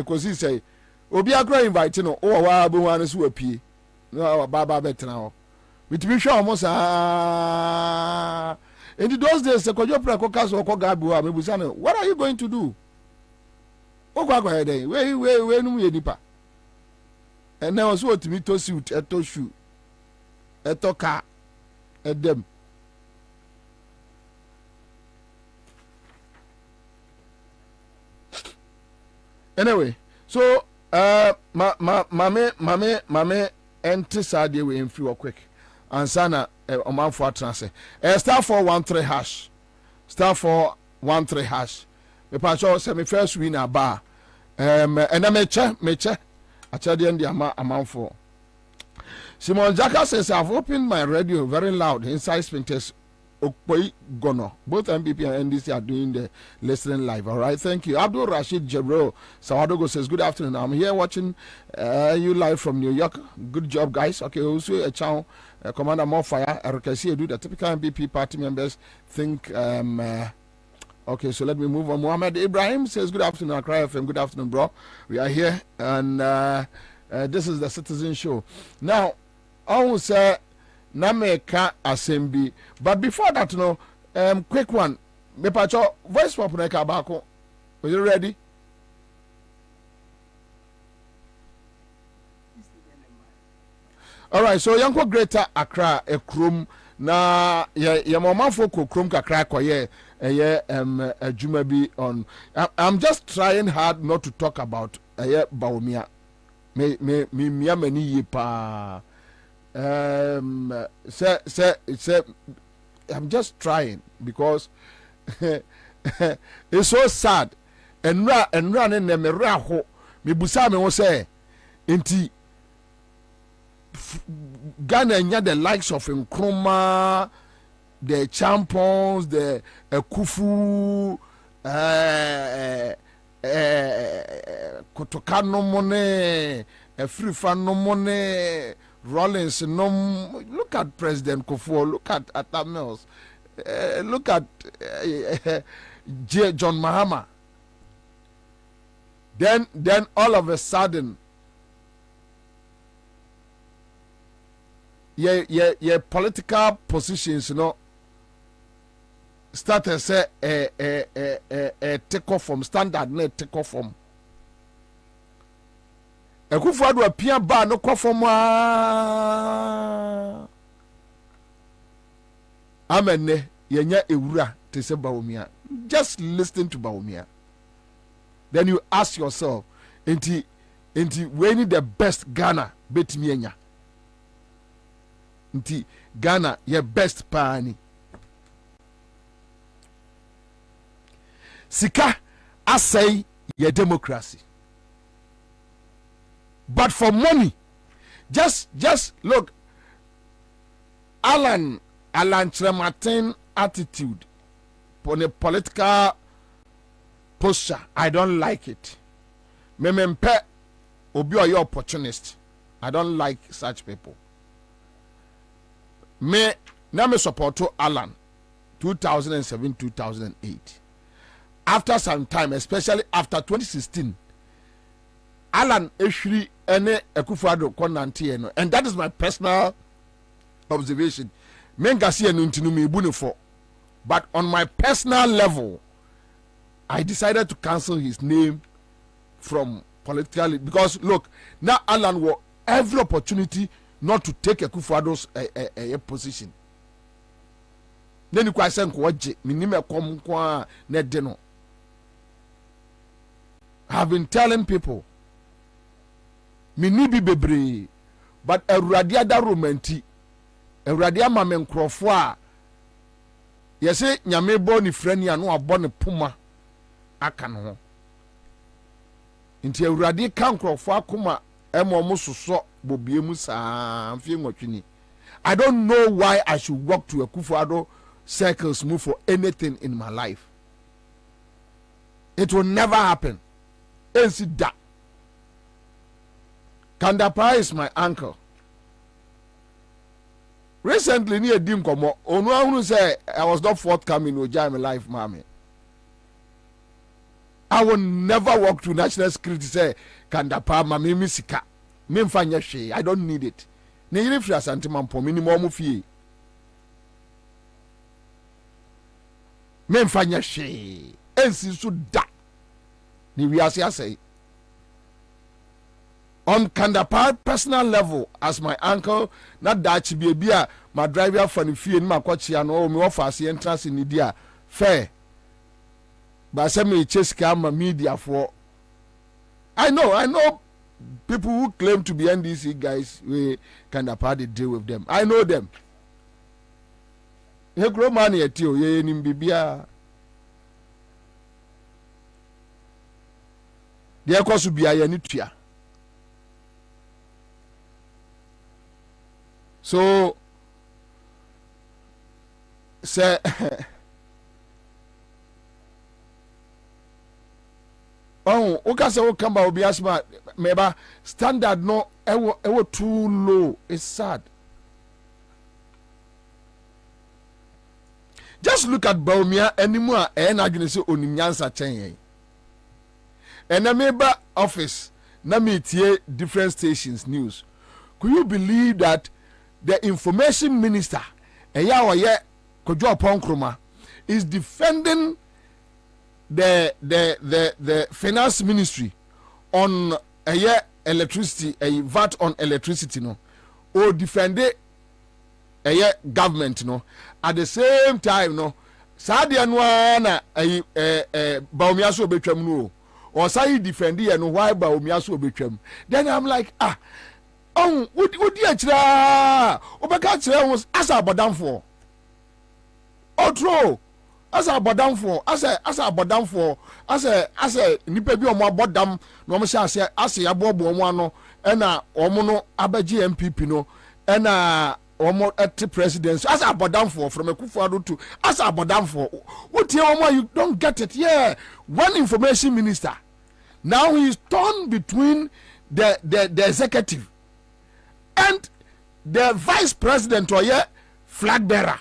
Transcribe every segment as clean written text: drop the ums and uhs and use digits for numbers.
because say obi agro invite no o wa be wan so apie no baba betena ho bitimi hwe omo sa in those days Kojo Prakoka so ko gabi wa mebusa no what are you going to do o kwa kwa den we num ye nipa and now so otimi to suit eto shoe eto car edem anyway so mame enti sade we mfi quick ansana omanfo atrase star 413 hash star 413 hash me pa so se me first winner ba ena meche achade ndi amanfo Simon Jaka says I've opened my radio very loud inside Spintex Okpoi Gono. Both MBP and NDC are doing the listening live. All right, thank you. Abdul Rashid Jebro Sawadogo says good afternoon. I'm here watching you live from New York. Good job, guys. Okay, also a channel Commander Morfire. RKC do the typical MBP party members think. Okay, so let me move on. Muhammad Ibrahim says good afternoon. Accra FM. Good afternoon, bro. We are here and this is the Citizen Show now. I will say Nameka Assembly. But before that, quick one. Me pacho voice pop na kabako. Are you ready? All right, so yanko Greater Accra ekrom na ye momafo kokrom kakra koye adwuma bi on. I'm just trying hard not to talk about Bawumia. Me mani ye pa. Say, I'm just trying because it's so sad. And running them a ho. Me busame was say, inti Ghana nya the likes of Nkrumah, the Champions, the Kufu, Kotokano Money, Free no money. Rollins, no. Look at President Kufuor. Look at Atta Mills. Look at John Mahama. Then all of a sudden, your political positions, start to say take off from standard, not take off from. Ekufuado apia ba no kwafom amene yenya ewura te se Bawumia. Just listen to Bawumia. Then you ask yourself, enti we need the best Ghana betimi enya. Enti Ghana your best pani. Sika asay your democracy. But for money, just look, Alan Trematin attitude on a political posture, I don't like it. Memempe obi or your opportunist. I don't like such people. Me support to Alan 2007-2008. After some time, especially after 2016. Alan Eshri ene Ekufuado konante no, and that is my personal observation. Mengasi enu ntinu me ibu for, but on my personal level, I decided to cancel his name from politically because look, now Alan will every opportunity not to take Ekufuado's position. Then you can say nkoje minime kom kwa ne de no. I've been telling people minibi bebre but Awurade ada romanti Awurade ama me nkrofo a yese nyame bo ni frani anu abo ne puma aka no ho nti Awurade ka nkrofo akoma emo musoso bobie mu saa mfie nwotwini. I don't know why I should walk to Ekufuado circles move for anything in my life. It will never happen. Ensi da. Kandapa is my uncle. Recently, near Dim Komo, Onu say I was not forthcoming with my life, mommy. I will never walk to national security say Kandapa ma me sika me mfa nya hwe I don't need it ne yire firi asante mampo minimum fie me mfa nya hwe ensi so da ni wiase asai on Kandapa personal level as my uncle na dachi bia my driver for the fee ni makwachi ano me offer as entrance ni dia fair but say me chase camera media for I know people who claim to be NDC guys we Kandapa they deal with them I know them he grow money etio ye ni bibia de ekosu bia ye ni tua so say oh okay say o kamba obi asma meba standard no ewo too low it's sad just look at Bawumia anymore na adwene say onimnyansa chen yen and meba office na metie different stations news could you believe that the information minister Eyawoye Kojo Ponkroma is defending the finance ministry on electricity VAT on electricity no or defend government no at the same time no sadia no na Bawumia so betwam no or say defend ye no why Bawumia so betwam then I'm like oh would you achira obeka achira was as abodamfo otro as abodamfo as abodamfo as nipa bi omo abodam no mo sha as yabobo omo ano na omo no abaji MPP no na omo at presidency as abodamfo from Akufo-Addo to as abodamfo what you don't get it yeah one information minister now he is torn between the executive and the vice president or flag bearer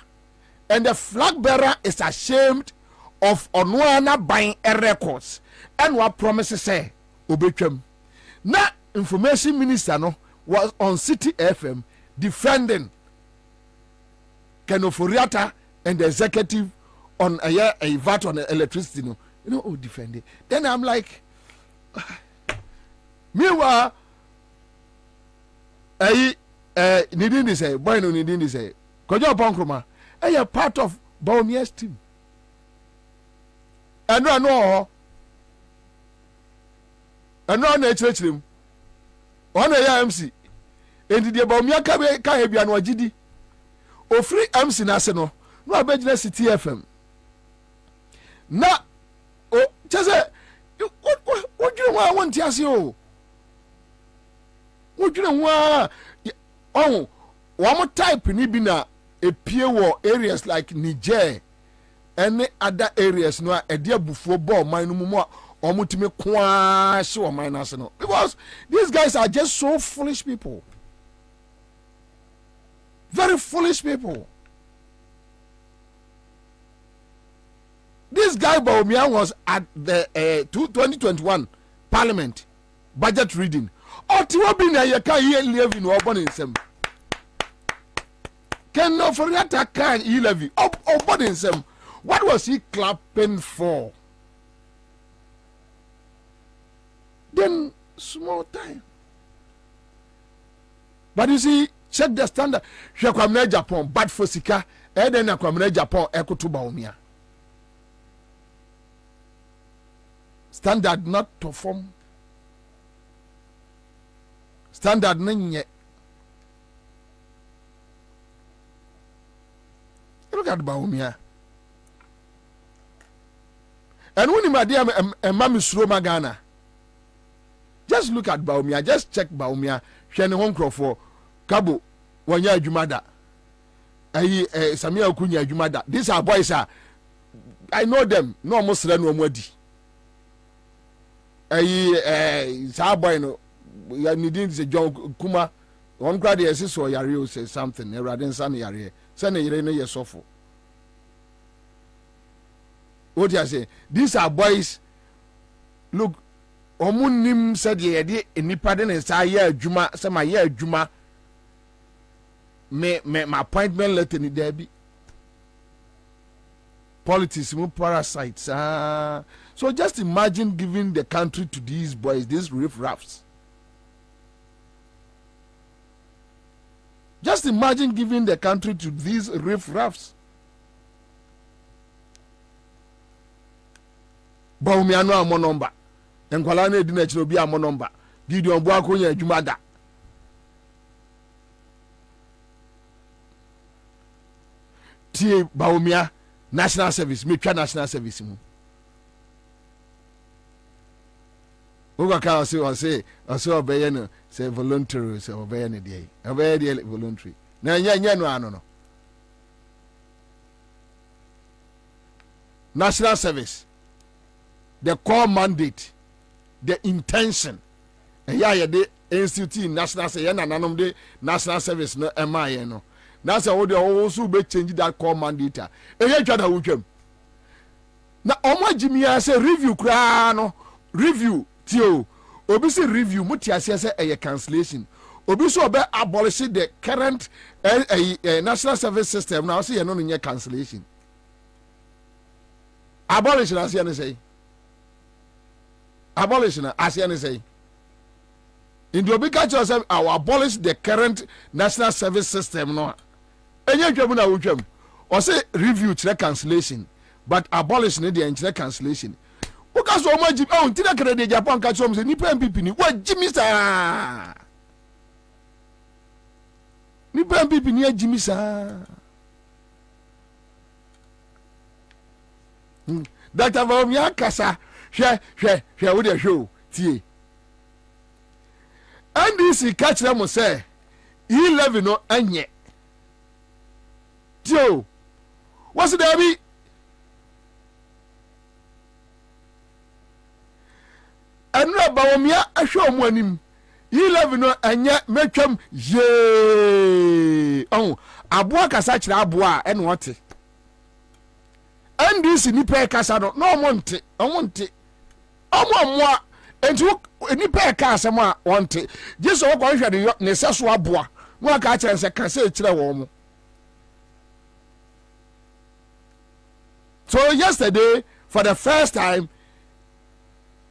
and the flag bearer is ashamed of onwana buying records and what promises say obetwam na information minister no was on City FM defending Ken Ofori-Atta and the executive on a VAT on electricity no defend it then I'm like meanwhile Nidini say, boy no Nidini say, Kojo Ponkroma, a part of Bawumia's team. And no, church him. On a MC. And the Bawumia Kahebian or GD. O free MC National, no Abedina City FM. Na, just what do you want to ask you? What do you want? Oh, one more type ni bi na epie wo areas like Niger and other areas no e de abufuo ball man no mu a omutime kwa hye wo man na no because these guys are just so foolish people, very foolish people. This guy Bawumia was at the 2021 Parliament budget reading. Otiwo bi na ye ka ye levy no obon nsem Ken Ofori-Atta ka ye levy obon nsem what was he clapping for then small time but you see check the standard hwe kwamna Japan bad for sika then na kwamna Japan ekoto Bawumia standard not perform standard nenye look at Bawumia and when him adia mami suro magana just look at Bawumia just check Bawumia hwe ne honkrofo kabo wanya adwumada ayi Samia Okunya adwumada these are boys I know them no almost run no adi ayi sa boy no ya nidin say John Kuma one grade yes so yare say something Erade nsa ne yare say ne yare no yesofo what you say these are boys look omunim said ye de nipa de ne sa ye adwuma se ma ye adwuma me my appointment letter ni there be politics mu parasites so just imagine giving the country to these boys, these riff-raffs. Just imagine giving the country to these riff-raffs. Baumiano amo number. Nkwala na edi na chiro bi amo number. Gideon bo akonya adwuma da. Tie Baumia national service, me twa national service mu. Oga ka say obey no say voluntary say obey no dey. Obey dey voluntary. Na nya no ano no. National service. The core mandate, the intention. Ya de institute national say na nanom de national service no emaye no. That's how they also be change that core mandate. Eya twa da wutwam. Na omo jimia say review kra no, review tio. Obi say review muti ase say a cancellation. Obi so be abolish the current national service system now say no no cancellation. Abolish as you say. Abolish as you say. In the obi catch yourself, I abolish the current national service system no. Enye twam na wutwam. Or say review to cancellation, but abolish the entire cancellation. Uka so much tina kere de Japan catch some say nipa MPP ni wa Jimmy sa. Nipa MPP ni Jimmy sa. Dr. Vomia kasa hwe wo de show tie. NDC catch them say E11 no anye. Tio. What's there be? Anra Bawumia ahwe omo anim. E11 no anye metwam ye. Oh, aboa kasa kire aboa ene wote. NDC nipa kasa no omonte. Omo entu nipa kasa ma wonte. Jesu wo kwa hwe ne seso aboa. Mo aka kire se kasa kire wo mo. So yesterday, for the first time,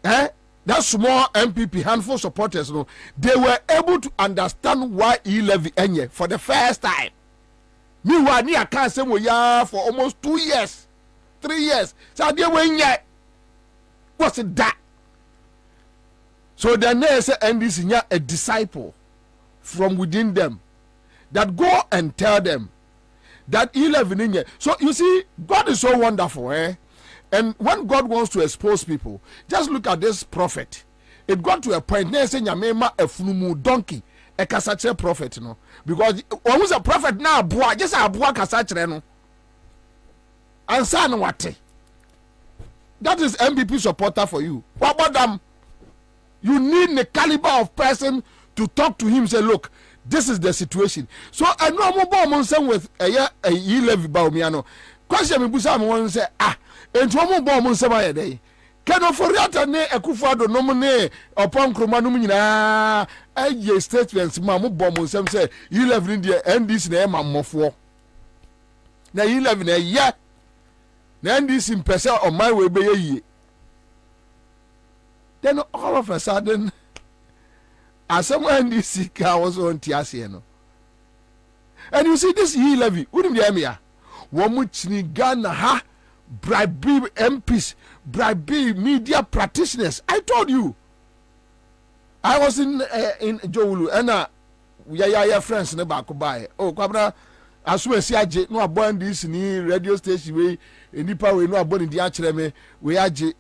that small MPP handful supporters, they were able to understand why E11 enye for the first time. Meanwhile, I can't say for almost 2 years, 3 years. So they were yet. What's that? So then they say NDC a disciple from within them that go and tell them that E11 in here. So you see, God is so wonderful, eh? And when God wants to expose people, just look at this prophet. It got to a point, they say, Yamema a flumu donkey, a kasache prophet, you know. Because who's a prophet now, boy, just a boy kasache, no. And son, what? That is MPP supporter for you. What about them? You need the caliber of person to talk to him, say, look, this is the situation. So I know I'm bomb with a E11 Baumiano. Question me busa me won say enti omo bomb say my day. Can of Foriata ne Akufo-Addo no ne upon kroma no nyina aye statements ma mo bomb say E11 dey NDC na e ma mmofo. Na E11 na ye na NDC mpese on my way be ye. Then all of a sudden as someone NDC car was on Tiasiano. And you see this E11, wouldn't you hear? Womuchni Ghana ha bribe MPs, bribe media practitioners. I told you. I was in Jowulu and ya friends ne back by. Oh, kwabra asu esi age no abon this ni radio station we enipa we no abon di akere me we age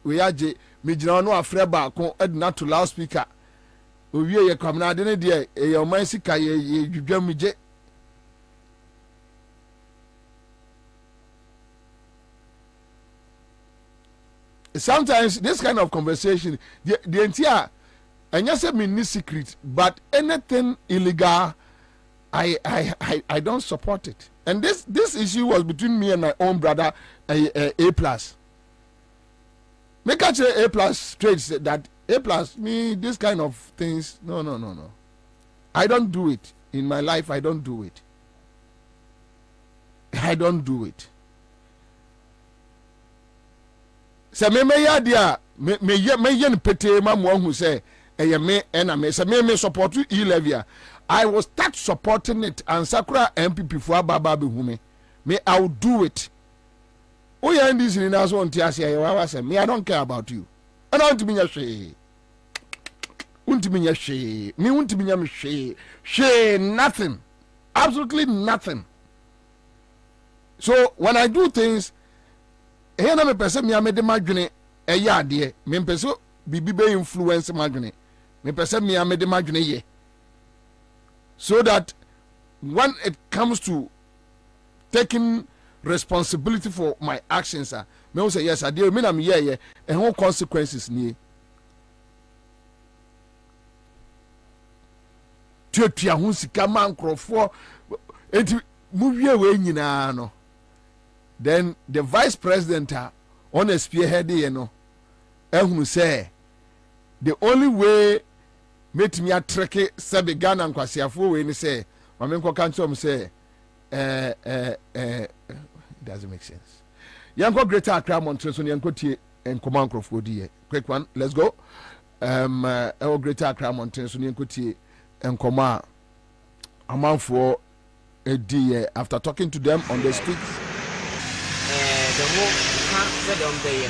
me gina no afre back edna to loudspeaker. Owie ye kwamna de ne de e oman sika ye dwudwam je. Sometimes this kind of conversation the entire and you say me ni secret, but anything illegal I don't support it. And this issue was between me and my own brother A plus. Make a plus straight that A plus me this kind of things. No. I don't do it in my life. I don't do it. So me ya dia me yen pete ma mo hu say eye me na me say me support E-Levy. I will start supporting it and Sakura MPP for ababa be hu me I will do it. Oh yeah, in this in as one tia say me I don't care about you. I don't mean she. Me nothing. Absolutely nothing. So when I do things, here na me person me amede madwene eya ade me person bibi be influence madwene me person me amede madwene ye, so that when it comes to taking responsibility for my actions, me will say yes, I did. Me na me ye and what consequences ni. Tuatua ho sika man krofo enti muwie we nyina no. Then the vice president on a spearhead no ehunu say the only way make me atreke sebe Ghana nkwasiafo we ni say mamenko kancho say it doesn't make sense. Yanko Greater Accra Montreal so yanko tie enkoma nkrofo di. Quick one, let's go. Greater Accra Montreal so yanko tie enkoma amanfo edi after talking to them on the street. The more said on the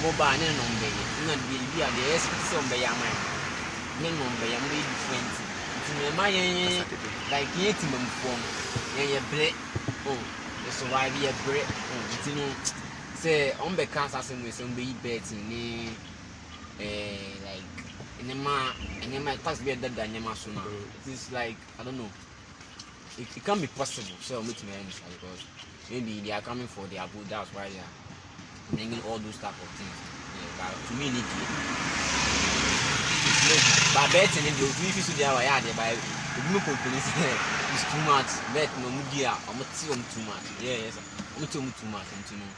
mobile and on the not be the S on the Yaman. Men on the Yaman different. It's my like eating form. Yeah, bread. Oh, so why be a bread? Oh, you know, say on the cancer with some baby beds in like in a man and then my tax better than Yamasuna. It's like I don't know. It can be possible. So I'm meeting because maybe they are coming for their boat. That's why they are bringing all those type of things. Yeah, but to me, need it. But betting in the office, they are by the blue police is too much. Bet no media. I'm not too much. Yes, I'm too much. And to know,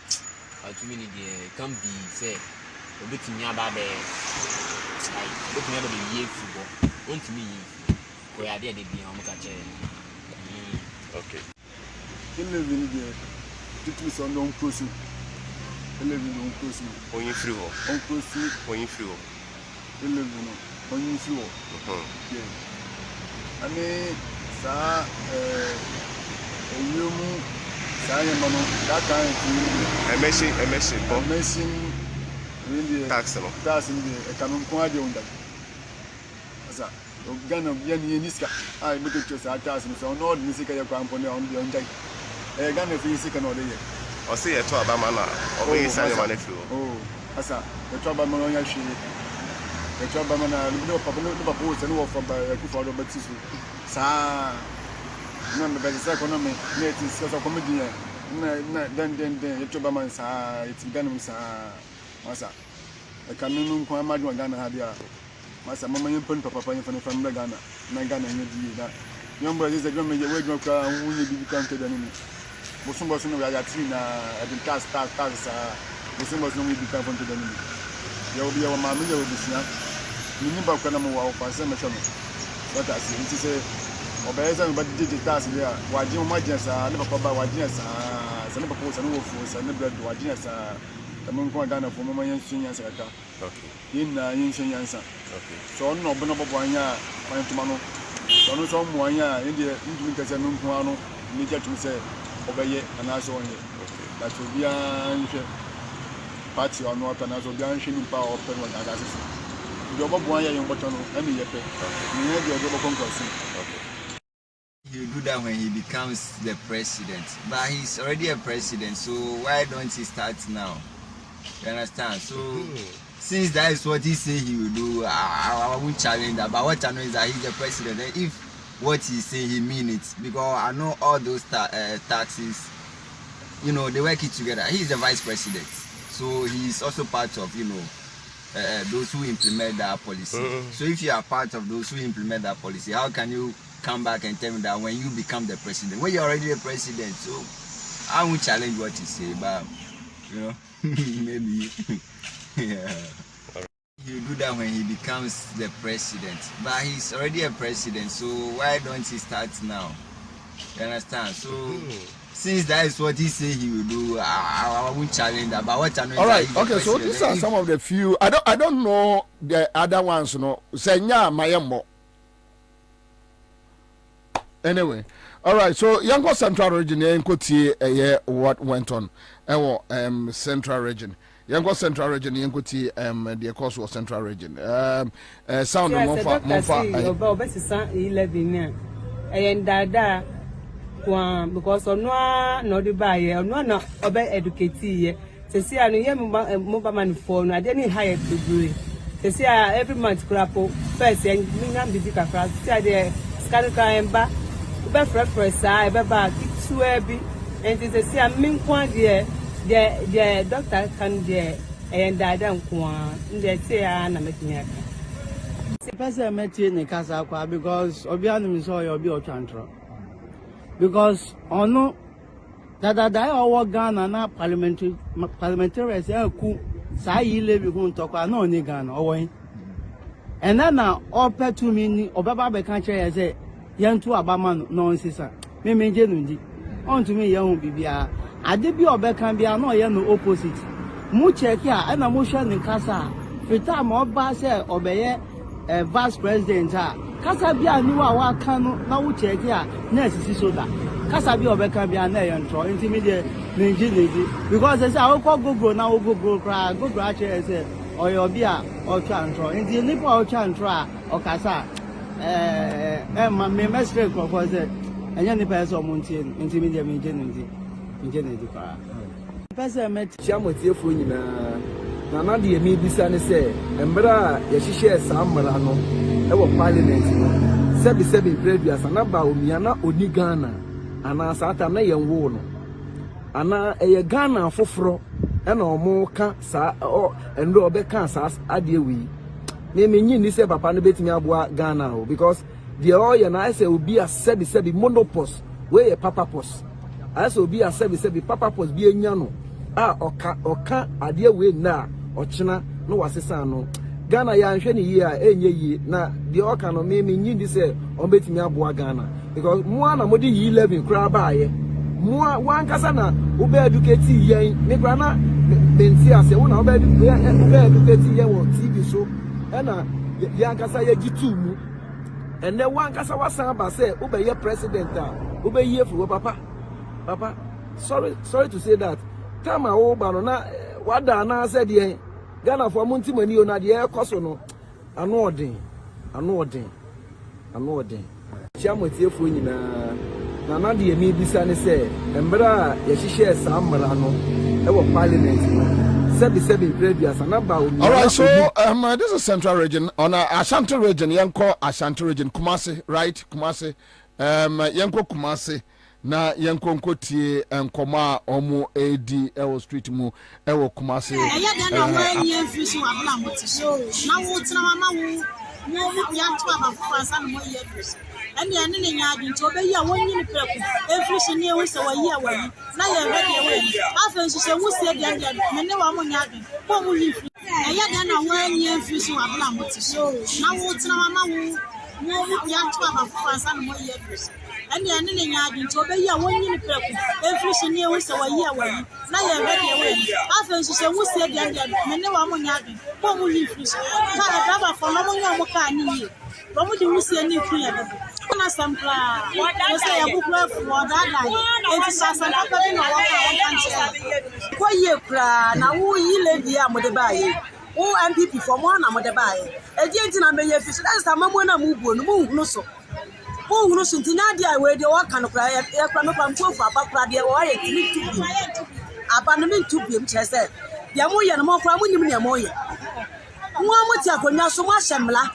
to me, it can be say a bit nearby. Like, but never be year football. Want to me, where I did be on the okay. Living there, it is on non crossing. Living on crossing. On you through. On crossing. On you through. Living on you through. Yeah. I mean, sir, you move, that kind of messing, really tax in the economic quality on that. Ghana Yanni Niska, I look at your task and so on all the music I come on the on day. Ghana physic and all the year. Or see a trouble manner or we sign money through. Oh, Asa, the trouble man, she, the trouble man, no papa, no boats and war from by a good father, but Sisu. Sa, remember by the economy, net is a comedian. Then the trouble man, it's Ghana, Massa. I can't remember my Ghana had ya. Masa mama yempon papa yempon from Ghana na Ghana nyedi da nyomba ze gwa meje we gwa kwa unye bibi kante da nini bosumba so no ya ti na edin tax bosumba so no bibi kante da nini ya obi ya mama ya obi sia nini ba kwa na mo wa fa se me hwe no but as it say obeza me ba didi tax dia waje mo maje sa ne papa ba waje sa ne papa so no wo fu sa ne bread waje sa tamun ko Ghana fo mama yen sunya sa ka okay yin na yin sunya sa. Okay. So no bono boboanya man tumano. So no so muanya inde ndumi kase no nko ano ni jetu se obeye anaso onye. Okay. That will be an party or not anaso bi an hwini pa open one agase. The boboanya yin boto no ani yepe. Ni he the obo konkosi. Okay. He'll do that when he becomes the president. But he's already a president, so why don't he start now? You understand? So since that is what he say he will do, I won't challenge that. But what I know is that he's the president. And if what he say he mean it, because I know all those taxes, you know, they work it together. He's the vice president, so he's also part of, you know, those who implement that policy. So if you are part of those who implement that policy, how can you come back and tell me that when you become the president, when you're already the president? So I won't challenge what you say, but you know, maybe. Yeah. He'll do that when he becomes the president. But he's already a president, so why don't he start now? You understand? So since that is what he said he will do, I won't challenge that. But what challenge? All right. Okay. So these are some of the few. I don't know the other ones. No. Senya Mayemo. Anyway. All right. So Yanko Central Region. Yanko T. What went on? Central Region. Yanko Central Region. Yanko T. The course was Central Region. Sound of Mofa. 11. And Dada. Because no the buyer, no obe educate. To see I know mobile man phone, I didn't hire degree. To see every month grapple first and me be big across. See the scan crime back. Preference I back it's heavy. And to see a mean point there, the doctor can there and I don't want. They say I'm making it. The person I met in the casa because Obianum saw your bio tantrum. Because ono that our Ghana na parliamentarians ku sa yi lebi hun tokwa na oni Ghana owo and then na ope to me obaba be kan kire say yentu abama no nsisa me menje nundi on to me yan bibia ade bi obekan bia na oye no opposite mu check a na mo hwa ni kasa fita ma oba say obeye vice president kasa bia ni wa kan no na wo check a na sisi soda kasa bia obeka bia na ye ntro intimidate ninji because say I go go na wo go cry go actually say oyo bia o twa ntro inti nipa o twa ntro a o kasa ma me message ko for say enya nipa so mo ntie intimidate ninji kwa person met chiamotiefo nyina na na de mi bisa ne se embra ye hihye samra no e wo parliament no sebi previous na ba omia na oni Ghana ana sata na ye nwo no ana eye Ghana foforo e na omo ka sa endo obeka sa ade wi me nyi ni se papa no betimi aboa Ghana o because the oil na say obi a sebi monopause we ye papa pos as obi a sebi papa pos bi enya no oka ade we na ochina no wasesa no Ghana ya nhwe ni yi a enye yi na the oka no me nyi ni se o betimi aboa Ghana because mo na mo di 11 kra ba ye mo wan kasa na wo be educate yen me kra na menti ase wo na wo be educate yen wo TV so na ya kasa ye gitu mu ene wan kasa wasan ba se wo be ye president a wo be ye fu papa sorry to say that time a wo ba no na wada na se de Ghana for monti mani o na de e koso no ano odin chiamotiefo nyina na de mi bisa ne se embra ye hihye samra no e wo parliament sebi previous na ba o. All right, so this is Central Region on Ashanti Region yanko Ashanti Region Kumasi, right? Kumasi yanko Kumasi na yanko nkotie nkoma omo edi ewo street mu ewo Kumasi na wan fish wa bla motiso na wo tena mama wo ya to aba fansa no ye fish and ya ne nya adin to be ya won yin preku e fish ne wo se wa yi awani na ya be de we afa nshise wo se de de me ne wa mo nya adin ko mo yi fish ya na wan fish wa bla motiso na wo tena mama wo ya to aba fansa no ye fish and ya ne nya adin to be ya won yin preku e fish ne wo se wa yi awani na ya be de we afa nshise wo se de de me ne wa mo nya adin ko mo yi fish ka e baba fo no mo nya mo ka ni yi Bomu di wusi ni ku ya bebe. Kuna sampla. Yo say ya bukura fu oda dai. Enti sasa na pa na wa ka ko ye kra na wo yi lady a mo de bae. Wo MPP for mo na mo de bae. E di enti na me ye fish. That is amamo na mu buo no mu hunu so. Mo hunu so enti na dia we de wa ka no kra ya kra no pa mpo fu apa kra de wa ye timi tubi. Apa no mi tubi m chese. Ya mo ye no mo kra mo nim ne mo ye. Mo amuti akonya so mo ahyemla.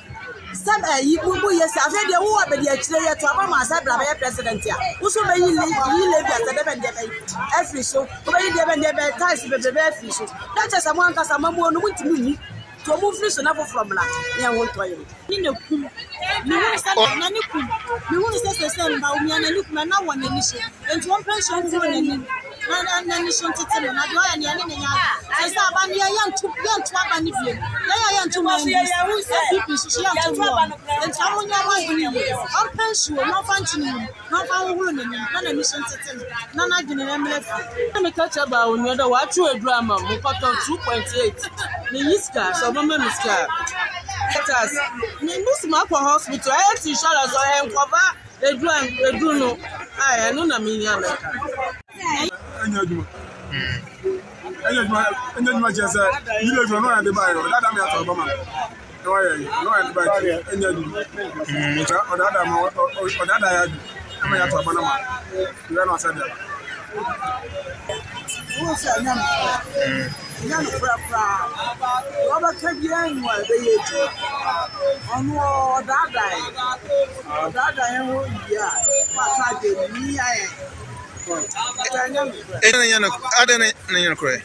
Some you yes, I've had your war, but the actually to Obama as a president here. Also, may you live at the Devon every show, but you never ties with the very fish. That's just someone because I'm more than to me to move fish enough from la. I won't tell you. You know, you want to say the same about me and look, man, no one initial, and one person na mission tete no na do ya ne ne nya say aba ne ya ntu aba ne biem ya ntu ma pipi so ya ntu mo ntu amunya ma dini on pension no fanchini no fa wo ne na mission tete no na dini na mlefi me ka cha ba onyo do wa chu edu ama mo koto 2.8 ni yiska so mama miska letters ni musima kwa hospital health insurance o cover edu no no na me nya meka Enye jese ile jo no ya de bayo dada me ato bama no ya de bayo enye du odada ma odada ya du ama ya to bana ma ile no asede wo se anya no pra wo ba ka bi anu a be ye ju onu odada en ho ya pa ka de ni aye Adana kure.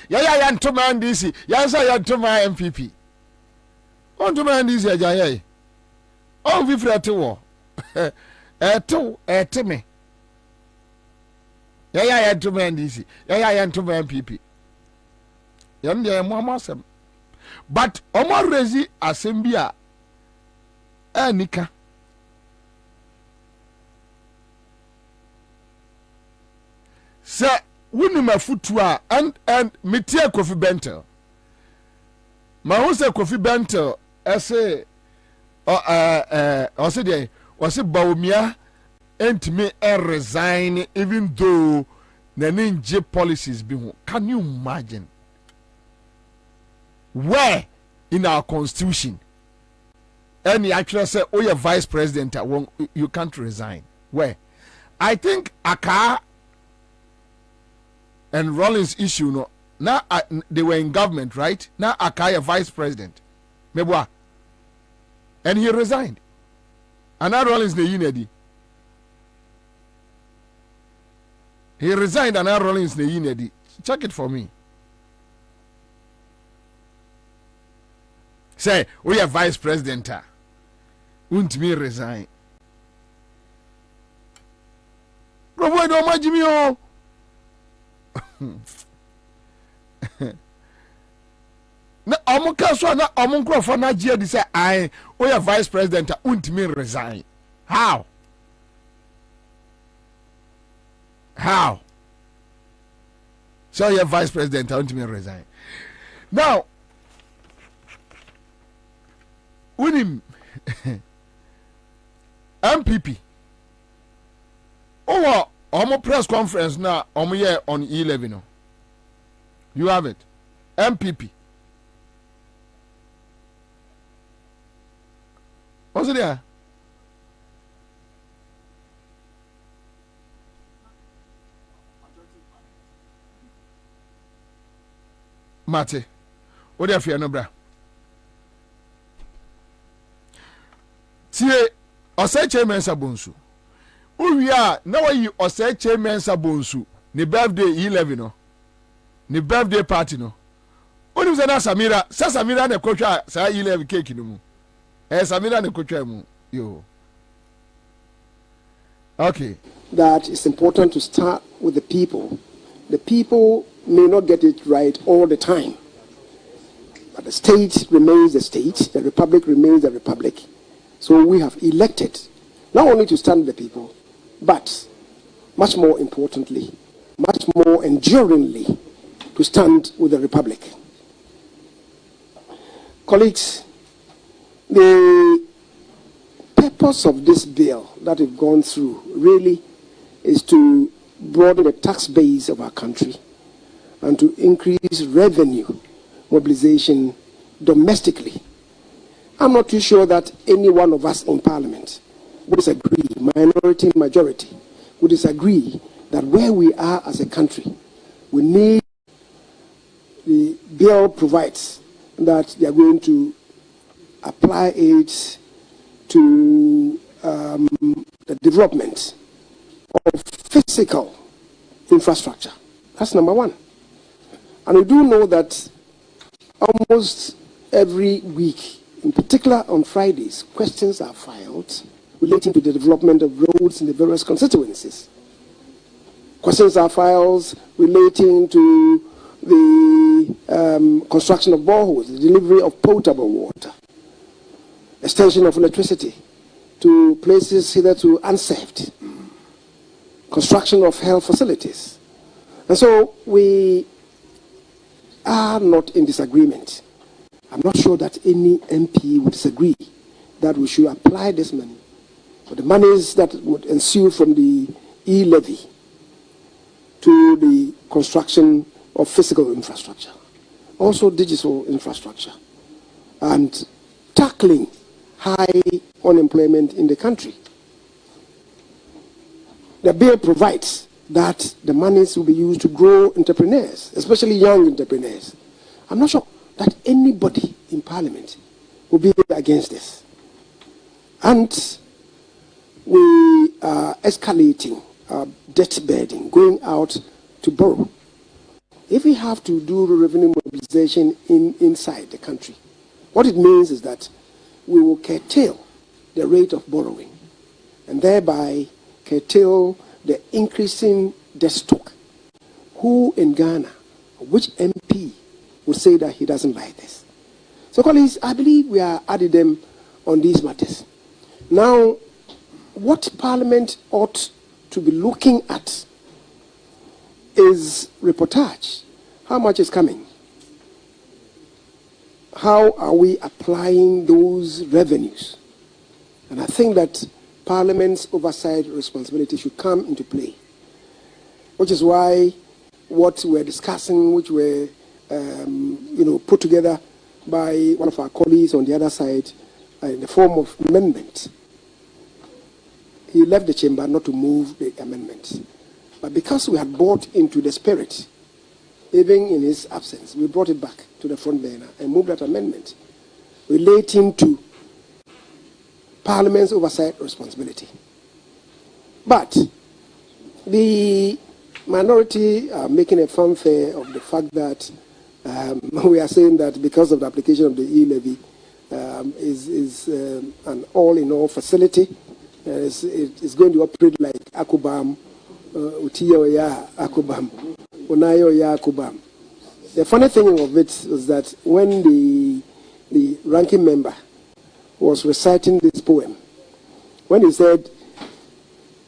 Ya ntoma NDC ya sa ya ntoma MPP on ntoma NDC aja ye on fifrete wo eteme ya ntoma NDC ya ntoma MPP ya ndie mo amasem but omo rezi asem bia anika se wunu mafutu a and metie Kofi Bentel ma hu se Kofi Bentel ese o se dey o se Bawumia entime resign even though na ninje policies bi hu. Can you imagine where in our constitution any actually say oh you vice president you can't resign? Where? I think Aka and Rollins issue no now they were in government, right? Now Akaya vice president Mebwa, and he resigned, and now Rollins the unity he resigned, and now Rollins the unity. Check it for me. Say we are vice president won't me resign Bravo no majimi na omuka so na omunkrofo na gie di say I we are vice president won't me resign. How so you are vice president won't me resign now unim MPP omo press conference na omo ye on 11 no you have it MPP what's it there Mate what dey fear no bra tie Oseche Mensa Bonsu uwia na wayi Oseche Mensa Bonsu ni birthday 11 no ni birthday party no oni se na Samira na kwotwa sa 11 cake no mu Samira na kwotwa mu yo okay that it's important to start with the people may not get it right all the time, but the state remains the state, the republic remains the republic. So we have elected not only to stand with the people, but much more importantly, much more enduringly, to stand with the republic. Colleagues, the purpose of this bill that we've gone through really is to broaden the tax base of our country and to increase revenue mobilization domestically. I'm not too sure that any one of us in Parliament would disagree, minority, majority, would disagree that where we are as a country, we need, the bill provides that they are going to apply it to the development of physical infrastructure. That's number one. And we do know that almost every week, in particular on Fridays, questions are filed relating to the development of roads in the various constituencies. Questions are filed relating to the construction of boreholes, the delivery of potable water, extension of electricity to places hitherto unserved, construction of health facilities. And so we are not in disagreement. I'm not sure that any MP would disagree that we should apply this money, or the monies that would ensue from the e-levy, to the construction of physical infrastructure, also digital infrastructure, and tackling high unemployment in the country. The bill provides that the monies will be used to grow entrepreneurs, especially young entrepreneurs. I'm not sure that anybody in Parliament will be against this. And we are escalating our debt burden, going out to borrow. If we have to do revenue mobilization inside the country, what it means is that we will curtail the rate of borrowing and thereby curtail the increasing debt stock. Who in Ghana, which MP would say that he doesn't like this? So, colleagues, I believe we are adding them on these matters. Now, what Parliament ought to be looking at is reportage. How much is coming? How are we applying those revenues? And I think that Parliament's oversight responsibility should come into play, which is why what we're discussing, which were put together by one of our colleagues on the other side in the form of amendment. He left the chamber not to move the amendment. But because we had bought into the spirit, even in his absence, we brought it back to the front burner and moved that amendment relating to Parliament's oversight responsibility. But the minority are making a fanfare of the fact that we are saying that because of the application of the e-levy is an all-in-all facility, it's going to operate like Akubam, Utiya Akubam, Onayo Akubam. The funny thing of it was that when the ranking member was reciting this poem, when he said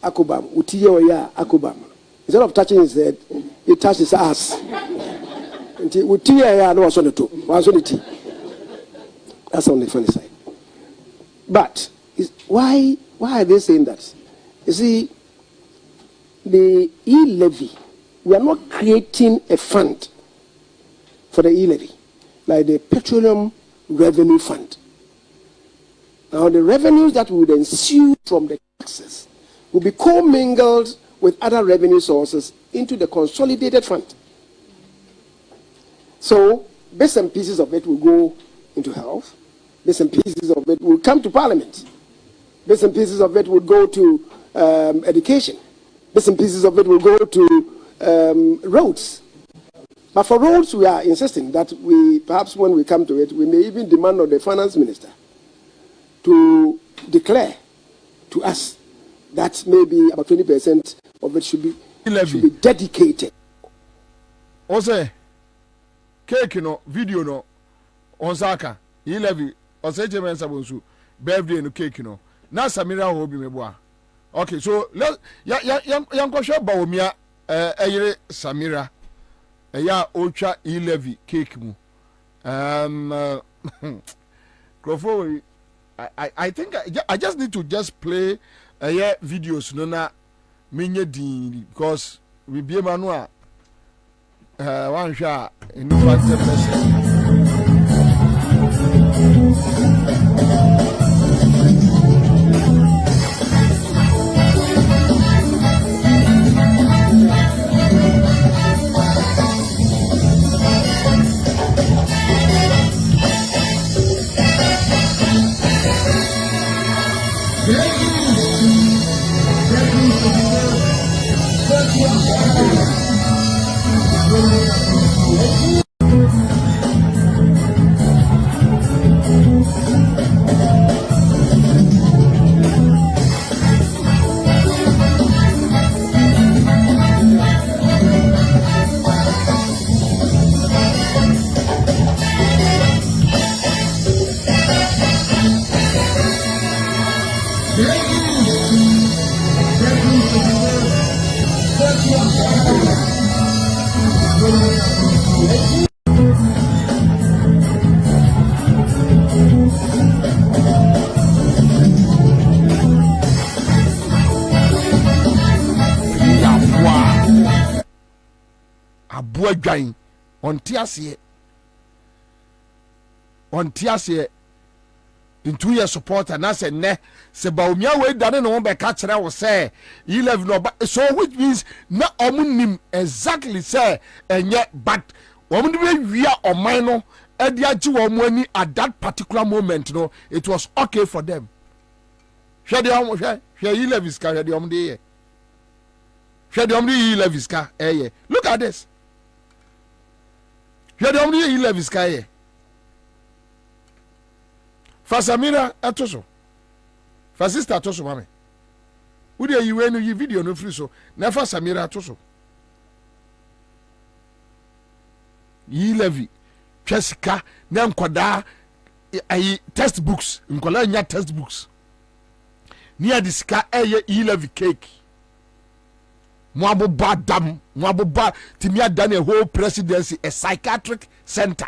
Akubam, Utiya Akubam, instead of touching his head, he touched his ass. Utiya no was on the two, was on the tea. That's on the funny side. But why are they saying that? You see, the e-levy, we are not creating a fund for the e-levy, like the Petroleum Revenue Fund. Now, the revenues that would ensue from the taxes will be commingled with other revenue sources into the consolidated fund. So, bits and pieces of it will go into health, bits and pieces of it will come to Parliament, bits and pieces of it will go to education, bits and pieces of it will go to roads. But for roads, we are insisting that perhaps when we come to it, we may even demand of the finance minister to declare to us that maybe about 20% of it should be dedicated. Also, cake no, video no, on Saka, e-levy, or say Jemen Sabunsu, birthday no cake no. Na Samira will be meboa. Okay, so let young question Baumia, Samira, Ultra e-levy cake mu. Crofo, I think I just need to just play videos no na menye din because we be manua one shot in the aboa dwan onte ase in 2 years supporter na say ne se ba omia we dane no be ka kire wo say 11 no so which means na omunim exactly say enye but omunim be wia oman no e dia gi wo mu ani at that particular moment no it was okay for them hwe de om hwe 11 ska hwe de om de ye hwe de om de 11 ska eye look at this hwe de om de 11 ska ye Fasamira atoso. Fasista atoso mame. Udi yiwe no yi video no free so. Na Fasamira atoso. Yi levi. Chesika na nkoda ayi textbooks. Nkola nya textbooks. Ni adisika eye yi levi cake. Mwabo ba dam, mwabo ba timia dane whole presidency a psychiatric center.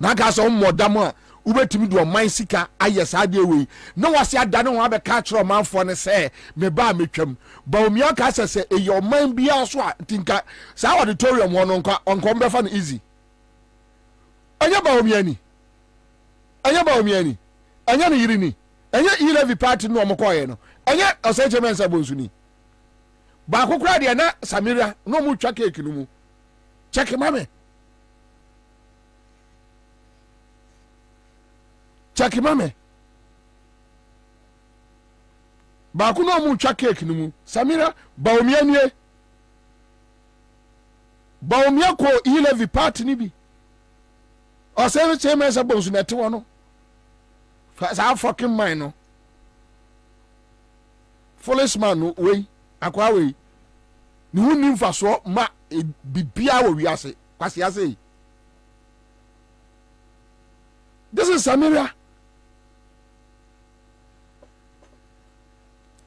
Na ka so modam a ubetimi do man sika ayesa de we na wase adane ho abeka kiro manfo ne se me ba metwam ba omia ka se e your man bia so a tinka sa auditorium ho no nka onko mbefa no easy anya ba omia ni anya ne yiri ni anya ilevi party no omokoye no anya oseche mensa bonsu ni ba kokura de na Samira no mu twa cake no mu check mame Chaki mame ba ku no mu twa cake no mu Samira ba omia ko ilevi party ni bi o se che mensa bonsu na te wono sa fucking mine no foolish man no we akwa we ni hu ni mfaso ma bibia wo wiase kwase ase this is Samira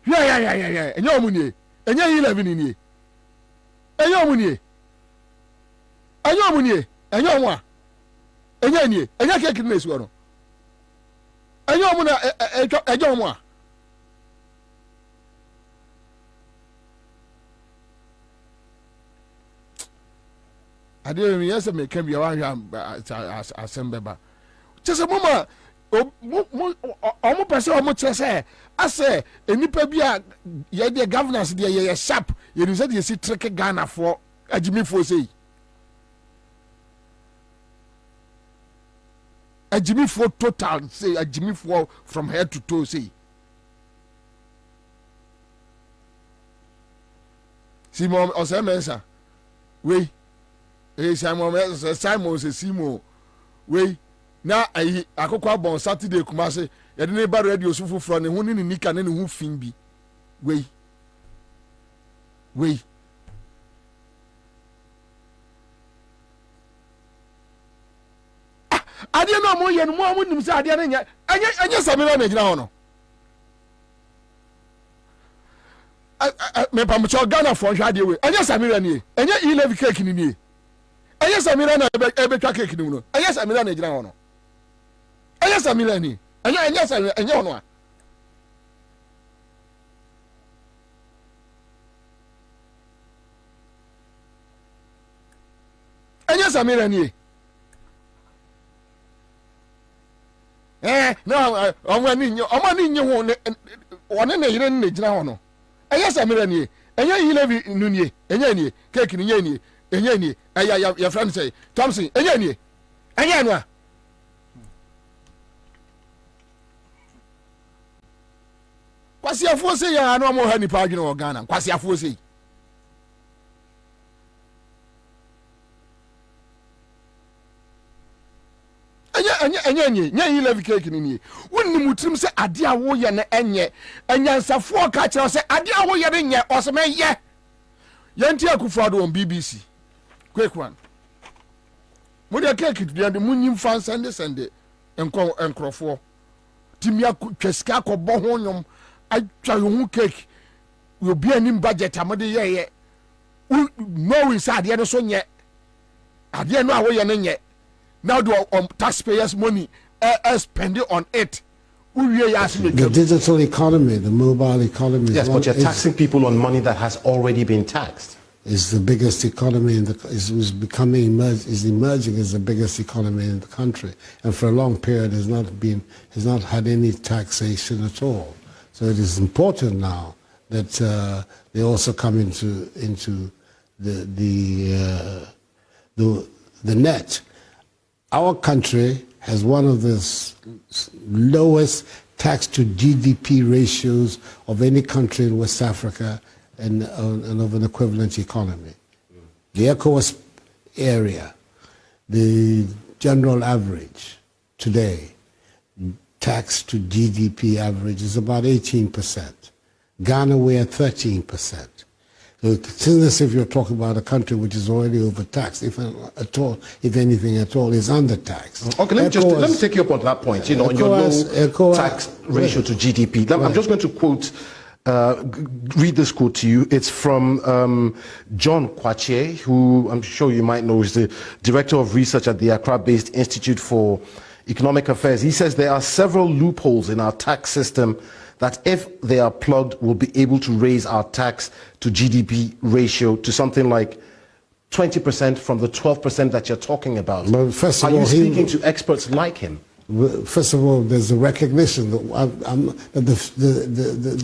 yeah enyo omunie enyo 11 ni enyo omunie enyo mo a enyo ni enyo cake na esu no enyo mo na enyo mo a ade mi yesa me kan bia wa hwa asembeba chese mama omo pese omo chese ase enipa bia ye de governance de ye sharp ye ni say de si trick Ghana for agimi for say agimi for total say agimi for from head to toe say Simon osemensa we Simon se Simon we na ayi akokwa bon Saturday Kumase yede ne ba radio so foforo ne ho ne nika ne ho fin bi we ade na mo ye no mo nim se ade na nya anya Samira na gina ho no me pam cho Ghana for hwa ade we anya Samira ni anya 11 cake ni anya Samira na ebe twa cake ni no anya Samira na gina ho no anya Samira ni anya Samira anya ho no a anya Samira ni no omani nye ho ne one na yire ne gina ho no anya Samira ni anya yilevi nu ni anya ni cake ni anya ni aya ya friend say Thompson anya ni anya no a kwasi afo say ya no mo ha nipa adwene o Ghana kwasi afo say anya yi levi cake ni wonni mutrim se ade a wo ye ne enye anyansafo ka kire se ade a wo ye ne nye oseme ye yanti akufado on BBC quick one mo de cake tu de munyim fan sende enkrofo timia twesika akobɔ ho nyom atwa ho cake we obi anim budget amode ye no inside ye no so nye ade no a wo ye ne nye now do taxpayers money spend it on it. The digital economy, the mobile economy. Yes, but you're taxing people on money that has already been taxed. Is the biggest economy in the is emerging as the biggest economy in the country, and for a long period has not had any taxation at all. So it is important now that they also come into the net. Our country has one of the lowest tax to GDP ratios of any country in West Africa and of an equivalent economy. The ECOWAS area, the general average today, tax to GDP average is about 18%. Ghana, we're at 13%. So it's as if you're talking about a country which is already overtaxed, if anything at all, is undertaxed. Okay, let me take you up on that point. You know, on your low tax ratio to GDP. I'm just going to quote, read this quote to you. It's from John Kwache, who I'm sure you might know is the director of research at the Accra-based Institute for Economic Affairs. He says there are several loopholes in our tax system that if they are plugged, will be able to raise our tax to GDP ratio to something like 20% from the 12% that you're talking about. But first of Are you all, speaking to experts like him? First of all, there's a recognition that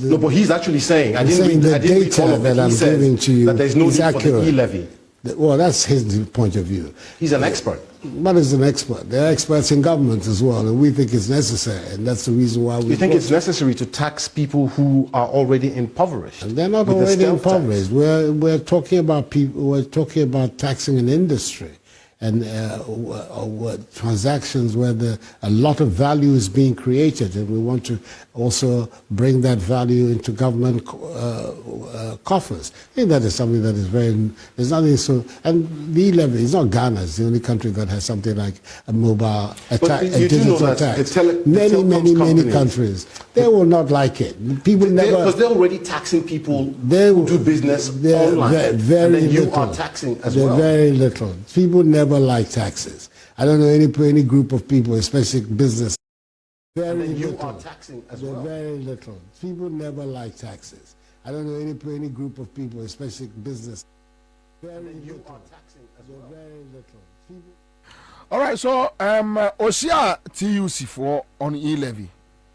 no, but he's actually saying, I didn't read all of it. That I'm giving to you that there's no need for the e-levy. Well, that's his point of view. He's an expert. But he's an expert. There are experts in government as well, and we think it's necessary, and that's the reason why we... You think it's necessary to tax people who are already impoverished? And they're not already impoverished. We're talking about people. We're talking about taxing an industry and transactions where a lot of value is being created, and we want to also bring that value into government coffers. I think that is something that is very, there's nothing so, and the e-levy is not Ghana, it's the only country that has something like a mobile attack, a digital tax. Many countries, they will not like it. People never, because they're already taxing people who do business online, very and then you little. are taxing as well. Very little. People never like taxes. I don't know any group of people, especially business. Very little. You are taxing as well. Very little. People never like taxes. I don't know any group of people, especially business. Very little. You are taxing as well. Very little. People. All right, so Osia TUC for on e-levy.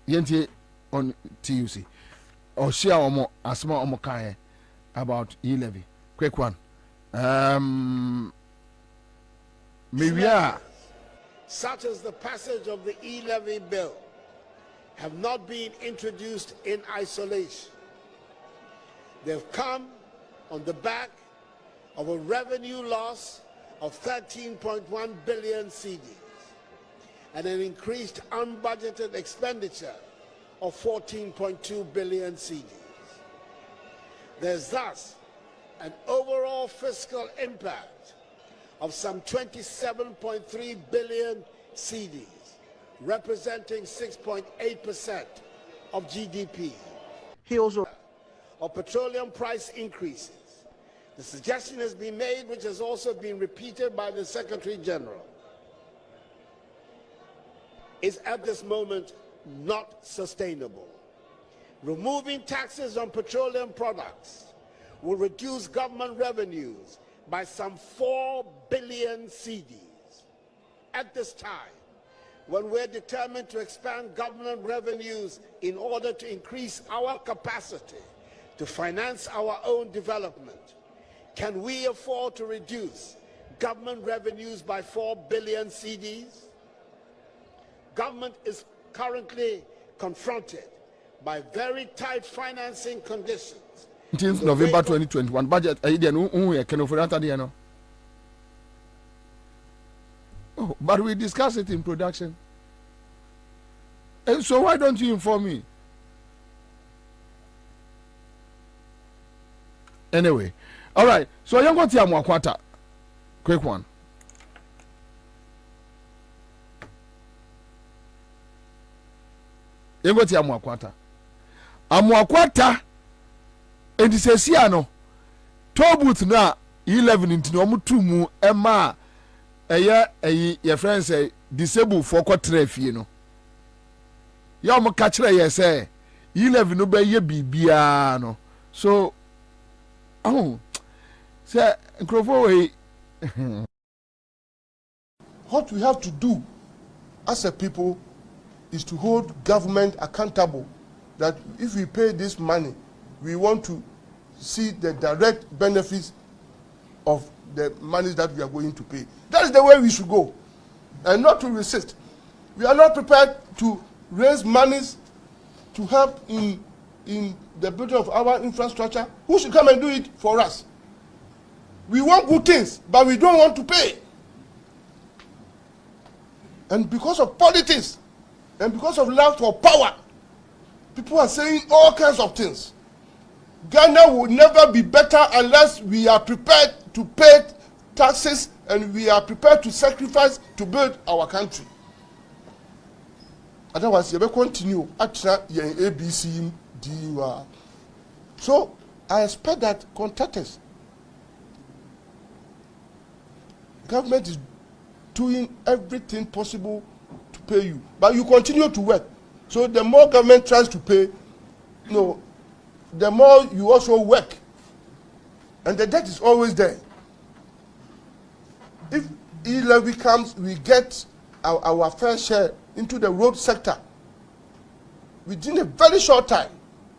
Yenti on TUC. Osia omo asma omo kae about e-levy. Quick one. Such as the passage of the e-levy bill have not been introduced in isolation. They've come on the back of a revenue loss of 13.1 billion cedis and an increased unbudgeted expenditure of 14.2 billion cedis. There's thus an overall fiscal impact of some 27.3 billion cedis, representing 6.8% of GDP. He also of petroleum price increases. The suggestion has been made, which has also been repeated by the Secretary General, is at this moment not sustainable. Removing taxes on petroleum products will reduce government revenues by some 4 billion cedis. At this time, when we're determined to expand government revenues in order to increase our capacity to finance our own development, can we afford to reduce government revenues by 4 billion cedis? Government is currently confronted by very tight financing conditions. Until November 2021 budget, oh, but we discussed it in production. And so why don't you inform me? Anyway, all right. So you're going to Amuakwata. Quick one. You're going to Amuakwata. Amuakwata. And this is no. Tobut na 11 into no mutumu Emma. Your friend say disabled for quarter, you know. Ya mo catch ye say 11 no be ye bibia no. So oh say Nkrofo we what we have to do as a people is to hold government accountable that if we pay this money we want to see the direct benefits of the money that we are going to pay. That is the way we should go and not to resist. We are not prepared to raise monies to help in the building of our infrastructure. Who should come and do it for us? We want good things, but we don't want to pay. And because of politics and because of love for power, people are saying all kinds of things. Ghana will never be better unless we are prepared to pay taxes and we are prepared to sacrifice to build our country. Otherwise, you will continue at ABC. So, I expect that contractors, government is doing everything possible to pay you, but you continue to work. So, the more government tries to pay, the more you also work, and the debt is always there. If e-levy comes, we get our fair share into the road sector. Within a very short time,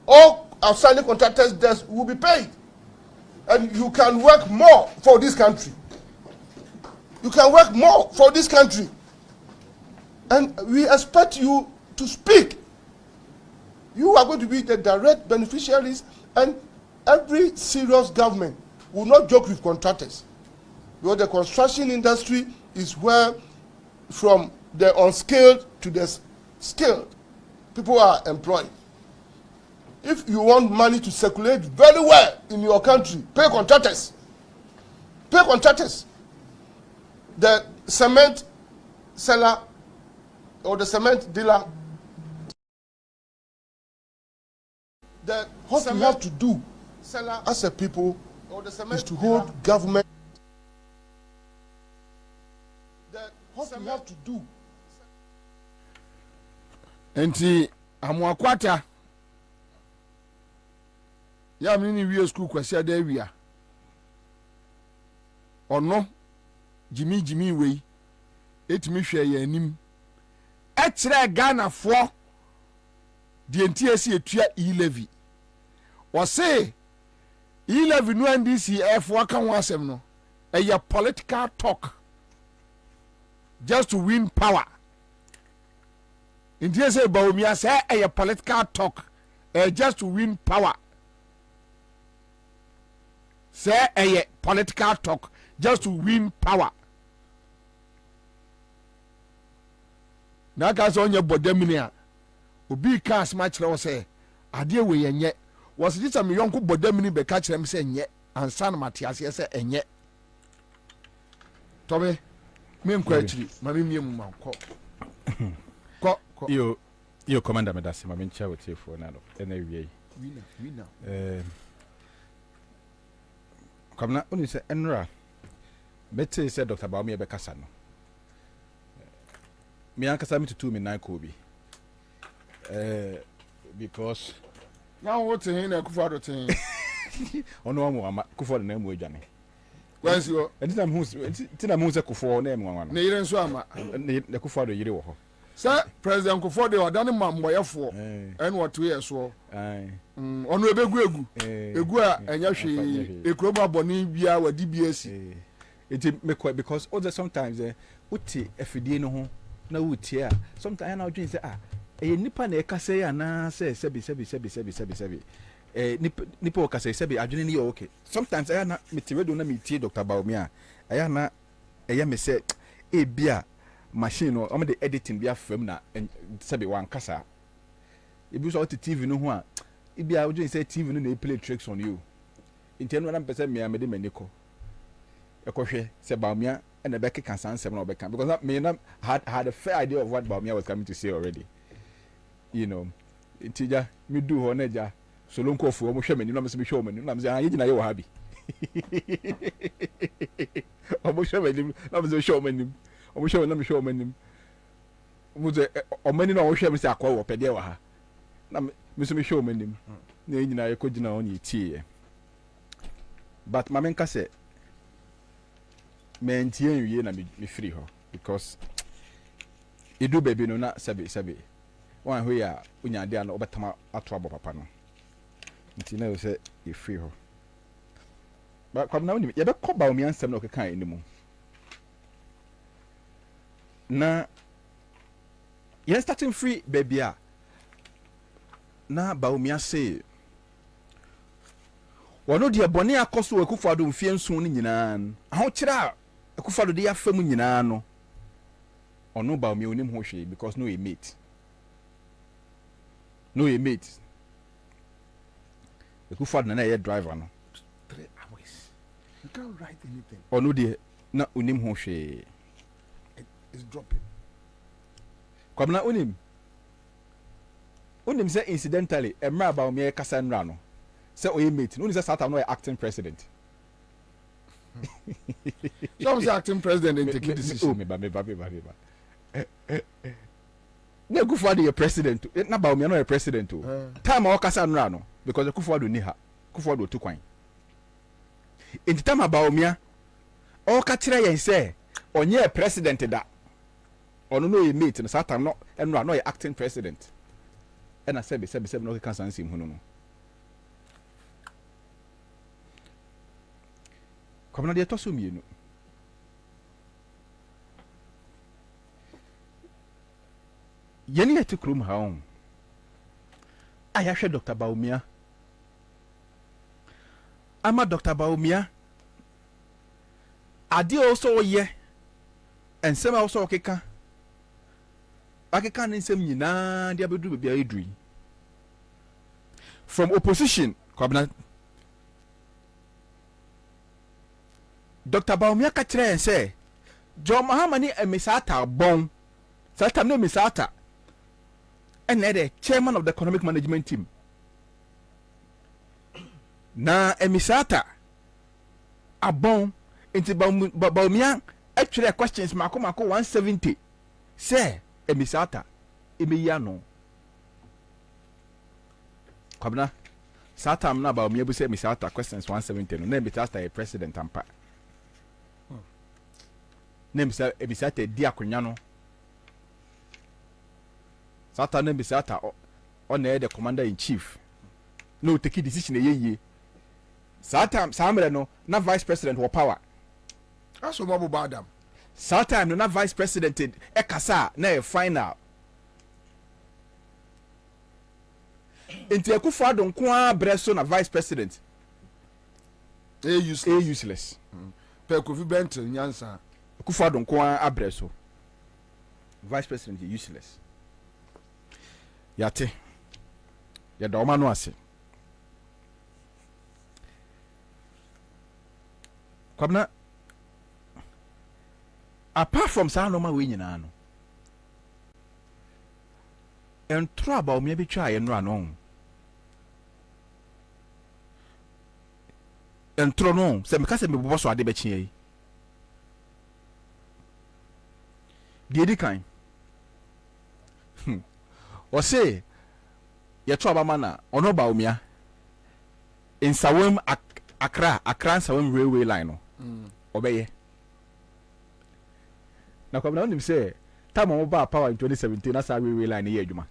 all outstanding contractors' debts will be paid, and you can work more for this country. You can work more for this country, and we expect you to speak. You are going to be the direct beneficiaries, and every serious government will not joke with contractors. Because the construction industry is where, from the unskilled to the skilled, people are employed. If you want money to circulate very well in your country, pay contractors. Pay contractors. The cement seller or the cement dealer. What we have to do as a people is to hold government. What we have to do. Enti Amuakwata ya mini wi school kwase da wia ono jimi wei etimi hwe ya anim e kire Ghana fo de entiesi etua e-levy o say e-levy no NDC efo aka ho asem no e political talk just to win power. In say Baumia say a political talk just to win power. Say a political talk just to win power. Na ka so onye bodamini a obi ka asma kire say ade we yenye was this am yonko bodamini be ka kire me say enye ansa na matiase say enye tobe me nkwa akiri ma me miemu ma ko Yo commander medasi ma mencha wotie fo na no ena wie winner kamna oni se enra bete se Dr. Baumia be kasa no me ankasa me tutu me nan ko bi because now what hin na Kufuor tin ono amu ama Kufuor na amu adwane kwansi wo entina mu tina mu se Kufuor na amu anwa no ne yire nso ama ne Kufuor do yire wo ho. Sir, President Kufuor de odane mamboyefo en woto yeso ono ebegu egu a enya hwe ekroba boni bia wadi biasi it make because other sometimes uti efidie no ho na uti a sometimes na odwin say nipa na ɛka sɛ ana sɛ sɛbi nipa ɔka sɛ sɛbi adwene ne yɛ okay sometimes ɛyɛ na mete radio na metie Dr. Bawumia ɛyɛ na ɛyɛ me sɛ ebia machine no ɔmo de editing bi afam na sɛbi wankasa ebi so ɔte TV no ho a ebia wodwen sɛ TV no na play tricks on you nti ɛno na mpɛ sɛ mmea mede m'ani kɔ ɛkɔhwɛ sɛ Bawumia ɛna ɛbɛkeka saa nsɛm na ɔbɛka because me na had a fair idea of what Bawumia was coming to say already. You know, Tija, me do honeja, so long call for almost shaman, you know, Mr. Showman, I'm saying, you're happy. Almost shaman, I'm the showman, almost showing them showman. Was a many no shaman say, I call up a dewa. Mr. Showman, I could know only tea. But my man said, man, tea, you me free her because you do baby no not sabi. One way when you're there, no better at trouble, papa. No, you know, say you free her. But come now, you better call Bawumia and some no kind anymore. Na, you're starting free, baby. Na Bawumia say, "Wano dia boni akoso Akufo-Addo mfie nson ni nyina. Aho kira Akufo-Addo de afam nyina no. Ono Bawumia onim ho hwe because no e mate. No, he mate. The Akufo-Addo na ye driver no. 3 hours. You can't write anything. Oh no, dear. Na unim ho hwe. It's dropping. Kwabna unim. Unim say incidentally, Emra Bawumia kasa nra no. Say oye mate. Unim say Satan no acting president. Some say acting president in take decision. Oh me ba. Na Akufo-Addo ye president na Bawumia no ye president o time o kasa nra no because Akufo-Addo ni ha Akufo-Addo tu kwan enti time Bawumia o ka kire yen say onye president da ono no ye mate no Satan no enra no ye acting president e na sebe no ka sansim hu no komna de to so mienu yeni eti krum ha on aya hwe Dr. Bawumia ama Dr. Bawumia ade also ye ensem also okeka akeka nsem nyina de abedu bia edui from opposition kwabna Dr. Bawumia ka kire say John Mahamani emisata bon sata no misata and the chairman of the economic management team. Na emisata abon into Bawumia actually questions mako 170 say emisata emiyano kwabna sata amna Bawumia bu say emisata questions 170 no na emisata a president ampa na emisata di akonya no Sata na bisata on the commander in chief. No take decision ye. Sata samre no na vice president wa power. Aso mo badam. Sata no na vice president e kasa na e final. Enti Akufo-Addo nko a breso na vice president. Useless. Pe Kofi Bent nyansa. Akufo-Addo nko a breso. Vice president useless. Yate ya da oma no ase kwabna apart from sa no ma we nyina no entro Bawumia bi twa ye no ano entro no se me ka se me bobo so ade be chia yi di kan o say ye to abama na ono Bawumia in Sawem Accra Sawem railway line no obeye na kwabna onim say time mo ba power in 2017 na sa railway line ye adwuma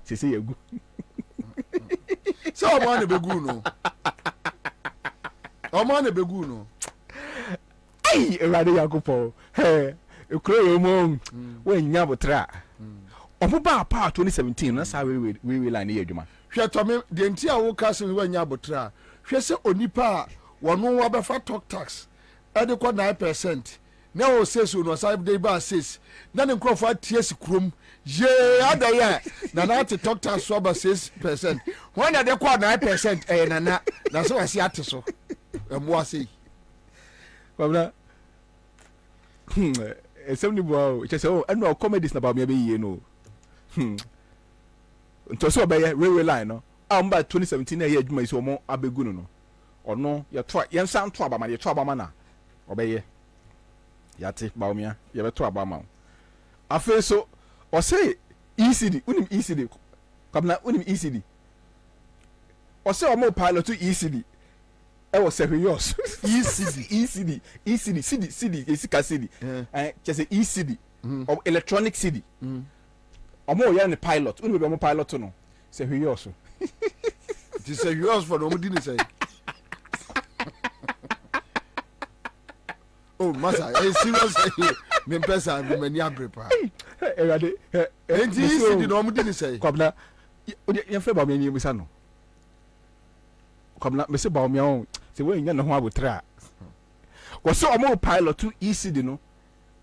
sese yegu so o ma na begu no o ma na begu no ai erade Yakopo he ekuro yo mo we nya botra ɔmo ba pa 2017 na saa we line yɛ adwuma hwɛ tɔme deɛ nti a woka se wanya abotra hwɛ sɛ onipa a wɔno wabɛfa talk tax ɛde kɔ 9% na o says no sa de ba says na ne nkrofo atie si krom ye adaya na na te talk tax so ba 6% when na de kɔ 9% na so wasi ate so emo ase kwabna esem bo che se o eno comedies na ba me be yie no nto so obeye railway line no amba 2017 na ye adwuma isi omo abegu no ono ye to ye nsan to abama ye to abama na obeye yate baumia ye beto abama afi so o say ECD unim ECD kabna unim ECD o say omo pilot to ECD e was serious ECD CD esika CD just ECD of electronic CD omo ye ne pilot unim be omo pilot no serious it is serious for no didn't say oh masa serious me pesa me mani abrepa erade enti ECD no mo didn't say kabna ye fe ba me ni misa no kabna me se ba me on se we nya ne ho abotra wo se omo pilot to ECD no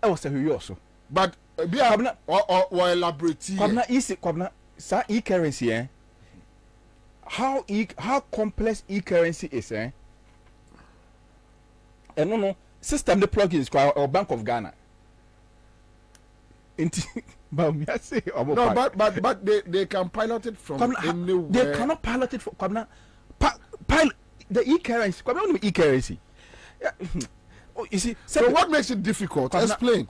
e was serious but be kabna or elaborate kabna ECD kabna sa e-currency how complex e-currency is and no system the plugins or Bank of Ghana but they can pilot it from anywhere. They cannot pilot it from pilot the e-currency e-currency you see so what makes it difficult? Explain.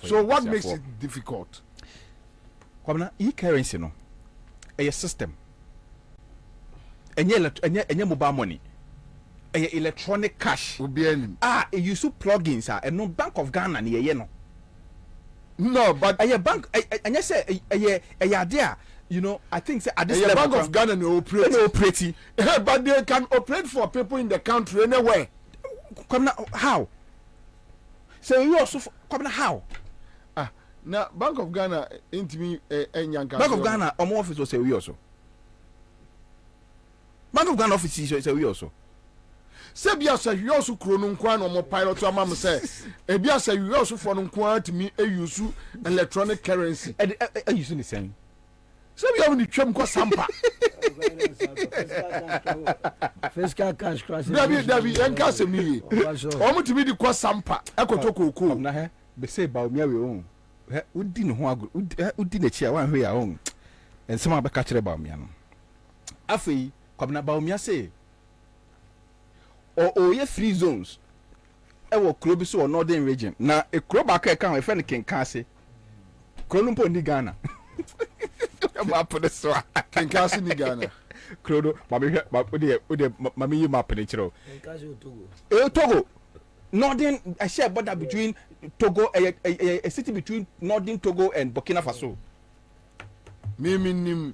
So what makes it difficult? E-currency no a system enye mobile money electronic cash it use plugins and no Bank of Ghana ni no but bank enye say there you know I think say at this level Bank of Ghana no operate but they can operate for people in the country anywhere. How so you also how now Bank of Ghana intimi Bank of Ghana omo office was we also Bank of Ghana office is we also se bia se we also krono nkwa no mo pilot to amam se e bia se we also for no nkwa timi use electronic currency e use the same se bia we ni twam ko sampa fiscal cash crash David enka se mi o mo timi di ko sampa ekotokoko na he be say ba omi awe on udi ne ho agro udi na chi a wan hwe ya on ensema abeka kire ba omi no afei kwabna ba omi ase o ye free zones e wo kro bi so o northern region na e kro ba ka kan e fe ne kenka ase kro no mpo ni Ghana map de so kenka ase ni Ghana kro do ma me ode ma me yi map ne kiro kenka ase Togo Togo northern I share border between Togo a city between northern Togo and Burkina Faso minim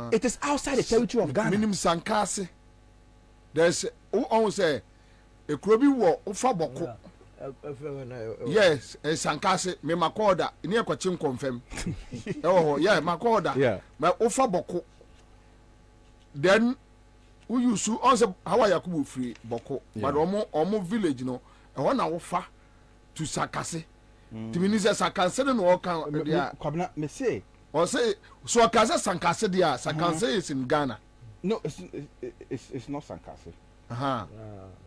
it is outside the territory of Ghana. Minim Sankase. There's who say a krobi wo ufa boko. Yes, a Sankase me makoda near Kwachim confirm. Oh yeah, makoda. Yeah. My ufa boko. Then who you su also how are Yakubu free boko. But omo village no e wana ufa to Sankase. Timinize Sankase no kan kwabna me say or say so Sankase Sankase dia Sankase is in Ghana. No, it's not Sankase.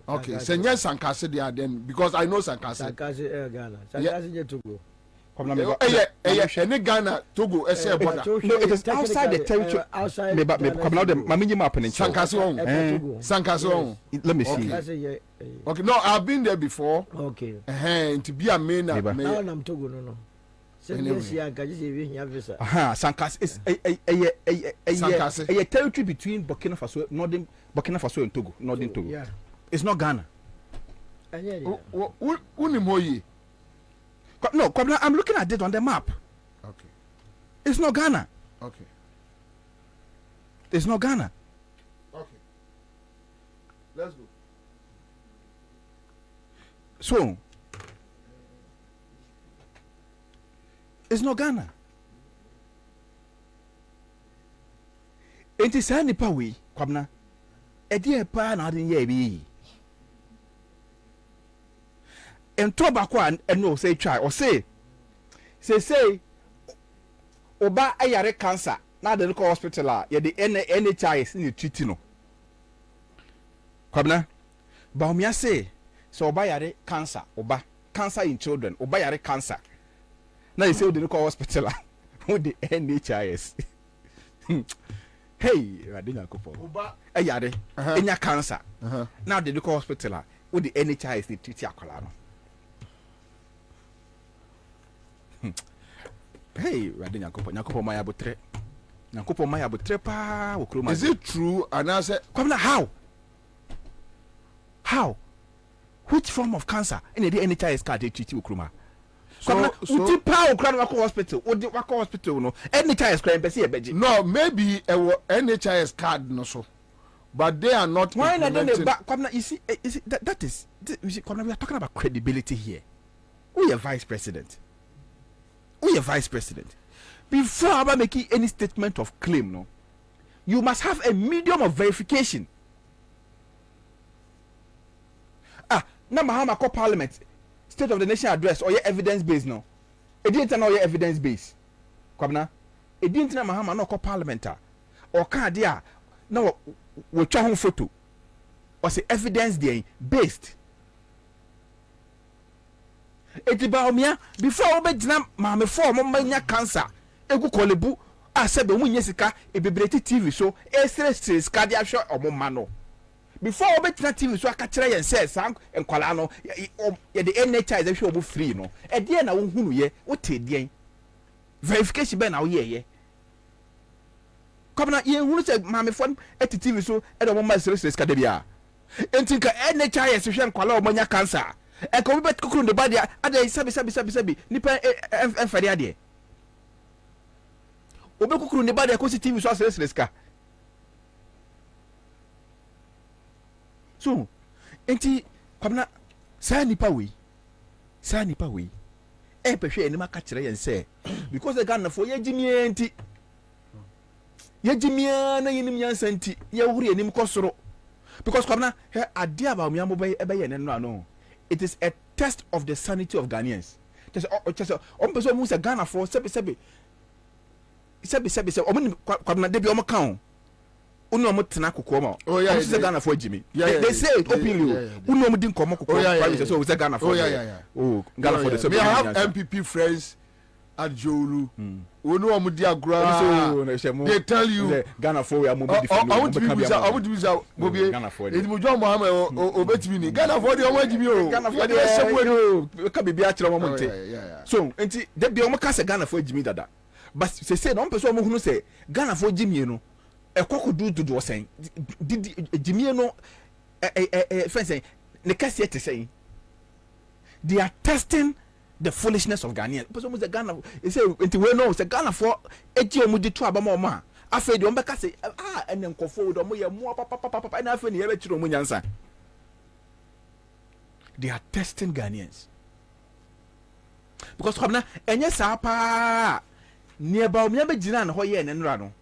Okay, Senye Sankase dia then because I know Sankase. Sankase Ghana. Sankase Togo. Any Ghana Togo ese border. No, it is outside the territory. Outside. Me come now the mami map in Sankase on. Sankase on. Let me see. Okay, no, I've been there before. Okay. To be a main. Now I'm Togo no. Sankase is a territory between Burkina Faso, northern Burkina Faso and Togo, northern Togo. Yeah. It's not Ghana. Unimoyi. No, I'm looking at it on the map. Okay. It's not Ghana. Okay. It's not Ghana. Okay. Let's go. So it's not Ghana. Enti saa nipa we kwabna edi pa na adin ye bi ento ba kwa eno say try or say oba ayare cancer na de ko hospital a ye de NHIS ni treat no kwabna ba omia say so oba yare cancer in children oba yare cancer na you say de ko hospital a with the NHIS. Hey, Radina Kupo. Ayade, enya cancer. Now the local hospital with the NHIS the treat akwala no. Hey, Radina Kupo, Nyakupo Maya Butre. Nyakupo Maya Butre pa okroma. Is it true? And I said, come now, how? Which form of cancer in the NHIS card they treat okroma? So hospital no NHIS crime person ebeji. No, maybe a NHIS card no so, but they are not. Why not? You see, that is you see, we are talking about credibility here. We are vice president. Before I making any statement of claim, no, you must have a medium of verification. Now Mahama call parliament. State of the Nation address or your evidence based no. It didn't know your evidence based. Kwabna. It didn't know Mahama no call parliamentar. Or can dia no we try home photo. Or say evidence there based. It about me before we jina mama for mama cancer. Egu kolebu asebe mu nyesika ebebreti TV so stress cardiac shock or mama no. Before we betina TV so aka kire yen say san enkwala no ye the NHI is hwe obo free no e de na wo hunu ye wo te de verification be na wo ye come na ye hunu say mame fon et TV so e do mo ma stress ka de bia entinka NHI is hwe enkwala o manya cancer e ko be kokuru de body ade sabi nipa enfade ade obe kokuru de body ko si TV so stress ka. So, enti kwabna sa nipa we e pehwe enima ka kire yen say because the Ghana for yegimie enti yegimia na yenim yansa enti ye wuri enim kosoro because kwabna he ade aba mi amoba ebe ye no ano it is a test of the sanity of Ghanaians just on person mu say Ghana for sebi omo kwabna de bi omo kan uno mo tena kokoma o say Ghana for Jimmy they say it openly uno mo din komo kokoma so we say Ghana for Ghana for the we have MPP friends at Jolu uno mo di agora they tell you Ghana for we are mo be different I want to be go be it mo John Mohammed obetimi ni Ghana for the omo Jimmy o Ghana for the ka bibia kire mo nte so enti de bi omo ka say Ghana for Jimmy dada but say no person mo hunu say Ghana for Jimmy no ekoko do was saying Jimmy no friends saying the case yet saying they are testing the foolishness of Ghanaians because almost the Ghana say we know say Ghana for eji omudi to abama ma afa de ombeka say and then kofo do mo ye mo papa and afa ni ye be chiro mo nyansa they are testing Ghanaians because kwabna enye sa pa nearby me be gina na ho ye ne nra no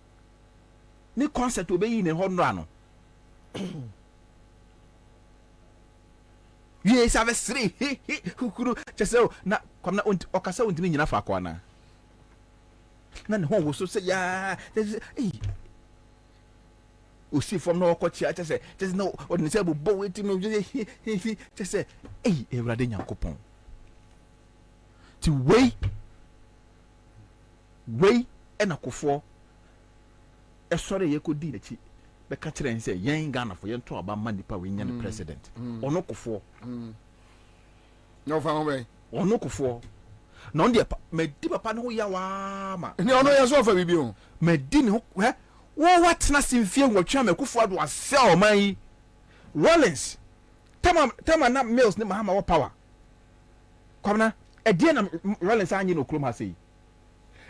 ni concept obeyi ne ho nra no yes have three kukuru chese na kwamna okasa ontimi nyina fa kwa na ne ho wo so se ya o si from no okochi chese no odin se bo wetimi chese ewrade nyankopon ti wei enakofo esore ye ko di na chi be ka kire nse yen Ghana for yen to aba manipa we nyan president ono kofo no fa we ono kofo na on de me di papa no ya wa ma ni ono ya so fa bibi o me di ni wo what na simfie nwotwa me kofo ado asel man Rollins tama na mails ni mahama wa power kwamna e die na Rollins anyi no krom ha sei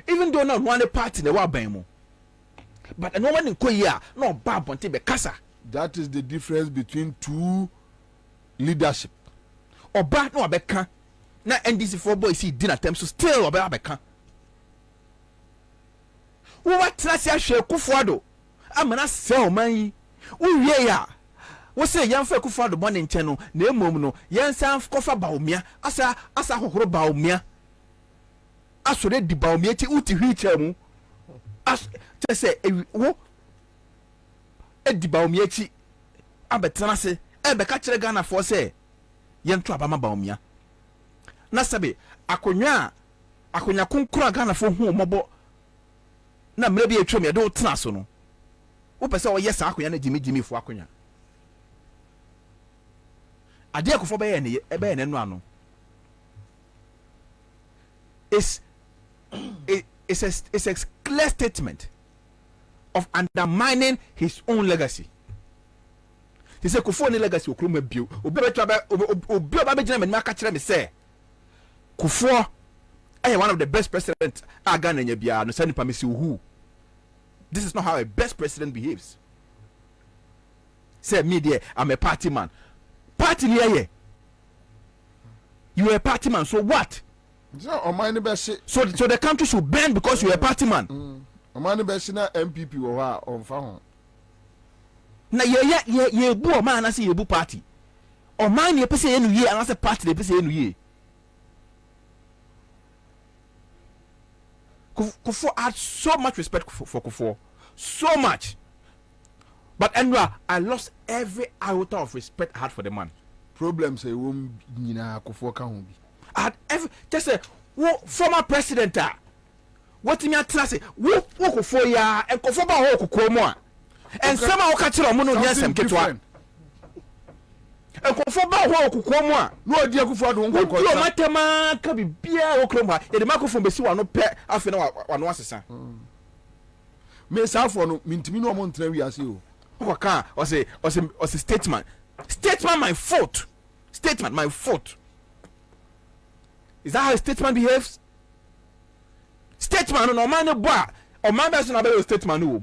even though not one party na wa ban mu but no one in Korea no bad bonte be kasa. That is the difference between two leadership. Oba no abeka na NDC for boys see dinner time so still oba abeka wo watra sia hwe Kufuado amana sell man wo wie ya wo se yamfa Kufuado bone nche no na emom no yensan kofa Bawumia asa hohoro Bawumia asore di Bawumia ti uti hwicha mu as se wo edi Bawumia ti abetena se ebeka kire Ghana for se yentu abama Bawumia na sabe akonya kunkura Ghana for hu mobo na mre bi etwom ye do tena so no wo pese wo yesa akonya na jimi fu akonya ade akofo be ye ne ebe ye ne no ano it's a clear statement of undermining his own legacy. He said Kufuor ne legacy okroma bio obi oba be gina me aka kire me say Kufuor one of the best presidents Ghana nya bia no sani pamesi who. This is not how a best president behaves. Say me there, I'm a party man. Party here. You are a party man, so what? So the country should bend because you are a party man. Omani besi na MPP wo ha onfa ho. Na ye bu o man na say ye bu party. Omani ye pese ye nu ye and say party dey pese ye nu ye. Kufuor had so much respect for Kufuor, so much. But Enra, I lost every iota of respect I had for the man. Problems say won nyina Kufuor ka ho bi. I had every just a former president. What me atna say? Wo Kufuor ya and Kufuor ba ho Kufuor mo a. And some o ka kire omo no nyasem ketwa. And Kufuor ba ho Kufuor mo a. No odi Kufuor do nko ko. Yo matema ka bibia o krom ha. Ye de microphone be si wa no pe afi na wa no asesa. Me sa for no mintimi no mo ntra wi ase o. Waka or say statement my fault. Statement my fault. Is that how a statesman behaves? Statesman no man boy or man be so na statesman no.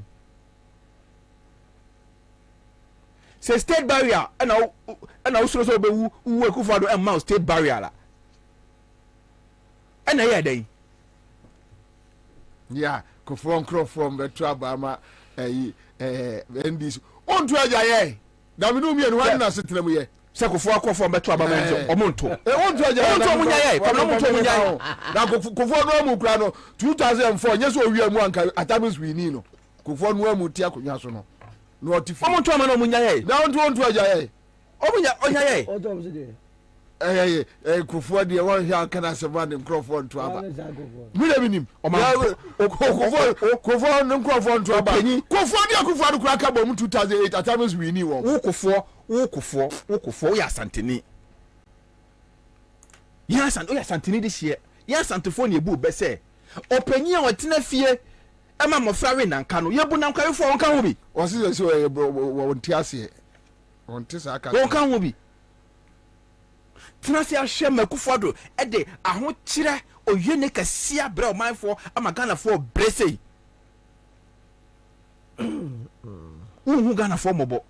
Say state barrier and now so be who Kufuor and mouse state barrier la. And na dey. Yeah, Kufuor from the Trabama NDC. On to ajaye. Da me no mi enu wan na setrem ye. Se Kufuor from the Trabama omonto. On to ajaye. On to munyaye. From no monto munyaye. Na Kufuor no mu kura no 2004 nyeso owi amu anka atamis wi ni no. Kufuor no amu ti akonya so no. No otifu. Omonto ama no munyaye. Na on to ajaye. Onyaye. Otom se de. Kufuor de won hia kana se man microphone to aba. Mi na binim. Kufuor no microphone to aba. Kufuor de Kufuor kura ka bom 2008 atamis wi ni won. Kufuor ya santini. Ya santini this year. Ya santifo ne bu be say. Opanyi a wotena fie ema mofra we nanka no. Ye bu nanka we fo won kan ho bi. O se won ti ase. Won ti sa aka. Won kan ho bi. Tinasi ahwe Kufuor e de aho kire oyene kasia bra omanfo ama Ghana for brese. Ghana for mobo.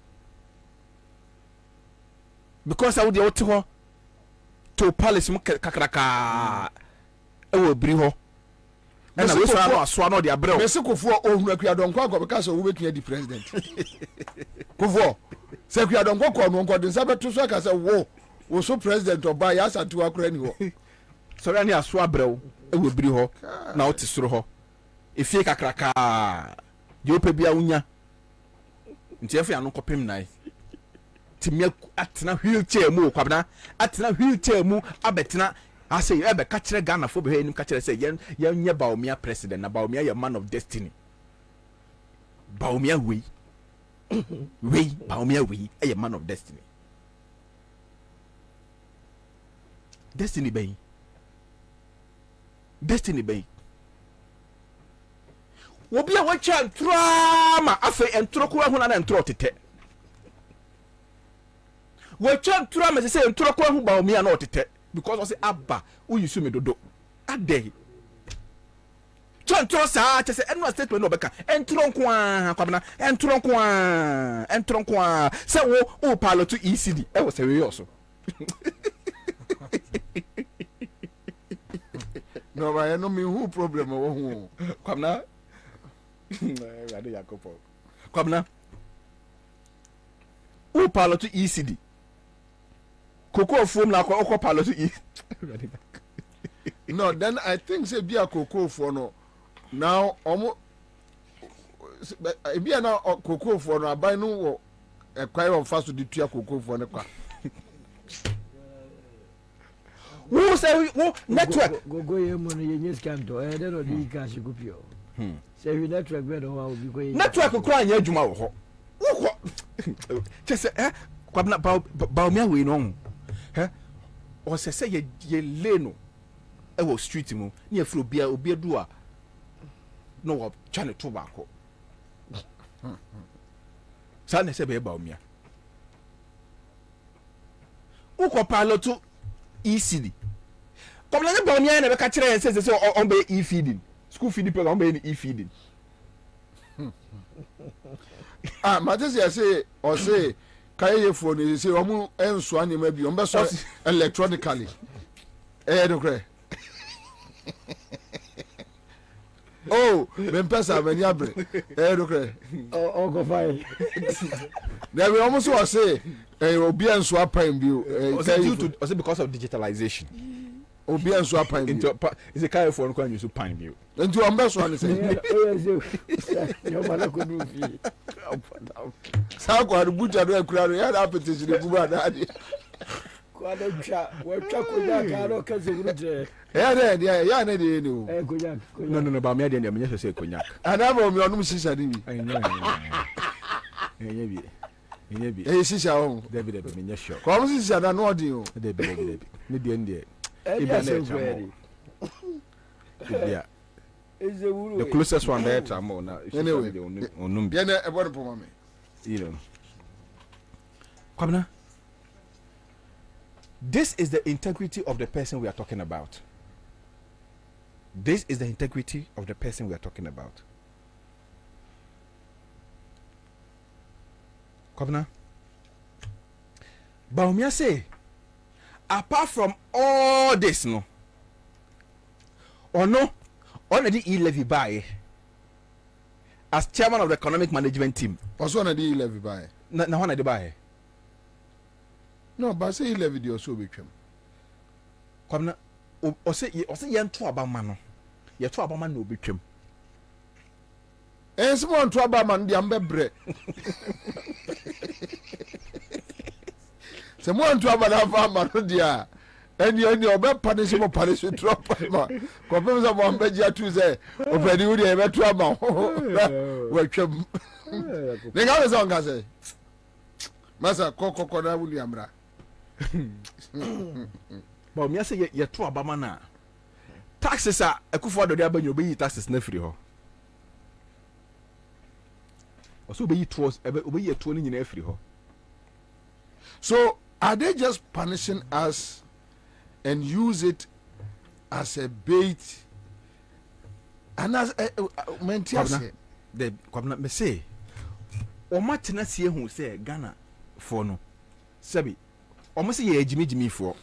Because I would go to palace kakraka e wo biri ho. And I wish I swallow the abroad. Mese Kufuor ohun akua don kwa because we betun di president. Kufuor se akua don kwa no nko den sabe to so aka se wo so president oba ya santu akura ni ho. So ani aso abrew e wo biri ho na oti soro ho. Efie kakraka je opa bia unya. Nti efe anu kopem nai. Timia atena wheelchair mu kwabna atena wheelchair mu abetena ase ebe ka kire Ghana fo be he nim ka kire say yen nye Bawumia president na Bawumia ye man of destiny. Bawumia we Bawumia we ye man of destiny. Destiny bay wobi a wacha ntrama afa entro ko hu na entro tete wacha ntrama se entro ko hu Bawumia na otete because I say abba who you me dodo ade chantro sa che se enu statement no beka entro nko a kwabna entro nko a se wo o pilot to ECD e wo se we yoso No, I know me who problem who. Come now. Rade Yakopo. Come now. Who palo to ECD? Cocoa foam na ko palo to E. No, then I think say be a cocoa for no. Now almost be na cocoa for no abai no e kwai on fast to the tua cocoa for no kwa. Who say who network go ye money ye news can do e dey no di cash go pio. Say we network be no wa obi go ye. Network ko anya adwuma wo ho. Wo ko. Chese kwabna ba me we no. O se ye le no. E wo street mu na ye fro bia obi adu a no wo chane to ba ko. Sa na se be ba omia. Wo ko pilot ECD. Comme la ba omia na be ka kire say on be e-feeding. School feeding program on be e-feeding. Ah, Matthias say or say carry phone is say omu enso anima bi on be so electronically. Do kre. Oh, ben pesa ben yabre. Do kre. Oh go fine. There we almost was say obi enso apan bi o say because of digitalization. Obi enso apan bi. Is a carry phone kwa use pan bi. Nti on be so an say. Yo mala ko du fi. Sa ko buja do ekura do ya da petition de guba da ade. Kwa da cha, we cha ko ja ka ro ka zeguru je. Ya na de ni o. Konyak. No, ba me ade me nya say konyak. Ana ba mi onum shisha ni bi. Enye bi. Shisha o. David me nya sure. Ko am shisha da no odi o. David. Me de ndie. Ibia na ready. Ibia. The closest one there tramo na. Anyway, onum bi. Ya na e bodo po mame. You know. Kwabna. This is the integrity of the person we are talking about. This is the integrity of the person we are talking about. Kwabna. Baumia say, apart from all this, no, or no, already e-levy by as chairman of the economic management team. Also, on a e-levy by. Na one buy. No, but say e-levy the also become. Kwabna, o say yan to abama no. Ye to abama no become. Someone to abama ndi ambebre. Someone to abama no dia. Any obe punish mo punish drop ma. Confirm say mo ambeji atu say opedi wo dia e beto ama. We twam. Ninga we say say. Masa kokoko na wuli amra. Ba me say ye to abama na. Taxes are Akufo do dey abanyo be taxes na free ho. Also be to obey to ni nyina free ho. So are they just punishing us and use it as a bait and as Kwabna the Kwabna me say o ma tena sie hu say Ghana for no sabi o mo say ye jimi for.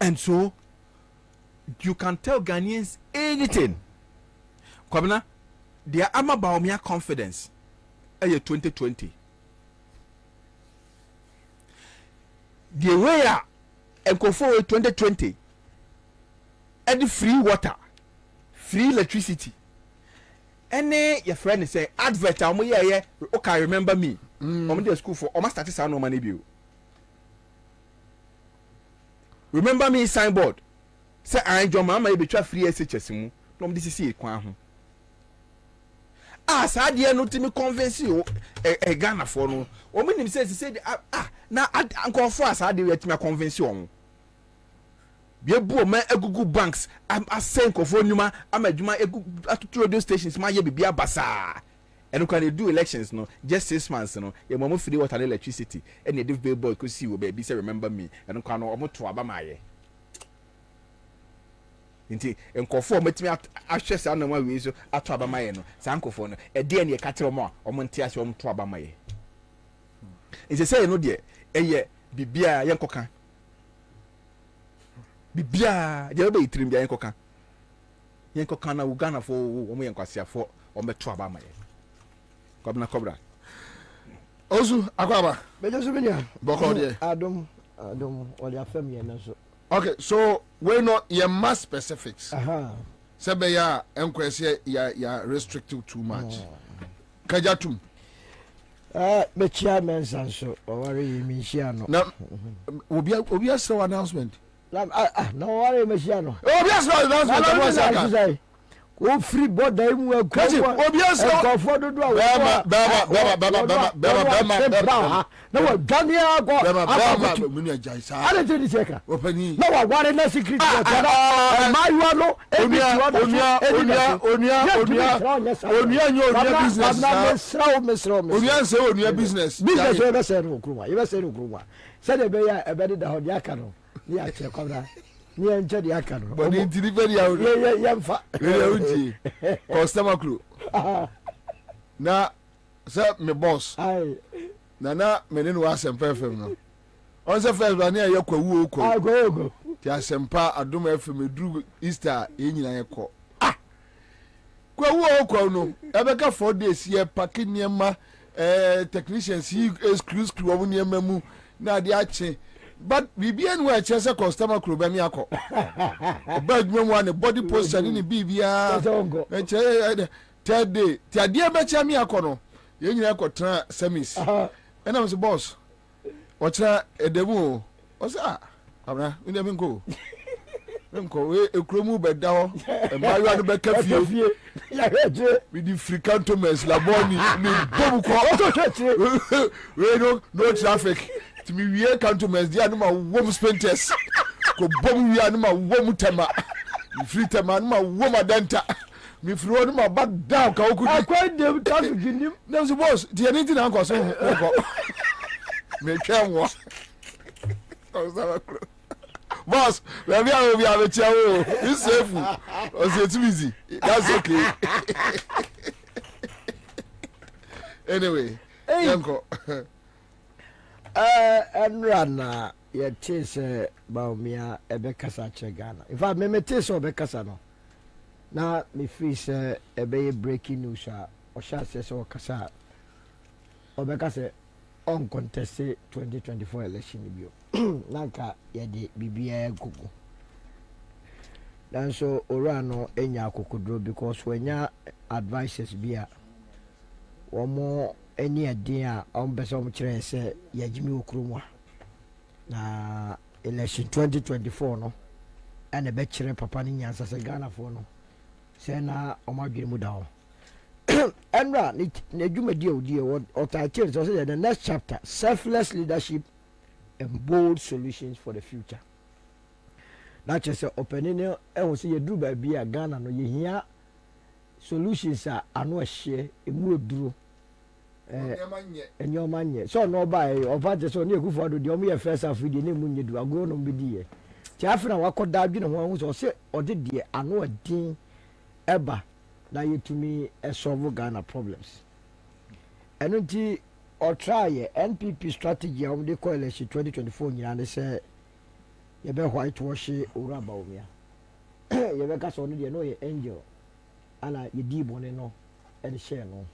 And so you can tell Ghanaians anything. Kwabna, their ama baumia confidence aye 2020. The way and go forward 2020 and free water, free electricity. Any your friend say advert okay, remember me. The school for almost 30 no money bill. Remember me signboard. Say I enjoy mama be try free SHS mu. No this is it kwan ho. Sa de no timi convince you e Ghana for no. O me nim say na anko for sa de we timi convince you. Be bu o ma egugu banks am asenko for nyuma am adwuma egugu atutu radio stations ma ye bibia basa. And when they do elections, no, just 6 months, no, your mom free water and electricity, and the billboard could see you, baby, say, remember me, and can almost to Abamaye. And conform with me at just on the way, so at Abamaye, no, Sankophone, a dear near Catro more, or Montias to Abamaye. It's a say, no, dear, ɛyɛ bibia yɛnkɔka bibia deɛ bɛyɛ tirim bia yɛnkɔka na Uganda fo wɔn yɛ nkwasiafo ɔmɛto aba ma yɛ kwabena kɔbra ozu akwaba bejo so benya bɔkɔ deɛ adom ɔde afam yɛ na so okay so we know your mass specifics sɛ bɛyɛ a ɛnkwɛsɛ ya restricted too much kajatum bɛkyia mensa nso ɔware yi menhyia no na obi asrɛ announcement na ɔware mehyia no obi asrɛ announcement o free border mu obi asrɛ nkɔfoɔ dodo a bɛma na wɔdwane akɔ muni agyae saa ade tiri sɛka ɔpani na wɔware na secret wɔtara maayewa no onua business mesrɛ nsɛ onua business yɛbɛsɛ no okuruma sɛdeɛ ɛbɛyɛ a ɛbɛdeda hɔ de aka no ne yɛakyerɛ kɔbra ne yɛnkyɛ de aka no bɔne ntiri bɛde yɛmfa yɛwontie customer kuro na sɛ me boss na mene no asɛmpa fm no ɔn sɛ first ba ne ɛyɛ kwawuo ti asɛmpa adom fm eduru easter yɛ nyina yɛkɔ kwawuo no ɛbɛka 4 days yɛ pake nneɛma technicians yi screw wɔn nneɛma mu na ade akye but bibia no ɛkyɛ sɛ customer kuro bɛ mi akɔ ɔba adwuma mu a ne body posture ne bibia ɛkyɛ third day ti adeɛ bɛkyɛ mi akɔ no yɛn nyina kɔ tena semis ɛna mse boss ɔkyerɛ ɛdamu o ɔsɛ abra wone menkɔ ekuro mu bɛda hɔ ɛmaayewa no bɛka fie mede firi cantonments labɔni mebom kɔ wei no traffic nti mewie cantonments deɛ anoma wom spinters kɔbom wie anoma wom tɛma mefiri tɛma anoma wom adanta mefiri hɔ noma ba down ka wokɔdi na mse boss deɛ ne nti na nkɔ so nkɔ metwa nwɔ boss baby I will be a chawo it's safe it's too easy that's okay anyway yanko enrana ye tese baumia ebekasa che Ghana in fact me tese obekasa no na me free say ebe breaking news a o sha say so kasa obekasa uncontested 2024 election bio nanka yede bibia gugu dan so ora no enya akokodro because wenya advices bia womo eni adin a ombese om kire se yagimi okromwa na election 2024 no ene be kire papa ni nyansa se Ghana fo no se na omadwere mu da ho enra ne adwumadi odie o title so say the next chapter selfless leadership and bold solutions for the future. That is a opening and we see you do by be a Ghana no you hear solutions are no share a more drew and your man so no by or just on your good for the only first of the name you do a go on be dear. Tiafra wako dabin and one was say or did dear I know a ding ever that you to me a solve Ghana problems. And until or try NPP strategy on the coalition 2024 nyina say you be whitewash ora baumia you be cast on the no angel ana ye di bone no and share no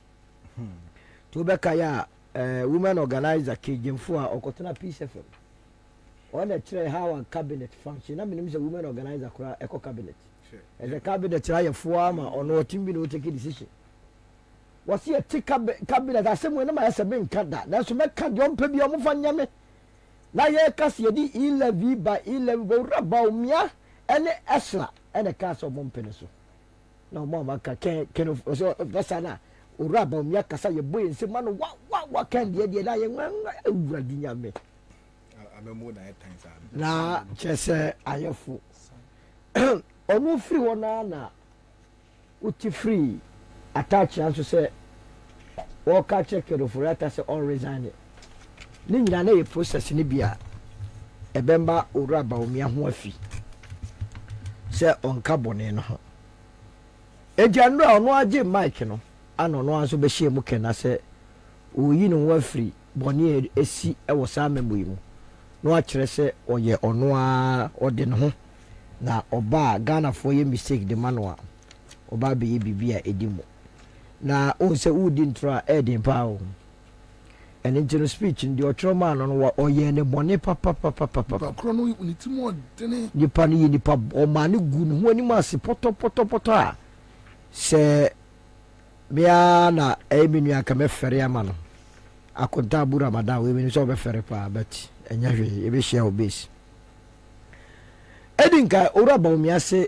to be kaya women organizer kejemfo a okotena Peace FM on the try how a cabinet function na menim say women organizer kora eco cabinet and the cabinet try for ama on no team be no take decision was here take cabinet asem we na ma yasebe nkada na so meka de ompa bi omfa nyame na ye kase di 11 by 11 go raba omia ene esra ene kase omompene so na mo ma ka ken so basana o raba omia kasa ye boy nse ma no wa kan de na ye nwa awura di nyame amemu na etansa na chese ayefu onu free wona na uti free attach and to say walk check your for that say on resign ni nyina na ye process ni bia ebemba ora ba omia ho afi say on carbon no ho ejanro ono age mic no ano no anso be hie mu kena say oyi no ho afiri bɔne esi ɛwɔ saa memo yi mu na wakyerɛ sɛ ɔyɛ ɔno a ɔde ne ho na ɔba Ghana for ye mistake de manoa ɔba be ye bibia edi mu na o sɛ wudi ntro a ɛden pa o ɛne ntino speech ndi ɔtwerɛ ma no no ɔyɛ ne bɔne papa kro no ni timo dene nipa no yɛ nipa ɔma ne gu ne ho anim ase pɔtɔ a sɛ bia na ɛmi nua ka mɛfɛre ama no akonta abu Ramadan we mi so ɔbɛfɛre pa but ɛnya hwɛ ebe hyia obese edinka owura ba omi ase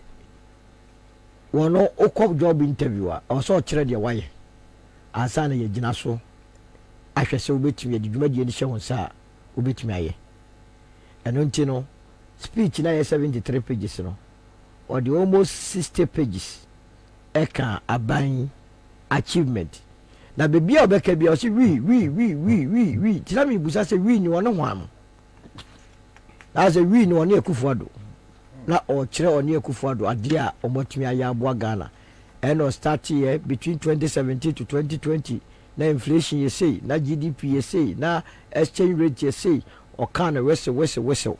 wono okɔ job interview a ɔsɔ ɔkyerɛ deɛ wayɛ ansa na yɛ gyina so ahwɛ sɛ obetumi yɛ dwumadie ne hyɛ wɔn sa obetumi ayɛ ɛno nti no speech na yɛ 73 pages no ɔde almost 60 pages ɛka aban achievement na bebi a ɔbɛka bi a ɔsi wi tina mi busa sɛ wi ni wɔne ho ano na sɛ wi ni wɔne Akufo-Addo na ɔkyerɛ ɔne Akufo-Addo adeɛ a ɔmɔtumi ayɛ aboa Ghana ɛna start here between 2017 to 2020 na inflation yɛ sei na GDP yɛ sei na exchange rate yɛ sei ɔka na wɛsɛ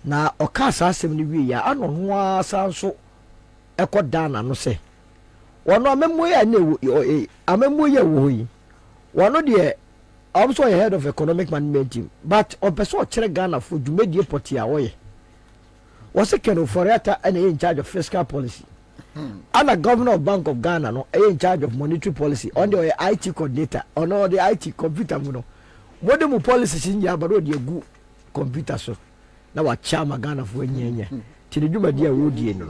na ɔka saa asɛm no wie ya ano ho asa nso ɛkɔ Ghana no sɛ wɔno amemmo yɛ wo yi wɔno deɛ also a head of economic management team but ɔpɛ ɔkyerɛ Ghana for dwumadie pɔte a wɔyɛ wɔsɛ Ken Ofori-Atta ɛna in charge of fiscal policy ana governor of Bank of Ghana no in charge of monetary policy on the IT coordinator on all the IT computer mu no modern policy sin ya baro de gu computer so na wa chama Ghana for nyenya ti de dwumadie a wodie no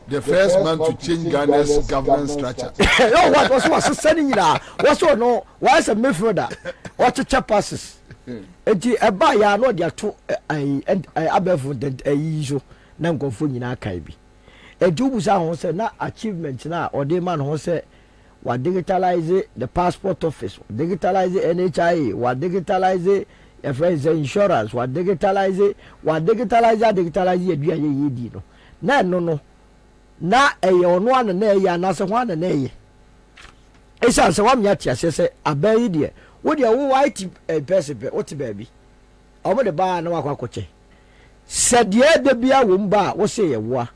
the first man to change Ghana's governance structure. Oh, what was sending that? What's no? Why is a midfielder? What to passes? Enti eba ya no dia to abefo iso na nkofo nyina kai bi. Edu busa ho se na achievement na ode man ho se wa digitalize the passport office, digitalize NHIA, wa digitalize insurance, wa digitalize adua ye di no. Na no na eye ono ana na eye anase ho ana na eye esa se wam ya tia se abayi de wo de wo white person wo ti ba bi omo de ba na wakwa koche se de de bia wo mba wo se ye wo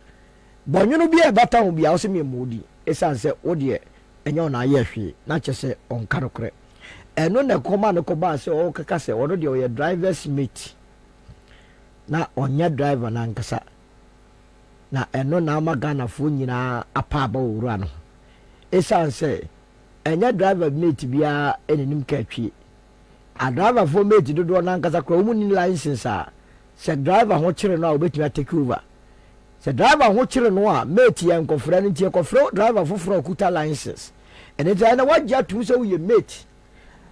bonwunu bia bata wo bia wo se me modi esa se wo de enye ona aye hwe na che se onka nokre eno na koma no ko ba se o kaka se wo de o ye driver's mate na onya driver na nkasa na eno na ama Ghana fo nyina apa ba owura no esan se enya driver mate bia enenim ka twie a driver fo mate dodo na nkasa kra omu ni license a se driver ho kire no a obetumi take over se driver ho kire no a mate ya nkofra no tie kofra driver foforo okuta license ene dza na wagya tum se wo ye mate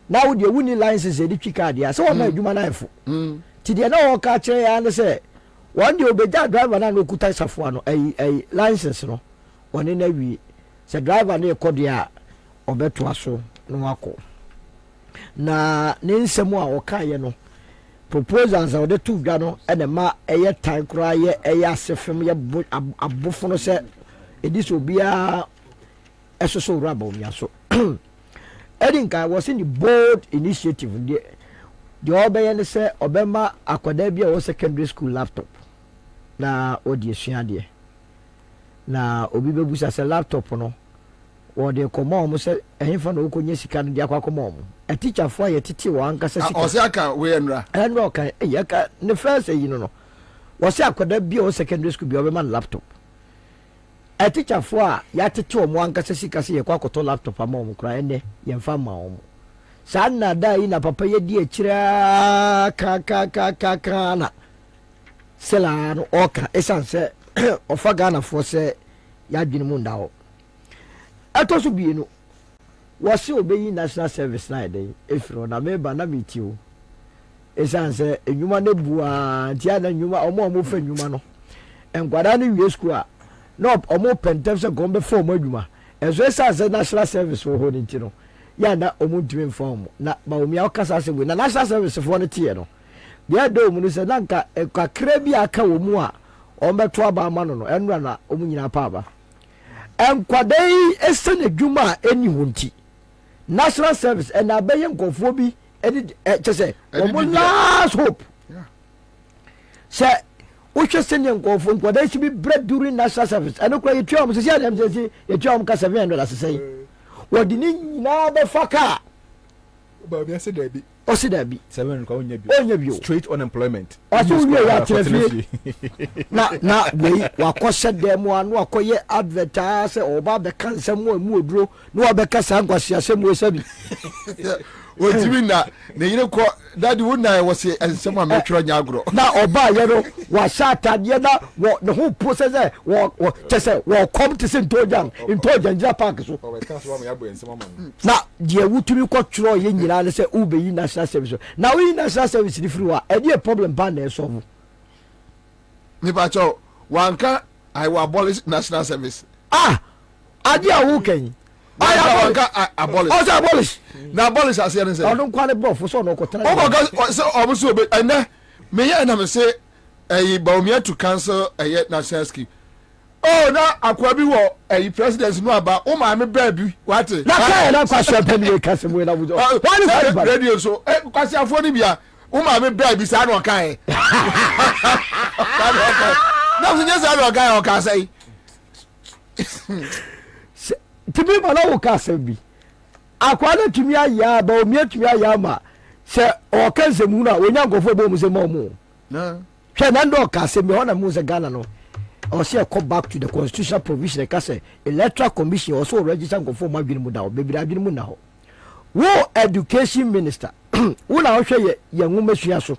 na wo de wuni license e di twi card ya se wo ma adwuma na efo ti de na wo ka kire ya ne se one day obeja driver na no kuta safo no license no one na wi se driver na ekode a obeto aso no wako na ne nsemu a okaye no proposals a ode tu dwa no ene ma eye tan kra ye eye asefem ye abofo no se edis obia esoso raba omia so edinka was in the bold initiative the obeye ne se obema akwada bia wo secondary school laptop na odi esua de na obi bebusa se laptop no wo de komo mo se ehimfa na okonye sika no de akwakomo mo a teacher fo ya titi wo ankasa sika o se aka we enra enra kan ya ka ne first yi no wo se akwada bia wo secondary school bia obema laptop a teacher fo a ya titi wo mo ankasa sika se ye kwakoto laptop ama mo kra ene ye mfa ma wo sanna dai na papa ye di akira ka na sela no oka esanse ofa Ghana fo se ya dwene mu ndawo atoso bie no wose obeyi national service na dey efiro na meba na mitio esanse enwuma ne bua ntia na enwuma omo fa enwuma no enkwada ne wie school a no omo pentem se gombe fo omo adwuma enso esanse national service wo ho nti no ya na omo ntime form na ba omi akasa se we na national service fo no tie no bia do mu no se nanka kakra bi aka wo mu a ombeto aba ama no enra na omu nyina pa aba enkwadai esene dwuma eni honti national service and abɛyɛ nkɔfoɔ bi ɛde kyɛ sɛ wɔn last hope sɛ wohwɛ sɛnea nkɔfoɔ nkɔda si bi brɛ during national service ɛno kora yɛtua wɔn sisi adam sisi yɛtua wɔn ka $700 sɛsɛ yi wɔde ne nyinaa bɛfa kaa baabi ase daabi ɔsi daabi $700 onya bio straight unemployment ɔsi wuli yɛ atena fie na wei wakɔhyɛ dɛm mu ano akɔyɛ advertise sɛ ɔba bɛka nsɛm mu oduro na wabɛka saa nkwasiasɛm mu esabi otimi na ne yere kɔ dadi wo na wɔ se nsɛm a mɛtwerɛ nya agorɔ na ɔba yɛ no wahyɛ atadeɛ na ne ho po sɛ wɔ kyɛ sɛ wɔkɔm te sɛ ntɔgyan gyina park so na deɛ wotumi kɔtwerɛ yɛ nyinaa ne sɛ wobɛyi national service na woyi national service ne firi hɔ a ɛdeɛ problem ba na ɛsɔvo mepakyɛw wanka I will abolish national service adeɛ a wokan abolish na abolish aseɛ ne sɛ ɔno nkwa ne bɔfo sɛ ɔno ɔkɔtena sɛ ɔmo sɛ obe ɛnɛ meyɛ na me sɛ ɛyi Bawumia to cancel ɛyɛ national scheme na akoa bi wɔ ɛyi president no aba wo maame baa bi wate na kaɛ na kwasɛ pɛ ne kase mu na wuzo radio so kwasiafoɔ no bia wo maame baa bi saa na ɔkaɛ na so nyɛ saa na ɔka sɛ tumi ma na wo ka asɛm bi akwa na tumi ayɛ Bawumia tumi ayɛ ma sɛ ɔka nsɛm no a wonya nkɔfoɔ bɔ mu sɛ ma ɔmo hwɛ na ndɔ ɔka asɛm bi hɔ na mu sɛ Ghana no ɔsɛ ɛkɔ back to the constitutional provision ɛka sɛ electoral commission ɔsɛ ɔregister nkɔfoɔ mu adwene mu da hɔ bebree adwene mu na hɔ wo education minister wo na ɔhwɛ yɛ nwoma sua so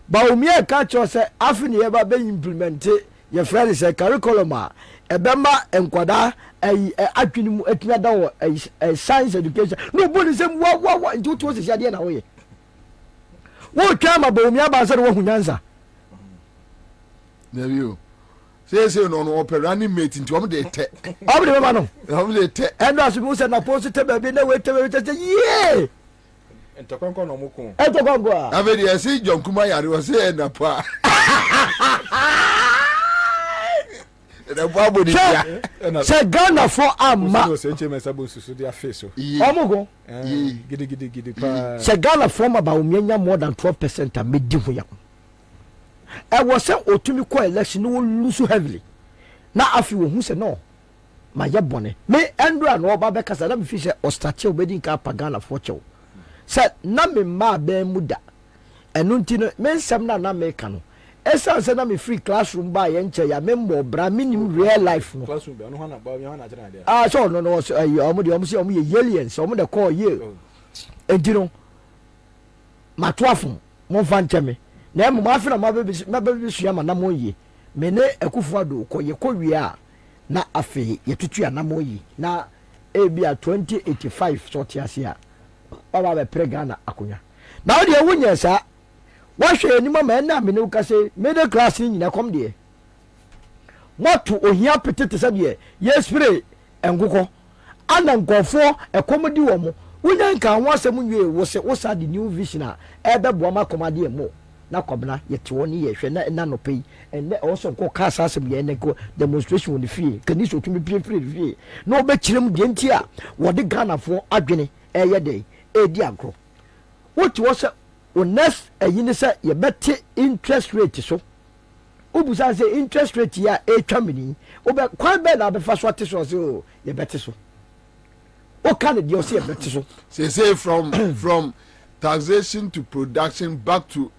Bawumia ka kyerɛ sɛ afi ne yɛba bɛ implement yɛfrɛ ne sɛ curriculum a ɛbɛma nkwadaa adwene mu atumi ada wɔ science education na ɔbɔ ne nsɛm wa nti wotoɔ sɛsi adeɛ na woyɛ wotwa ma Bawumia ba sɛ ne wahu nyansa nabio sɛsɛ no no ɔpɛ running mate nti ɔmo de tɛ ɔmo de bɛma no ɔmo de tɛ ɛno aso bi wo sɛ napɔ so tɛ baabi na wei tɛ baabi tɛ sɛ yee ntɔkɔnkɔ na ɔmo ko ntɔkɔnkɔ a afei deɛ ɛsi John Kuma yare wɔ sɛ ɛnapɔ a sɛ Ghana fo ama ɔmo ko sɛ Ghana fo ma Bawumia nya more than 12% a medi ho ya ɛwɔ sɛ otumi kɔ election no lose heavily na afi wo hu sɛ no ma yɛ bɔne me ɛndura na ɔba bɛkasa na mefi sɛ ɔstakyɛ obɛdi nka apa Ghana fo kyɛw sɛ na me mma bɛn mu da ɛno nti no me nsɛm na meka no ɛsan sɛ na me free classroom ba yɛ nkyɛ ya me mbɔ bra minim real life no classroom no hana ba ɔmo hana kyerɛ adeɛ so no ɔmo de ɔmo sɛ ɔmo yɛ aliens ɔmo de call ye enti no matoafo mo fa nkyɛ me na mo afi na mabɛbi sua ma na mo yie me ne Akufo-Addo kɔ yɛ kɔ wie a na afi yɛtutu ya na mo yie na ebi a 2085 so te ase a baba bɛ pre Ghana akonya na wo de wo nyɛ saa wahwɛ anim ama ɛna me ne wo kase middle class ni nyina kom deɛ moto ohia petete sɛ deɛ yɛ spray nkokɔ ana nkɔfoɔ ɛkɔm di wɔ mo wonya nka ho asɛm nwie wo sɛ wo sa de new vision a ɛbɛboa ma kɔmadeɛ mo na kɔbena yɛte wɔ ne yɛhwɛ na ɛna no pɛyi ɛnɛ ɔsɔ nkɔ ka sa asɛm yɛ ne ko demonstration wɔ ne fie kani so tumi pie fie fie na ɔbɛkyerɛ mu deɛ nti a wɔde Ghanafoɔ adwene ɛyɛ dɛ ɛdi agorɔ wote wɔ sɛ o next ɛyi ne sɛ yɛbɛte interest rate so wobusa sɛ interest rate yɛ a ɛtwa mini wobɛ kwan bɛɛ na abɛfa so ate so ɔsɛ o yɛbɛte so woka ne deɛ ɔsɛ yɛbɛte so say from taxation to production back to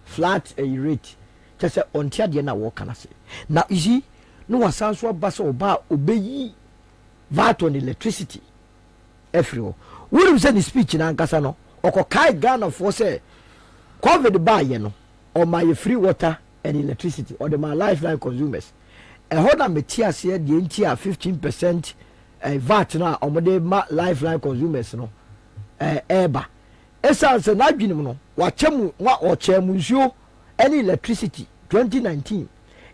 flat rate kyɛ sɛ ɔnte adeɛ no a wɔka no se na isi ne wasan so aba sɛ ɔba a ɔbɛyi VAT on electricity every hɔ wonim sɛ ne speech na ankasa no ɔkɔkae Ghanafoɔ sɛ COVID baayɛ no ɔma yɛ free water and electricity ɔde ma lifeline consumers ɛhɔ na meti aseɛ deɛ nti a 15% VAT no a ɔmode ma lifeline consumers no ɛɛba ɛsiane sɛ n'adwene mu no wakyɛ mu ɔkyɛ mu nsuo ɛne electricity 2019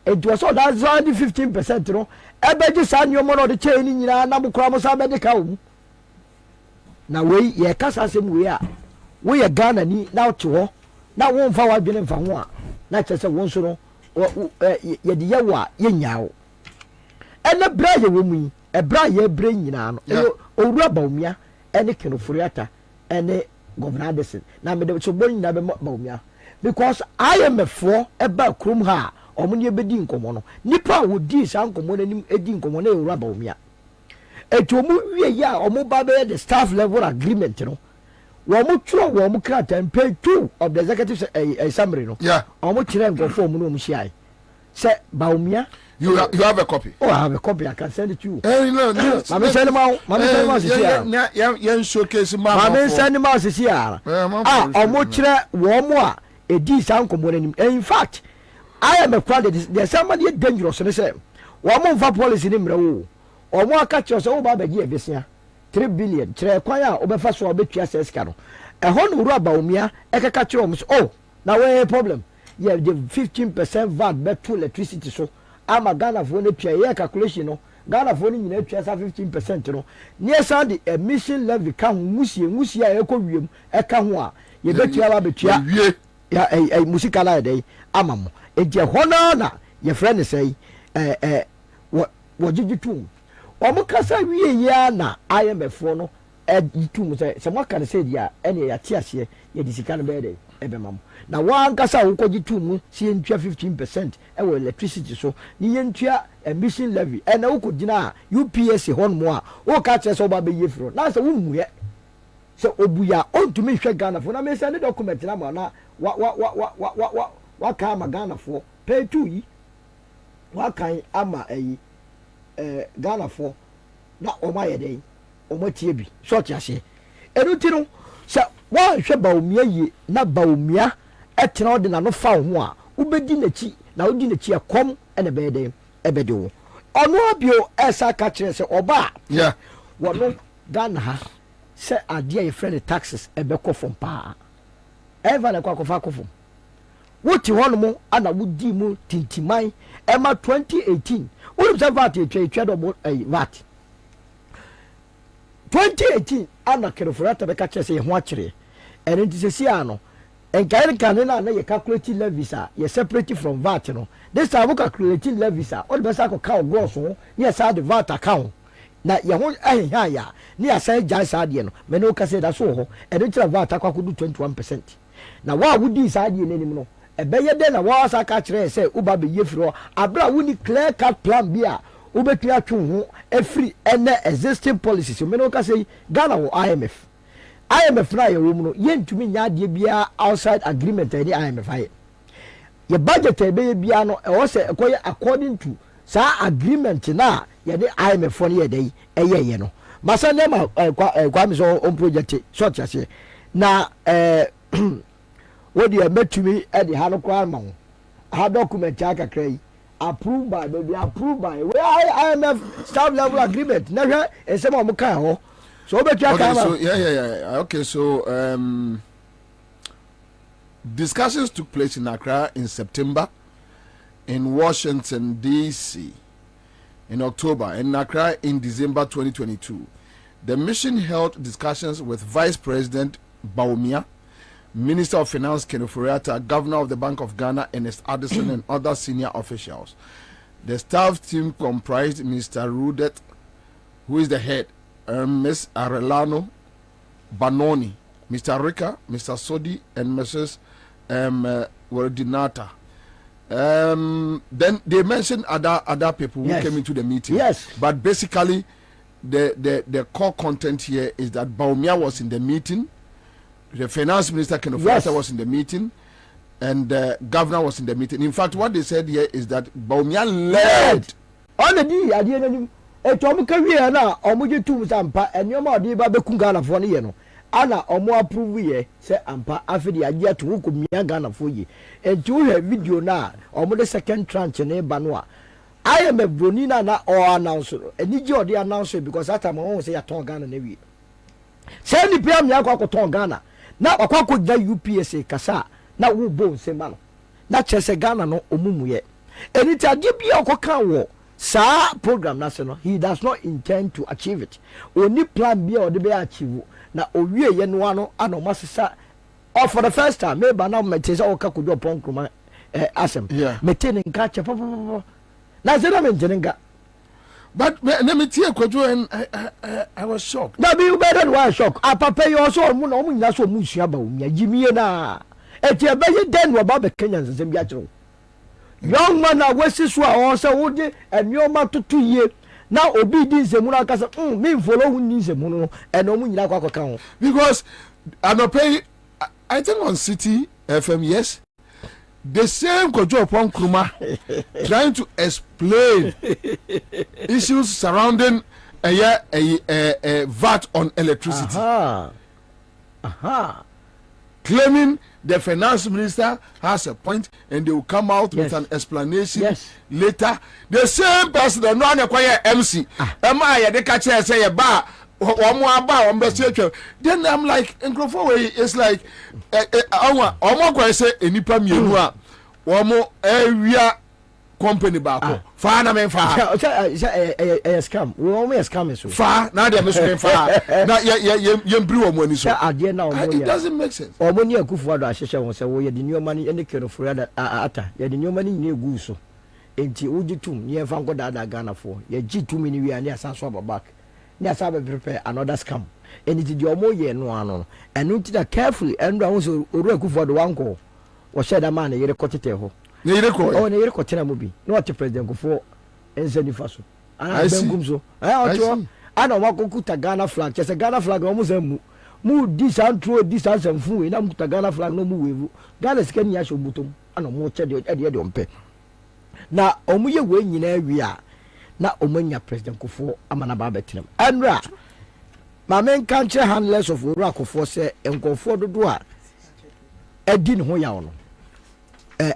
enti wɔ sɛ ɔda saa de 15% no ɛbɛgye saa nneɔma no ɔde kyɛɛ no nyinaa na mokora mo saa bɛde ka wo mu na wei yɛka saa asɛm wei a woyɛ Ghanani na wote hɔ na womfa w'adwene mfa ho a na kyerɛ sɛ wo nso no yɛde yɛ wo a yɛnyaa wo ɛna bra yɛ wɔ mu yi ɛbra yɛ brɛ nyinaa no ɛyɛ owura Bawumia ɛne Kenoforiata ɛne Governor Addison na mede so bɔ nyinaa bɛ Bawumia because IMF foɔ ɛba kurom ha ɔmo ne bɛdi nkɔmɔ no nipa a wodi saa nkɔmɔ n'anim edi nkɔmɔ na owura Bawumia etu ɔmo wie yi a ɔmo ba bɛyɛ the staff level agreement no wɔn twerɛ wɔn krataa page 2 of the executive summary no wɔn kyerɛ nkɔfo ɔmo na ɔmo hyia yi sɛ Bawumia. You have a copy. Oh, I have a copy. I can send it to you. No. Mami send him out. Mami send him out this year. Yen showcase mama. Mami send him out this year. Omo kyerɛ wɔn mo a edi san komo n'anim. In fact, I am a crowd. There's somebody dangerous. Ne sɛ wɔn mo nfa policy ni mmerɛ wo. Wɔn aka kyerɛ sɛ wo ba bɛgye ebesia 3 billion. Kyerɛ kwan a obefa so obetua sɛ sika no. Ɛhɔ no wura Bawumia ɛkeka kyerɛ wɔn so oh na wɔn problem. Yeah, the 15% VAT beto electricity so. Ama Ghana for the pay calculation no Ghana for the 15% no near sound the emission levy can musia eko wiem eka ho a ye betua ba betua ya musika la dey amamo enti hona na ye friend say wo jigitum o mo kasa wie ya na IMF no jitum say se mo kan say dia ene ya tiase ye disika no be dey ebemam na wan kasa wo kogitu mu si entua 15% e wo electricity so ni yentua emission levy e na wo kodina UPS hon mo a wo ka kire so ba be yefro na se wo muye se obuya ontumi hwe Ghana fo na me se ne document na ma na wa ka ma Ghana fo pay 2 yi wa kan ama Ghana fo na o ma ye den o ma tie bi short ya se enu ti no se wa hwe Bawumia yi na Bawumia etena ode na no fa ho a ubedi nachi na odi nachi akom ene be den ebede wo ono abio esa ka kire se oba wono Ghana ha se ade ye friend taxes ebe kofom pa eva na kwa kofa kofom woti hono mo ana wodi mu tintimai ema 2018 wodi se VAT etwa do VAT 2018 ana Kenoforiata be ka kire se ye ho akire ene nti se sia no enkaire kanena na ye calculate levies a ye separate from VAT no this time we calculate levies a all the best account gross ho yes the VAT account na ye ho ehia ya ni asan jai saade no me no ka say da so ho e dey tira VAT akwakodu 21% na wa wudi saade nenim no e be ye de na wa asa ka kire say uba be ye firo abra woni clear cut plan bi a ubetua twu ho every ene existing policies me no ka say Ghana wo IMF na ye wo mu no yentumi nya ade bia outside agreement any IMF aye ye budget e be bia no e wo se ekoye according to sa agreement na ye de IMF for ye dey eye no masa ne ma kwa mi so on project short ase na wo de metumi e de ha no kwa ma wo ha document aka krai approved by IMF staff level agreement na hwe ensem o mo kan ho so okay, so discussions took place in Accra in September, in Washington DC in October, in Accra in December 2022. The mission held discussions with Vice President Bawumia, Minister of Finance Kenoforiata, Governor of the Bank of Ghana Ernest Addison and other senior officials. The staff team comprised Mr. Rudet, who is the head, Ms. Arellano Banoni, Mr. Rika, Mr. Sodi, and Mrs. Wardinata. Then they mentioned other people who came into the meeting. Yes. But basically, the core content here is that Bawumia was in the meeting, the Finance Minister Kenoforiata was in the meeting, and the Governor was in the meeting. In fact, what they said here is that Bawumia led. On the day, etomu ka wie na omuje tum sampa enyoma odi ba beku Ghana fo ne ye no ana omo approve ye se ampa afidi agye to ko mia Ghana fo ye enti wo video na omo de second tranche ne ba no a I am a Brunina na or announce enije odi announce because that time won say ya ton Ghana na wie se ni pia mia kwa ton Ghana na akwa ko da UPSA kasa na wo bo se ma no na chese Ghana no omumu ye eniti ade bia okoka wo sa program national he does not intend to achieve it only plan B or the be achieve na owie ye no ano anomasesa or for the first time maybe now metesa o kakodo ponkroma asem metene nka che papa na zena menjene nga But let me tell you, and I was shocked. That be better than one shock. A papa, you also moon, that's what Musiaba, Jimmy na. At your baby, then about the Kenyans and Biatro. Young man, I was this one also, would you, and your mother 2 years. Now, obedience, the Munaka, me following needs a mono, and no moon account. Because I don't pay, I think on City FM, yes. The same Kojo upon Kruma trying to explain issues surrounding a VAT on electricity. Claiming the finance minister has a point and they will come out with an explanation later. The same person that no one acquire MC. The catcher say a bar. Then I'm like, it's like, say any pamia, area company back. Far, I mean, far. Scam. We always scam. Far, now they're missing far. Not yet, brew money. So it doesn't make sense. Or when you're good for the association, was away the new money and the kind of Fred Ata. You had the new money near Guso. And Uji near Vango Dada Ghana for. You G2 mini we are near Sanswaba back. Yes, I will prepare another scam. And it is your more year no one. And note that carefully, and also Ureku for the one go. Or said a man, a year cottage. Oh, near Cotina movie. Not the president before and Zenifaso. I see. I don't want to put a Ghana flag. Just a Ghana flag almost a move this and through this as and fool. And I'm put a Ghana flag no move. Ghana's Kenya show button. I don't more check at the don't pay. Now, Omuya way in area. Na omanya president Kufo amanaba betinam anra ma men country handlers of Ura Kufo say enkofo dodo a edi ne ho yawo no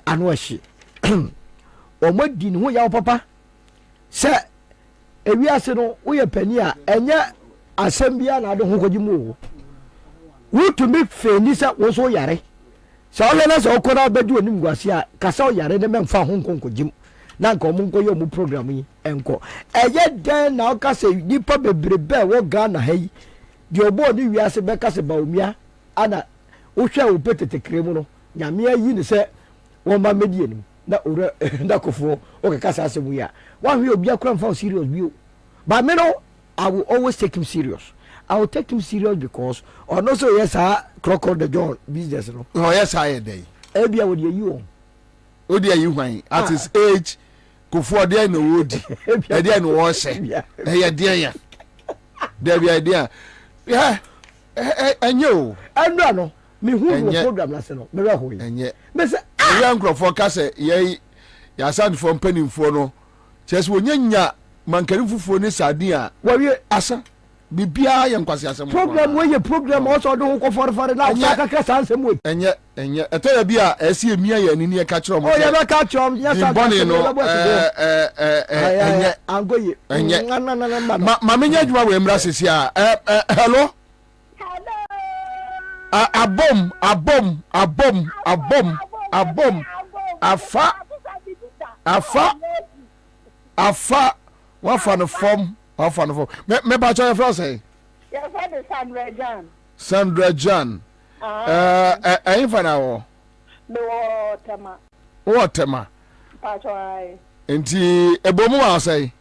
anwashi omadi ne ho yawo papa se ewiase no wo ye pani a enye asem bia na ade ho kogimu wo to me feni se wo so yare se o le na se okora bedi onim gwase a kasa o yare ne memfa ho konkogim na nko mo nko yo mu program yi enko eye den na o ka se nipa bebrebe wo Ghana hayi de obo ni wiase be ka se baomia ana wo hwe wo petete kremu no nyame ayi ne se wo ma medie nim na ora na kofo o ka sa asemu ya wa hwe obi akora mfa serious bio but me no I will always take him serious. I will take him serious because or also yes crocodile the John business no oh yes I dey ebia wo de you o de you hwan at his age Kufo dey no wodi e dey no wo hye e ye dey ya dey be idea yeah enyo andu no me hu program na se no me ra ho yi enye me se young crofo ka se ye ya sand for penimfo no chese wonyanya mankari fufuo ni sadia wawie asa bibia ye nkwase asem program we ye program also do ko for na aka ka sansem we enye eto ya bia esi emia ya nini e ka kire mo oh ya ba ka kire yes enye angoye enye ma menya djuma we mra sesi a hello abom afa what for the form me ba cho your say yes I Sandra Jan eh fana wo no tema pa cho ai enti ebomu wa say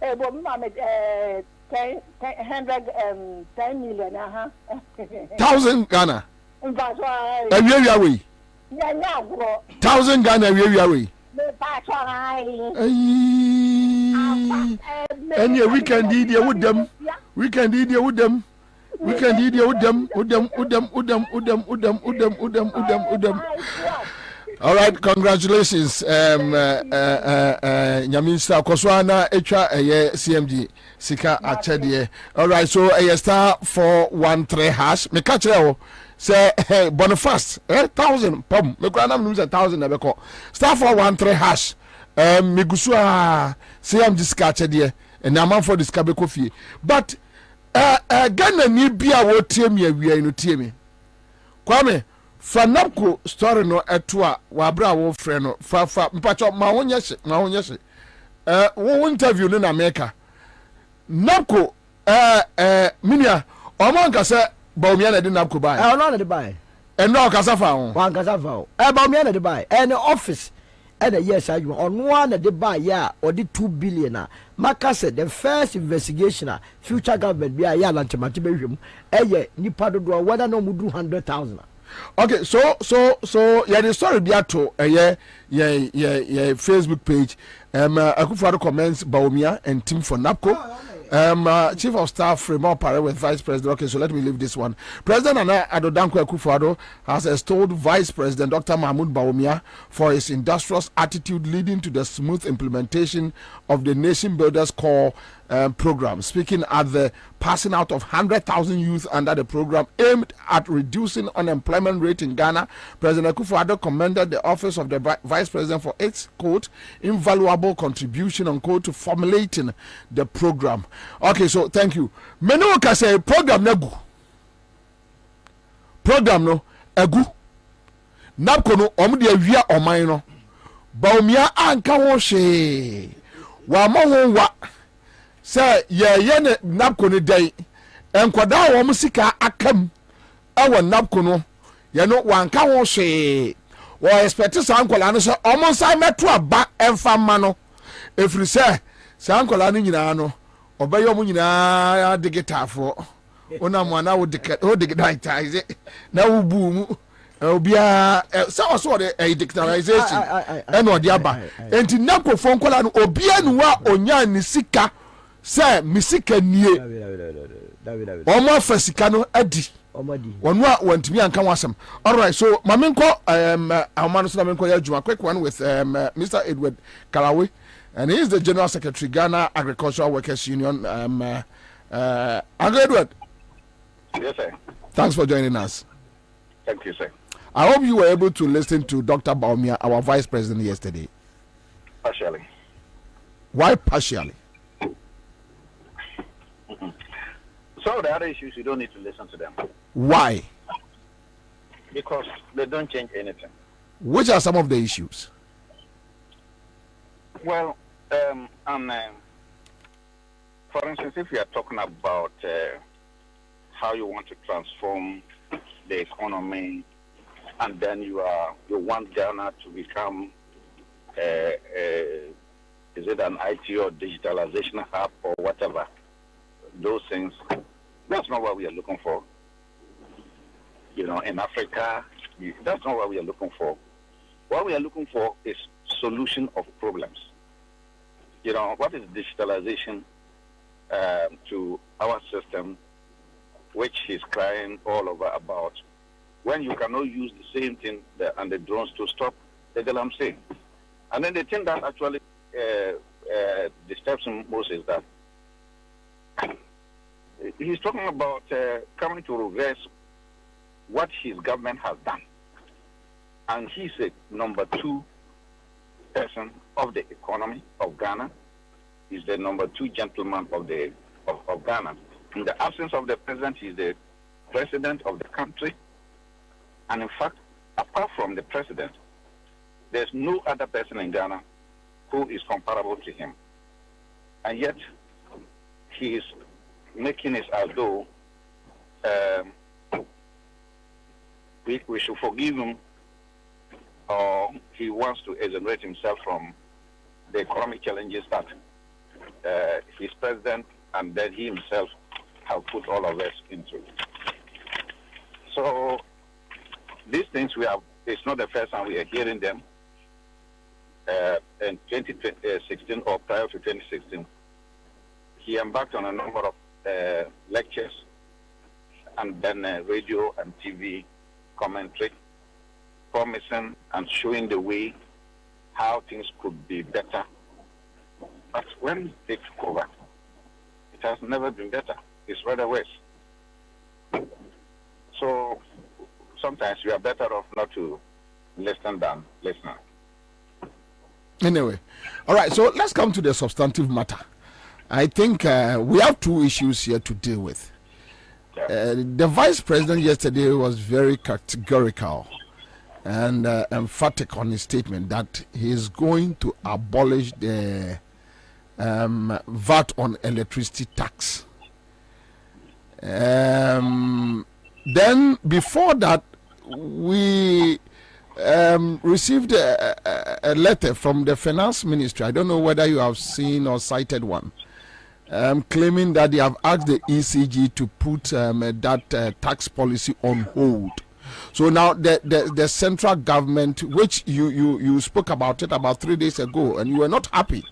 ebomu ma 10 million 1000 Ghana pa cho ai ewia we nya gro 1000 Ghana ewia we pa cho ai any weekend idia with them all right, congratulations Nyaminsta Koswana etwa CMG sika achedie. All right, so star 413 hash me catch there say Bonifast 1000 pom me kwa na mnu 1000 na beko star 413 hash megusua CMG sika achedie na amanfo diska beko fie but Ghana ni bia wo tie me awia no tie me Kwame Fanapko story no etwa wa bra wo frɛ no fa mpacho ma wonye hye wo interview no na America Napko minia omonka se Baumia na de Napko bai no na de bai no kasa fa ho wan kasa fa ho Baumia na de bai and office and a yes, I on one at the buy, yeah, or the 2 billion. Maka said the first investigation, future government be a yard and Chamatibium, Nipa do whether no would do 100,000. Okay, so yeah, the story be to yeah Facebook page. Akufo-Addo comments Bawumia and team for NAPCO. Chief of Staff Fremont Pare with Vice President. Okay, so let me leave this one. President Nana Addo Dankwa Akufo-Addo has extolled Vice President Dr. Mahmoud Bawumia for his industrious attitude leading to the smooth implementation of the Nation Builders Core program. Speaking at the passing out of 100,000 youth under the program aimed at reducing unemployment rate in Ghana, President Akufo-Addo commended the office of the Vice President for its, quote, invaluable contribution, unquote, to formulating the program. Okay, so thank you. Menu ka say program nagu. Program no egu. NAPCO no omde awia oman no. Bawumia anka wo hwe. Wa mo ho wa. Say ye ne NAPCO ne dai. Enkwada wo musika akam. Awo NAPCO no. Ye no wanka wo hwe. Wo expect sa ankwala no so omo sai meto aba emfa ma no. Efiri say sa ankwala no nyina no. Obayo mu nyina digitafo ona mu ana wo digitize na wo bu mu obia so de digitalization eno de aba enti NAPCO fon kola no obia nu wa onya ni sika se misika nie omo afasika no adi onu a wantimi anka wasem. All right, so mamenko amano so na menko ya juma quick one with Mr. Edward Kalawe. And he is the General Secretary, Ghana Agricultural Workers Union. Uncle Edward. Yes, sir. Thanks for joining us. Thank you, sir. I hope you were able to listen to Dr. Bawumia, our Vice President, yesterday. Partially. Why partially? So the other issues, you don't need to listen to them. Why? Because they don't change anything. Which are some of the issues? Well, for instance, if you are talking about how you want to transform the economy, and then you want Ghana to become, is it an IT or digitalization hub or whatever, those things, that's not what we are looking for. You know, in Africa, that's not what we are looking for. What we are looking for is solution of problems. You know, what is digitalization to our system, which is crying all over about, when you cannot use the same thing and the drones to stop the galamsey. And then the thing that actually disturbs him most is that he's talking about coming to reverse what his government has done. And he's a number 2 person of the economy of Ghana. Is the number 2 gentleman of Ghana. In the absence of the president, he's the president of the country. And in fact, apart from the president, there's no other person in Ghana who is comparable to him. And yet, he is making it as though we should forgive him, or he wants to exonerate himself from the economic challenges that his president and then he himself have put all of us into. So these things it's not the first time we are hearing them. In 2016 or prior to 2016, he embarked on a number of lectures and then radio and TV commentary, promising and showing the way how things could be better. But when they took over, it has never been better. It's rather worse. So sometimes you are better off not to listen than listen. Anyway, all right, so let's come to the substantive matter. I think we have 2 issues here to deal with. The Vice President yesterday was very categorical and emphatic on his statement that he is going to abolish the VAT on electricity tax. Then before that, we received a letter from the finance ministry. I don't know whether you have seen or cited one, claiming that they have asked the ECG to put that tax policy on hold. So now the central government, which you spoke about it about 3 days ago, and you were not happy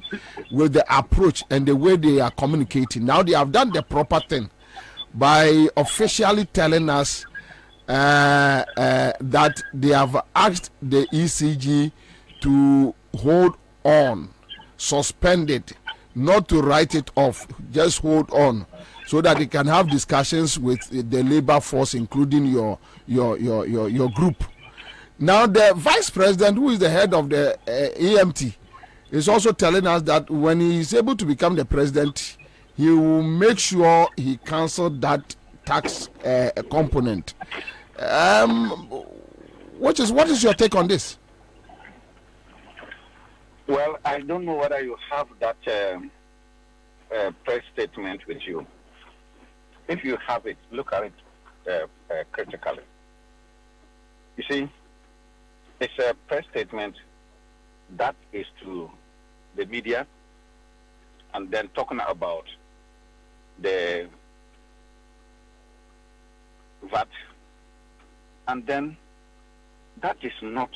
with the approach and the way they are communicating. Now they have done the proper thing by officially telling us that they have asked the ECG to hold on, suspend it, not to write it off, just hold on, so that they can have discussions with the labor force, including your group. Now the vice president, who is the head of the AMT, is also telling us that when he is able to become the president, he will make sure he cancels that tax component. What is your take on this? Well, I don't know whether you have that press statement with you. If you have it, look at it critically. You see, it's a press statement that is to the media, and then talking about the VAT, and then that is not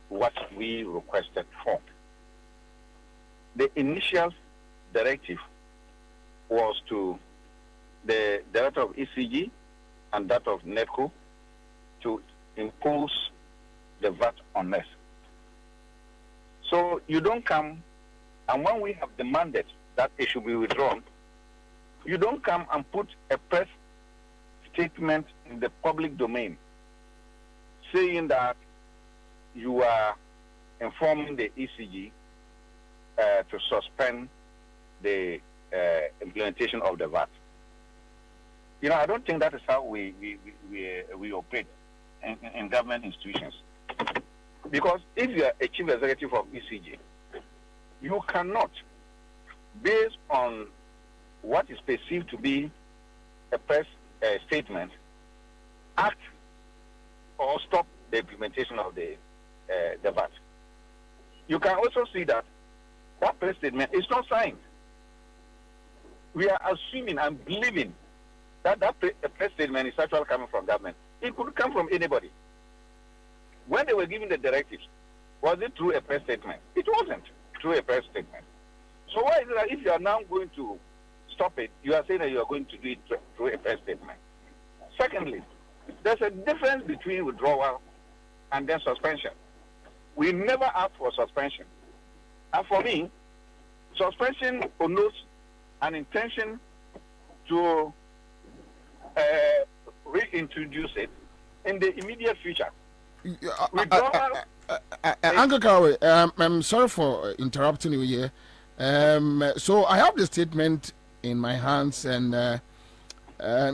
what we requested for. The initial directive was to the director of ECG and that of NEDCO to impose the VAT on us. So you don't come, and when we have demanded that it should be withdrawn, you don't come and put a press statement in the public domain saying that you are informing the ECG to suspend the implementation of the VAT. You know, I don't think that is how we operate in government institutions. Because if you are a chief executive of ECG, you cannot, based on what is perceived to be a press statement, act or stop the implementation of the VAT. You can also see that that press statement is not signed. We are assuming and believing that press statement is actually coming from government. It could come from anybody. When they were giving the directives, was it through a press statement? It wasn't through a press statement. So why is it that if you are now going to stop it, you are saying that you are going to do it through a press statement? Secondly, there's a difference between withdrawal and then suspension. We never asked for suspension. And for me, suspension connotes an intention to reintroduce it in the immediate future. Uncle Kawe, I'm sorry for interrupting you here. So I have the statement in my hands, and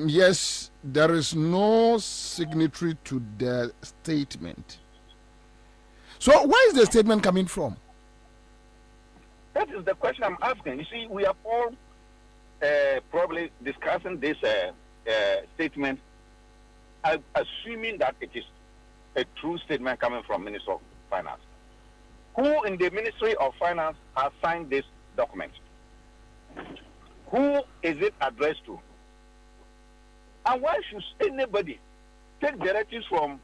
yes, there is no signatory to the statement. So where is the statement coming from? That is the question I'm asking. You see, we are all probably discussing this statement, assuming that it is a true statement coming from Minister of Finance. Who in the Ministry of Finance has signed this document? Who is it addressed to? And why should anybody take directives from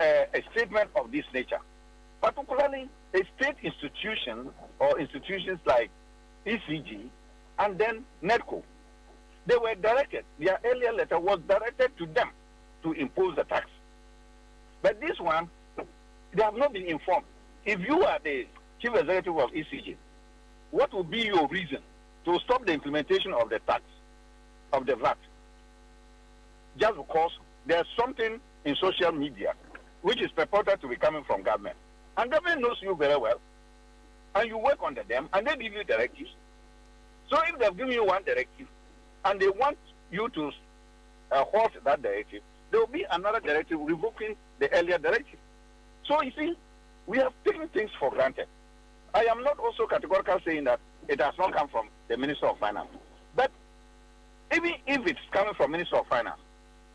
a statement of this nature? Particularly a state institution or institutions like ECG and then NEDCO. They were directed, their earlier letter was directed to them to impose the tax. But this one, they have not been informed. If you are the chief executive of ECG, what would be your reason to stop the implementation of the tax, of the VAT? Just because there's something in social media which is purported to be coming from government. And government knows you very well. And you work under them, and they give you directives. So if they've given you one directive, and they want you to halt that directive, there will be another directive revoking the earlier directive. So you see, we have taken things for granted. I am not also categorical saying that it has not come from the Minister of Finance. But even if it's coming from Minister of Finance,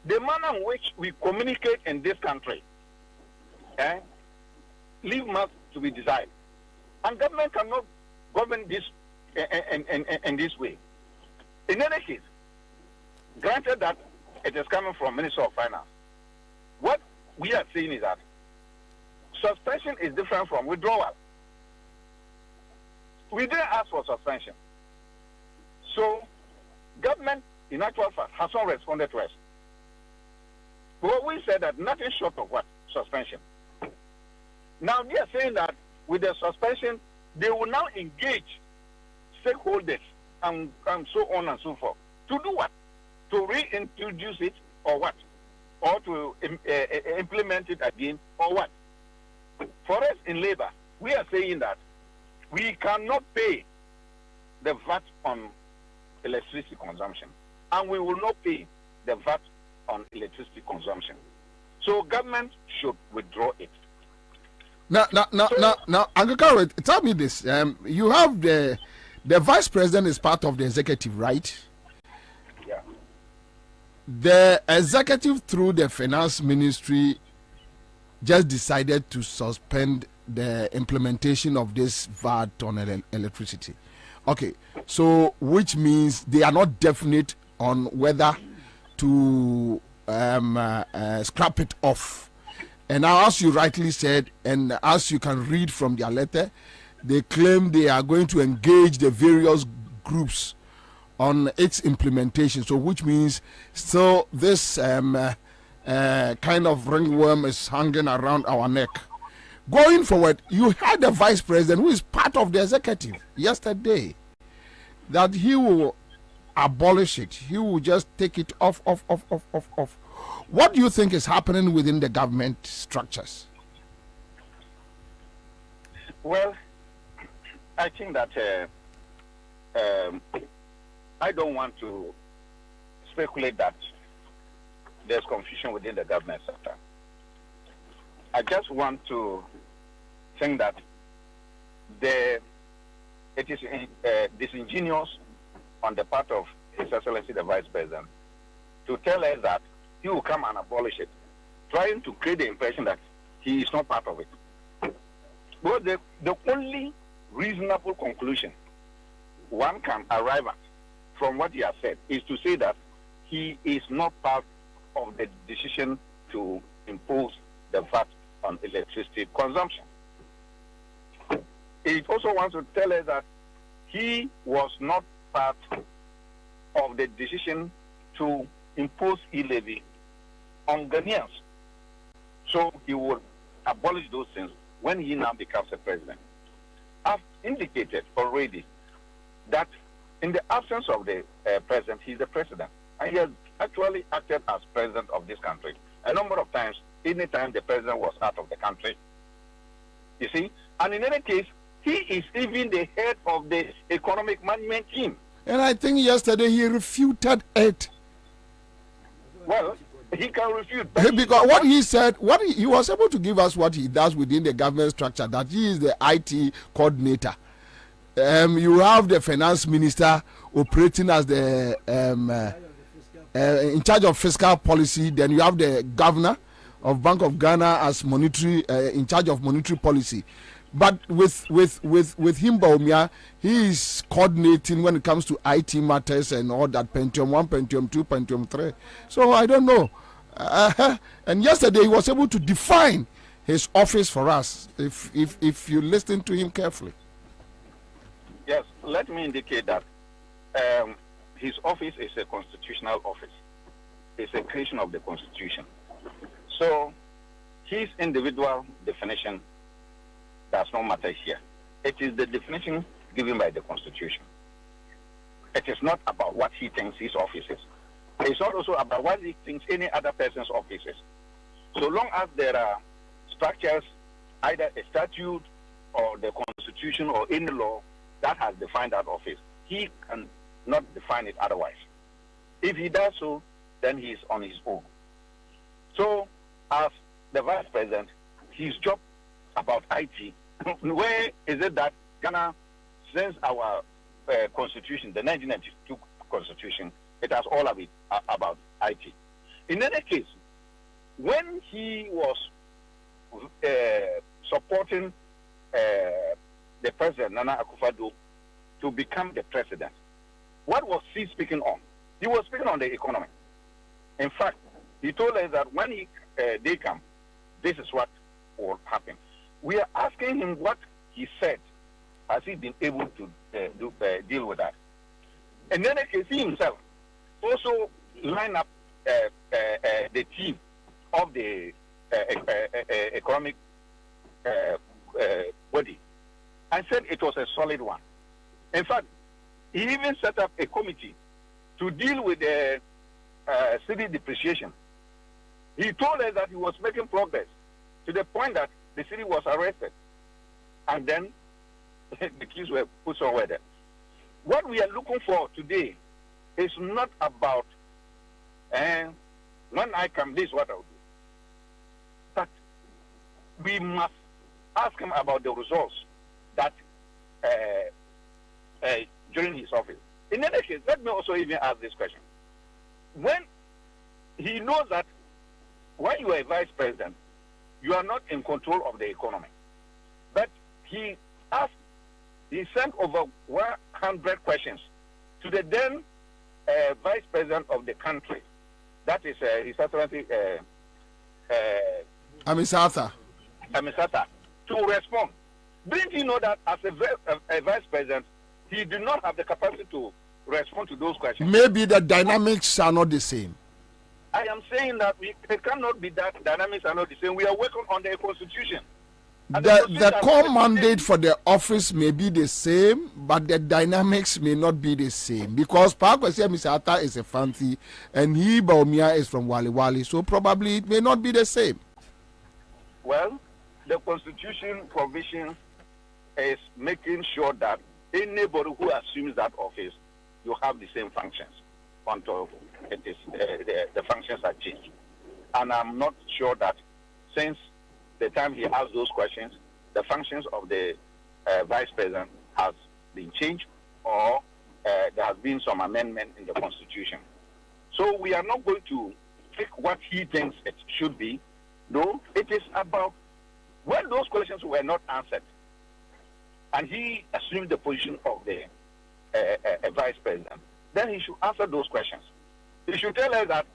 the manner in which we communicate in this country leave much to be desired. And government cannot govern this in this way. In any case, granted that it is coming from Minister of Finance, what we are saying is that suspension is different from withdrawal. We didn't ask for suspension. So, government, in actual fact, has not responded to us. But we said that nothing short of what? Suspension. Now, they are saying that with the suspension, they will now engage stakeholders and so on and so forth. To do what? To reintroduce it or what? Or to implement it again or what? For us in labor, we are saying that we cannot pay the VAT on electricity consumption, and we will not pay the VAT on electricity consumption. So government should withdraw it. Now, Uncle Carrot, tell me this. You have the vice president is part of the executive, right? Yeah. The executive through the finance ministry just decided to suspend the implementation of this VAT on electricity. Okay, so which means they are not definite on whether to scrap it off. And now, as you rightly said, and as you can read from their letter, they claim they are going to engage the various groups on its implementation. So, which means still this kind of ringworm is hanging around our neck. Going forward, you had the vice president who is part of the executive yesterday that he will abolish it. He will just take it off. What do you think is happening within the government structures? Well, I think that I don't want to speculate that there's confusion within the government sector. I just want to think that it is disingenuous on the part of His Excellency the Vice President to tell us that he will come and abolish it, trying to create the impression that he is not part of it. But the only reasonable conclusion one can arrive at from what he has said is to say that he is not part of the decision to impose the VAT on electricity consumption. It also wants to tell us that he was not part of the decision to impose e-levy on Ghanaians. So he will abolish those things when he now becomes a president. I've indicated already that in the absence of the president, he's the president. And he has actually acted as president of this country a number of times, anytime the president was out of the country. You see? And in any case, he is even the head of the economic management team. And I think yesterday he refuted it. Well, he can refute. Because what he said, he was able to give us what he does within the government structure, that he is the IT coordinator. You have the finance minister operating as the in charge of fiscal policy. Then you have the governor of Bank of Ghana as monetary in charge of monetary policy. But with him, Bawumia, he is coordinating when it comes to IT matters and all that, Pentium 1, Pentium 2, Pentium 3. So I don't know. And yesterday he was able to define his office for us, if you listen to him carefully. Yes, let me indicate that his office is a constitutional office. It's a creation of the Constitution. So his individual definition does not matter here. It is the definition given by the Constitution. It is not about what he thinks his office is. It's not also about what he thinks any other person's office is. So long as there are structures, either a statute or the Constitution or any law that has defined that office, he can not define it otherwise. If he does so, then he is on his own. So, as the Vice President, his job about IT, where is it that Ghana, since our Constitution, the 1992 Constitution, it has all of it about IT. In any case, when he was supporting supporting the president, Nana Akufo-Addo, to become the president. What was he speaking on? He was speaking on the economy. In fact, he told us that when they come, this is what will happen. We are asking him what he said. Has he been able to deal with that? And then he himself also line up the team of the economic body and said it was a solid one. In fact, he even set up a committee to deal with the city depreciation. He told us that he was making progress to the point that the city was arrested. And then the keys were put somewhere there. What we are looking for today is not about, when I come, this is what I'll do. But we must ask him about the results that during his office. In any case, let me also even ask this question. When he knows that when you are a vice president, you are not in control of the economy. But he sent over 100 questions to the then vice president of the country. That is His Excellency Amisata, to respond. Didn't you know that as a vice president, he did not have the capacity to respond to those questions? Maybe the dynamics are not the same. I am saying that it cannot be that dynamics are not the same. We are working on the constitution. The core mandate for the office may be the same, but the dynamics may not be the same. Because Mr. Ata is a Fanti and he, Bawumia, is from Wali Wali, so probably it may not be the same. Well, the constitution provision is making sure that anybody who assumes that office, you have the same functions until it is, the functions are changed. And I'm not sure that since the time he asked those questions, the functions of the vice president has been changed or there has been some amendment in the constitution. So we are not going to take what he thinks it should be. No, it is about when those questions were not answered and he assumed the position of the vice president, then he should answer those questions. He should tell us that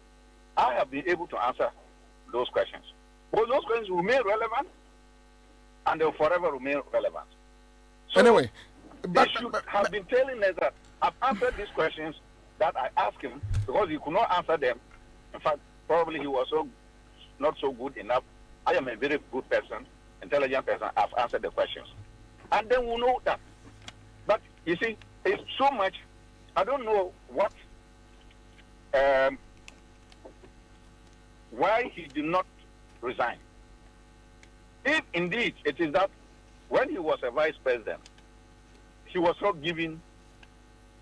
I have been able to answer those questions. Will those questions remain relevant? And they'll forever remain relevant. So anyway, they should have been telling us that I've answered these questions that I asked him because he could not answer them. In fact, probably he was not so good enough. I am a very good person, intelligent person. I've answered the questions. And then we'll know that. But you see, it's so much. I don't know what, why he did not resign. If indeed it is that when he was a vice president, he was not given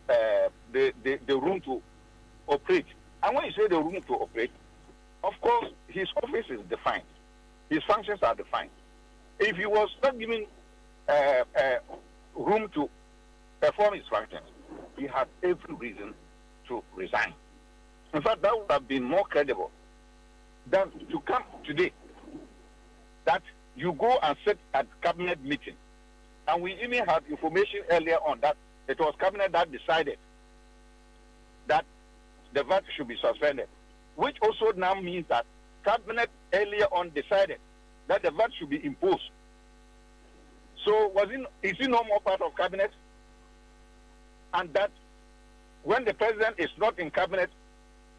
the room to operate. And when you say the room to operate, of course, his office is defined. His functions are defined. If he was not given room to perform his functions, he had every reason to resign. In fact, that would have been more credible than to come today that you go and sit at cabinet meeting. And we even had information earlier on that it was cabinet that decided that the VAT should be suspended, which also now means that cabinet earlier on decided that the VAT should be imposed. So is he no more part of cabinet? And that when the president is not in cabinet,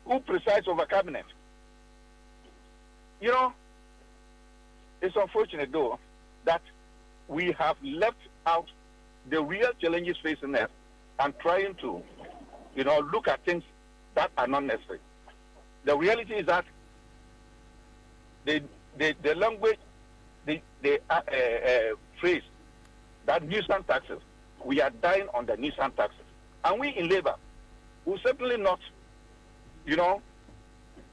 who presides over cabinet? You know, it's unfortunate though that we have left out the real challenges facing us and trying to, look at things that are not necessary. The reality is that the language, the phrase that nuisance taxes, we are dying on the nuisance taxes. And we in Labour will certainly not,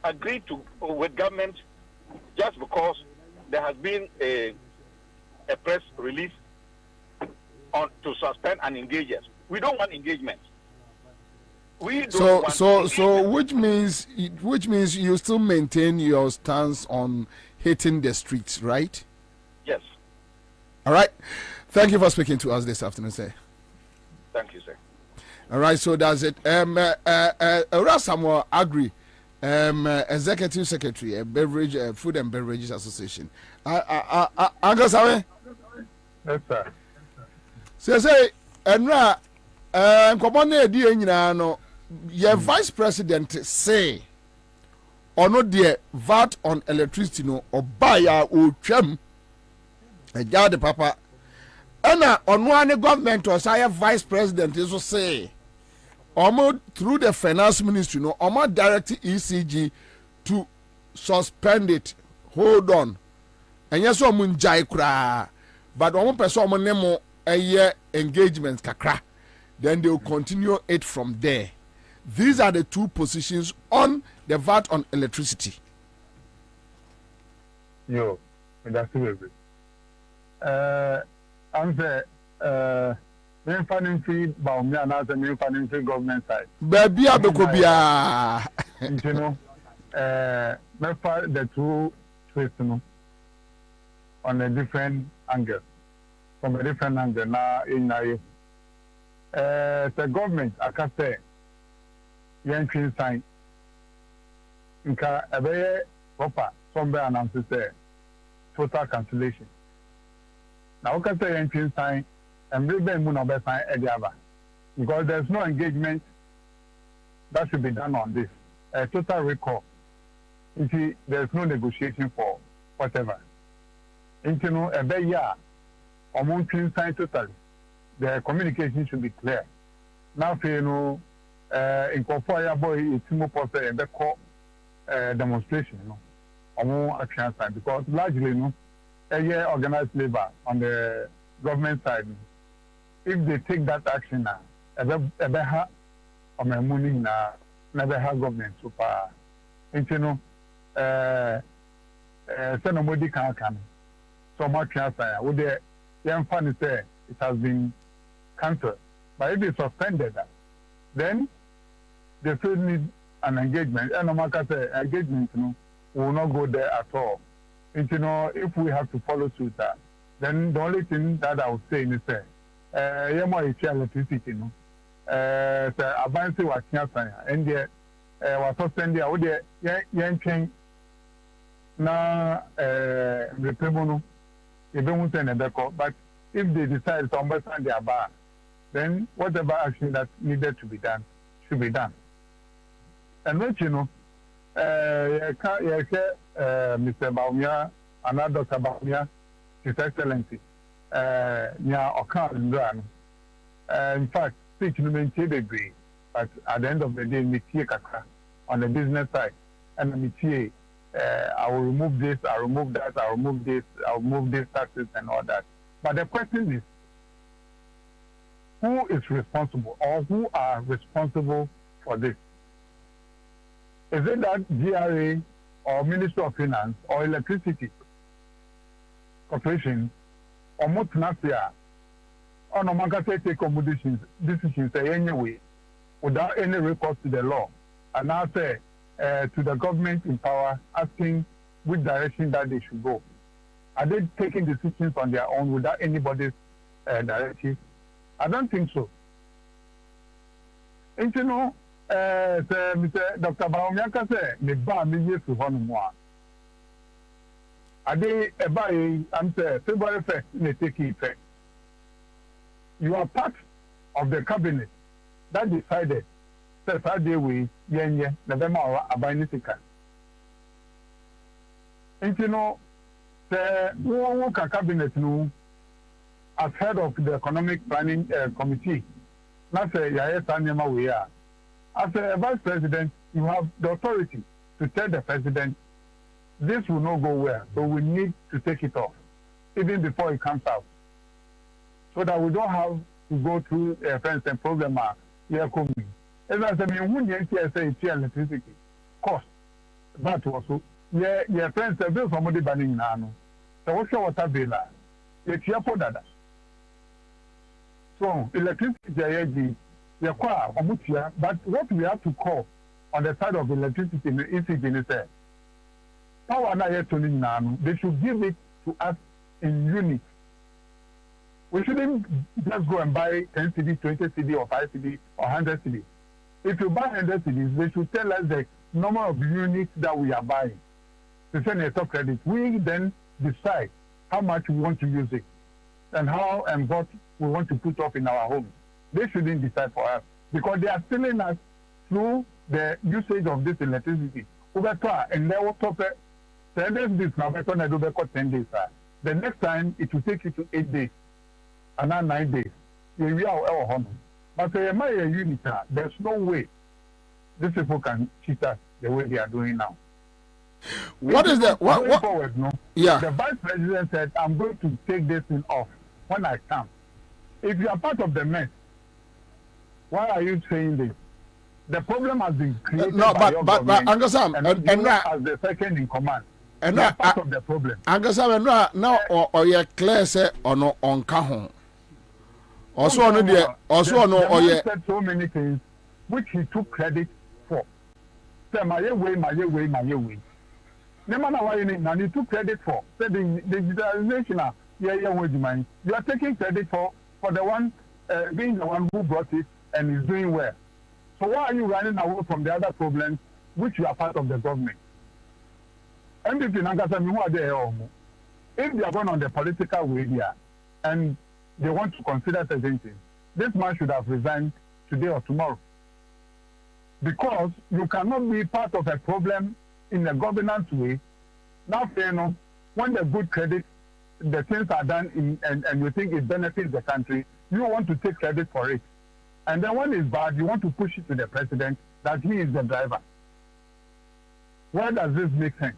agree with government just because there has been a press release to suspend and engage us. We don't want engagement. Which means you still maintain your stance on hitting the streets, right? Yes. All right. Thank you for speaking to us this afternoon, sir. Thank you, sir. All right, so that's it. Samuel Agri, Executive Secretary, Beverage, Food and Beverages Association. Uncle Sawe? Yes, sir. Say, Enra, Komone di no, your Vice President say, or no dear VAT on electricity no, or buy or trim, a yard papa. And on one government or say Vice President is to say, almost through the finance ministry, no, almost direct ECG to suspend it. Hold on. And yes, omun jai kra, but almost person nemo a year engagement kakra. Then they will continue it from there. These are the two positions on the VAT on electricity. Yo, that's it. I'm the financing Baumia and as a new financing government side. Baby, Abekobia. You know, the two twists on a different angle. From a different angle now in the government, I can say, young sign. Nka ebeye proper somewhere announces total cancellation. Now, okay, say young sign and bring them moon over sign ediaba because there's no engagement that should be done on this. A total recall. You see, there's no negotiation for whatever. You know, ebeye among sign totally. The communication should be clear. Now, you know, in Kofoya boy, it's more possible and the call demonstration, you know, among action side because largely, you know, a year organized labor on the government side. If they take that action now, a better on my money now, never have government so far. And you know, nobody can come. So much answer. Would the young funny say it has been cancelled, but if it's suspended, then they still need an engagement. And no matter the engagement, you know, will not go there at all. And you know, if we have to follow suit that, then the only thing that I would say is that electricity, you know, advance what and the was suspended. I would young change na repayment. They don't send a record, but if they decide to understand their bar, then whatever action that needed to be done should be done. And what you know, Mr. Baumia and Dr. Baumia, His Excellency, near Okan, in fact, speech to maintain degree, but at the end of the day, Mitie Kaka on the business side, and Mitie, I will remove this, I will remove that, I will remove this, I will remove these taxes and all that. But the question is, who is responsible or who are responsible for this? Is it that GRA or Ministry of Finance or Electricity Corporation or Mutnafia or no market take decisions anyway without any recourse to the law and now say to the government in power asking which direction that they should go? Are they taking decisions on their own without anybody's directive? I don't think so. And you know, Mr. Dr. Baumia said, the bar me years to one more. Are they I'm saying, February 1st, they take effect. You are part of the cabinet that decided that Friday we, November or Abanisika. And you know, the cabinet no, as head of the economic planning committee, not say Yaya we are. As a vice president, you have the authority to tell the president this will not go well, so we need to take it off, even before it comes out, so that we don't have to go through a friends and program. As I said, when you say electricity cost, that also, your friends have built somebody banning now. So what's your water bill? It's your for that. So electricity, but what we have to call on the side of electricity is power na yet to now. They should give it to us in units We shouldn't just go and buy 10 CD, 20 CD, or 5 CD, or 100 CD. If you buy 100 CDs, they should tell us the number of units that we are buying. To send a top credit, we then decide how much we want to use it and how and what we want to put up in our homes. They shouldn't decide for us because they are stealing us through the usage of this electricity. And they will top 10 days now, 10 days. The next time it will take you to 8 days and not 9 days. We are our home. But there's no way these people can cheat us the way they are doing now. What is that? What? Forward, no? Yeah. The vice president said, I'm going to take this thing off when I come. If you are part of the mess, why are you saying this? The problem has been created by your government. Uncle Sam, and you as the second in command. And you are part of the problem. Uncle Sam, now or you clear say or no on kahon. Also on the man said so many things which he took credit for. Say my way. No matter why you took credit for. Say the digitalization, you are taking credit for the one being the one who brought it and is doing well. So why are you running away from the other problems which you are part of the government? MPP Nankasa, who are there? If they are going on the political way here and they want to consider certain things, this man should have resigned today or tomorrow. Because you cannot be part of a problem in a governance way. Now, when the good credit, the things are done and you think it benefits the country, you want to take credit for it. And then when it's bad, you want to push it to the president that he is the driver. Where does this make sense?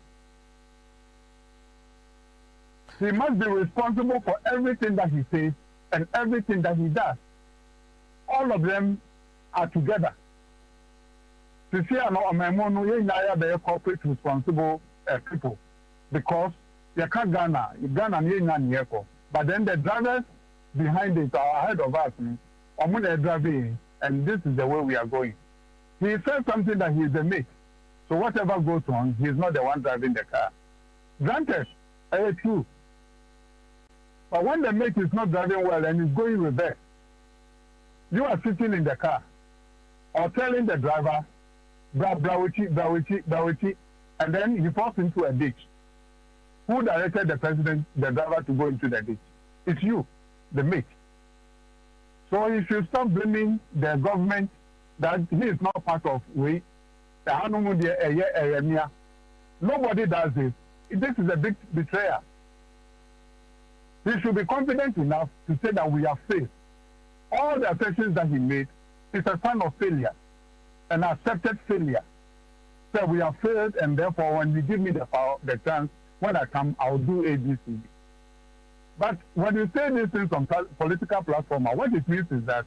He must be responsible for everything that he says and everything that he does. All of them are together. To see an corporate responsible people because you can't Ghana, but then the drivers behind it are ahead of us. Driving, and this is the way we are going. He said something that he is a mate. So whatever goes on, he is not the one driving the car. Granted, it's true. But when the mate is not driving well and is going reverse, you are sitting in the car or telling the driver, Brawichi, and then he falls into a ditch. Who directed the driver to go into the ditch? It's you, the mate. So you should stop blaming the government that he is not part of we. Nobody does this. This is a big betrayal. He should be confident enough to say that we have failed. All the assertions that he made is a sign of failure, an accepted failure. So we have failed, and therefore when you give me the power, the chance, when I come, I'll do ABC. But when you say these things on political platform, what it means is that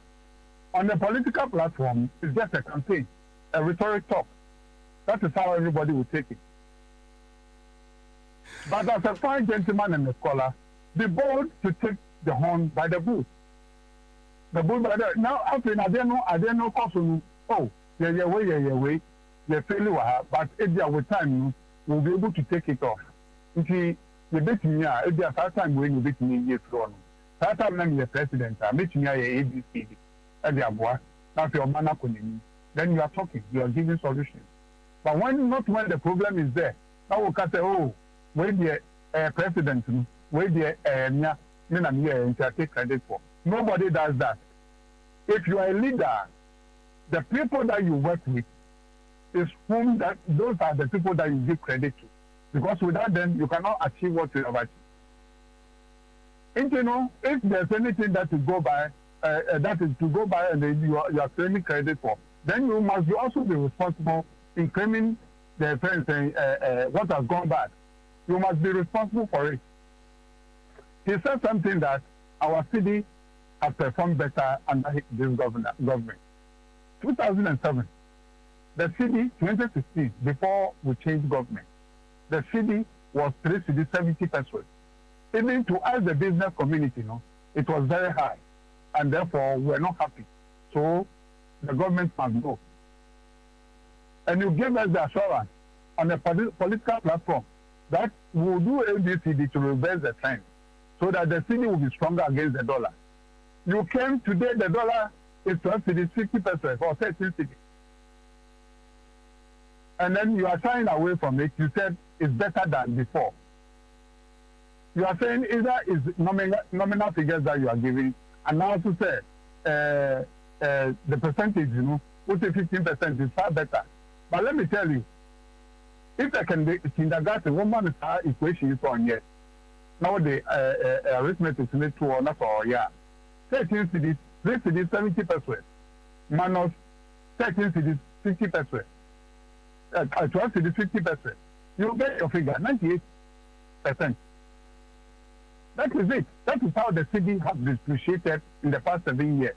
on the political platform, it's just a campaign, a rhetoric talk. That is how everybody will take it. But as a fine gentleman and a scholar, be bold to take the horn by the bull. The bull by the now after I don't know cause oh yeah, failure, but if there with time we'll be able to take it off. You see, the bit me if there's a time when you beat me years from that time I'm the president, I meet me ABC at the Abua, not your man then you are talking, you are giving solutions. But when the problem is there, I will say, oh, where the president, where the take credit for. Nobody does that. If you are a leader, the people that you work with is those are the people that you give credit to. Because without them, you cannot achieve what you have achieved. And if there's anything that to go by, and you are claiming credit for, then you must also be responsible in claiming the what has gone bad. You must be responsible for it. He said something that our city has performed better under this government. 2007, the city, 2016, before we changed government, the city was 3 cities, 70 pesos. Even to us, the business community, it was very high. And therefore, we're not happy. So, the government must go. And you gave us the assurance on a political platform that we'll do ABCD to reverse the trend. so that the cedi will be stronger against the dollar. You came today, the dollar is 12 cedis, 50% or 13 cedis. And then you are shying away from it. You said it's better than before. You are saying either is nominal figures that you are giving, and now to say the percentage, you know, would say 15% is far better. But let me tell you, if I can be kindergarten, one man equation is on yet. Now the arithmetic is true or not for 13 cedis, 3 cedis, 70%. Minus 13 cedis, 50%. 12 cedis, 50%. You get your figure, 98%. That is it. That is how the cedi has depreciated in the past 7 years.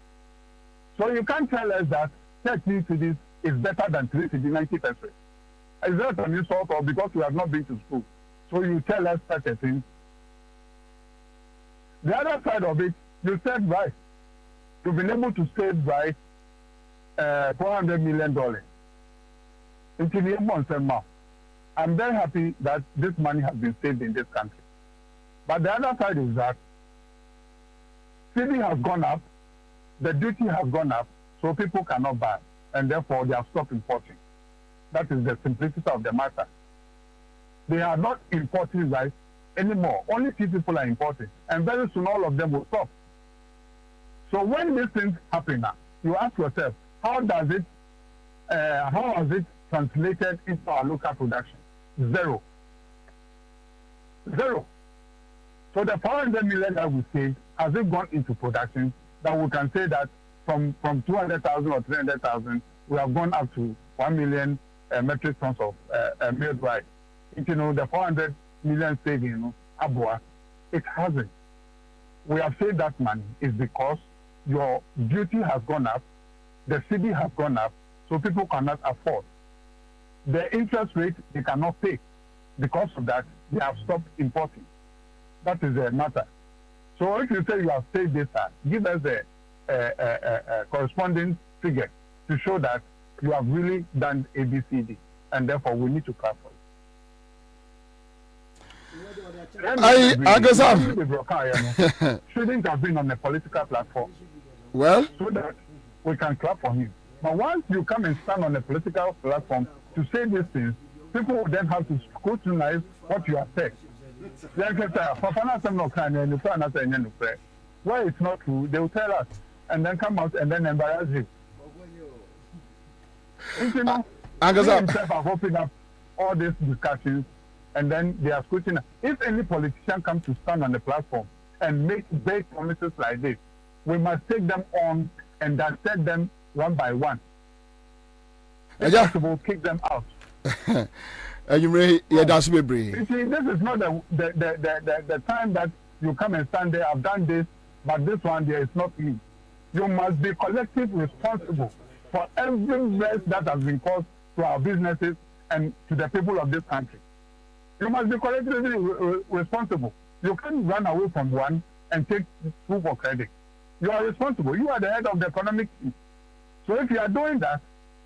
So you can't tell us that 13 cedis is better than 3 cedis, 90%. Is that an insult or because we have not been to school? So you tell us such a thing. The other side of it, you said right. You've been able to save right $400 million into the months and months. I'm very happy that this money has been saved in this country. But the other side is that cedi has gone up, the duty has gone up, so people cannot buy, and therefore they have stopped importing. That is the simplicity of the matter. They are not importing rice anymore. Only few people are importing, and very soon all of them will stop. So when these things happen now, you ask yourself, how has it translated into our local production? Zero. So the 400 million that we saved, has it gone into production that we can say that from 200,000 or 300,000, we have gone up to 1 million metric tons of milled rice. You know, the 400 million saving, you know, Abua, it hasn't. We have saved that money is because your duty has gone up, the cedi has gone up, so people cannot afford. The interest rate they cannot pay. Because of that, they have stopped importing. That is the matter. So if you say you have saved data, give us a corresponding figure to show that you have really done ABCD, and therefore we need to clap for it. Shouldn't have been on a political platform. Well, so that we can clap for him. But once you come and stand on a political platform to say these things, people will then have to scrutinize what you have said. Where it's not true, they will tell us and then come out and then embarrass you. You know, they themselves have opened up all these discussions and then they are scrutinizing. If any politician comes to stand on the platform and make big promises like this, we must take them on and dissect them one by one. If possible, kick them out. You see, this is not the time that you come and stand there. I've done this, but this one there is not me. You must be collectively responsible for every mess that has been caused to our businesses and to the people of this country. You must be collectively responsible. You can't run away from one and take two for credit. You are responsible. You are the head of the economic team. So if you are doing that,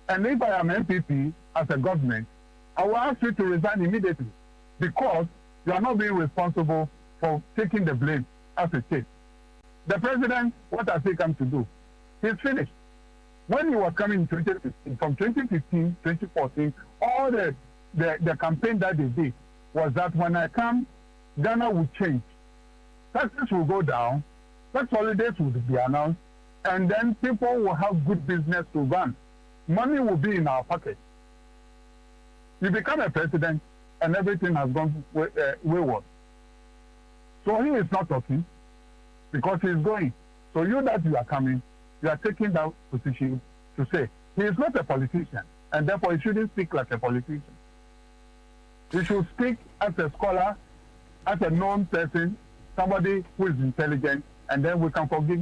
and if I am MPP as a government, I will ask you to resign immediately because you are not being responsible for taking the blame as a state. The president, what has he come to do? He's finished. When he was coming in 2015, from 2015, 2014, all the campaign that they did was that when I come, Ghana will change. Taxes will go down, tax holidays will be announced, and then people will have good business to run. Money will be in our pocket. You become a president and everything has gone wayward. So he is not talking because he is going. So you that you are coming, you are taking that position to say he is not a politician and therefore he shouldn't speak like a politician. He should speak as a scholar, as a known person, somebody who is intelligent, and then we can forgive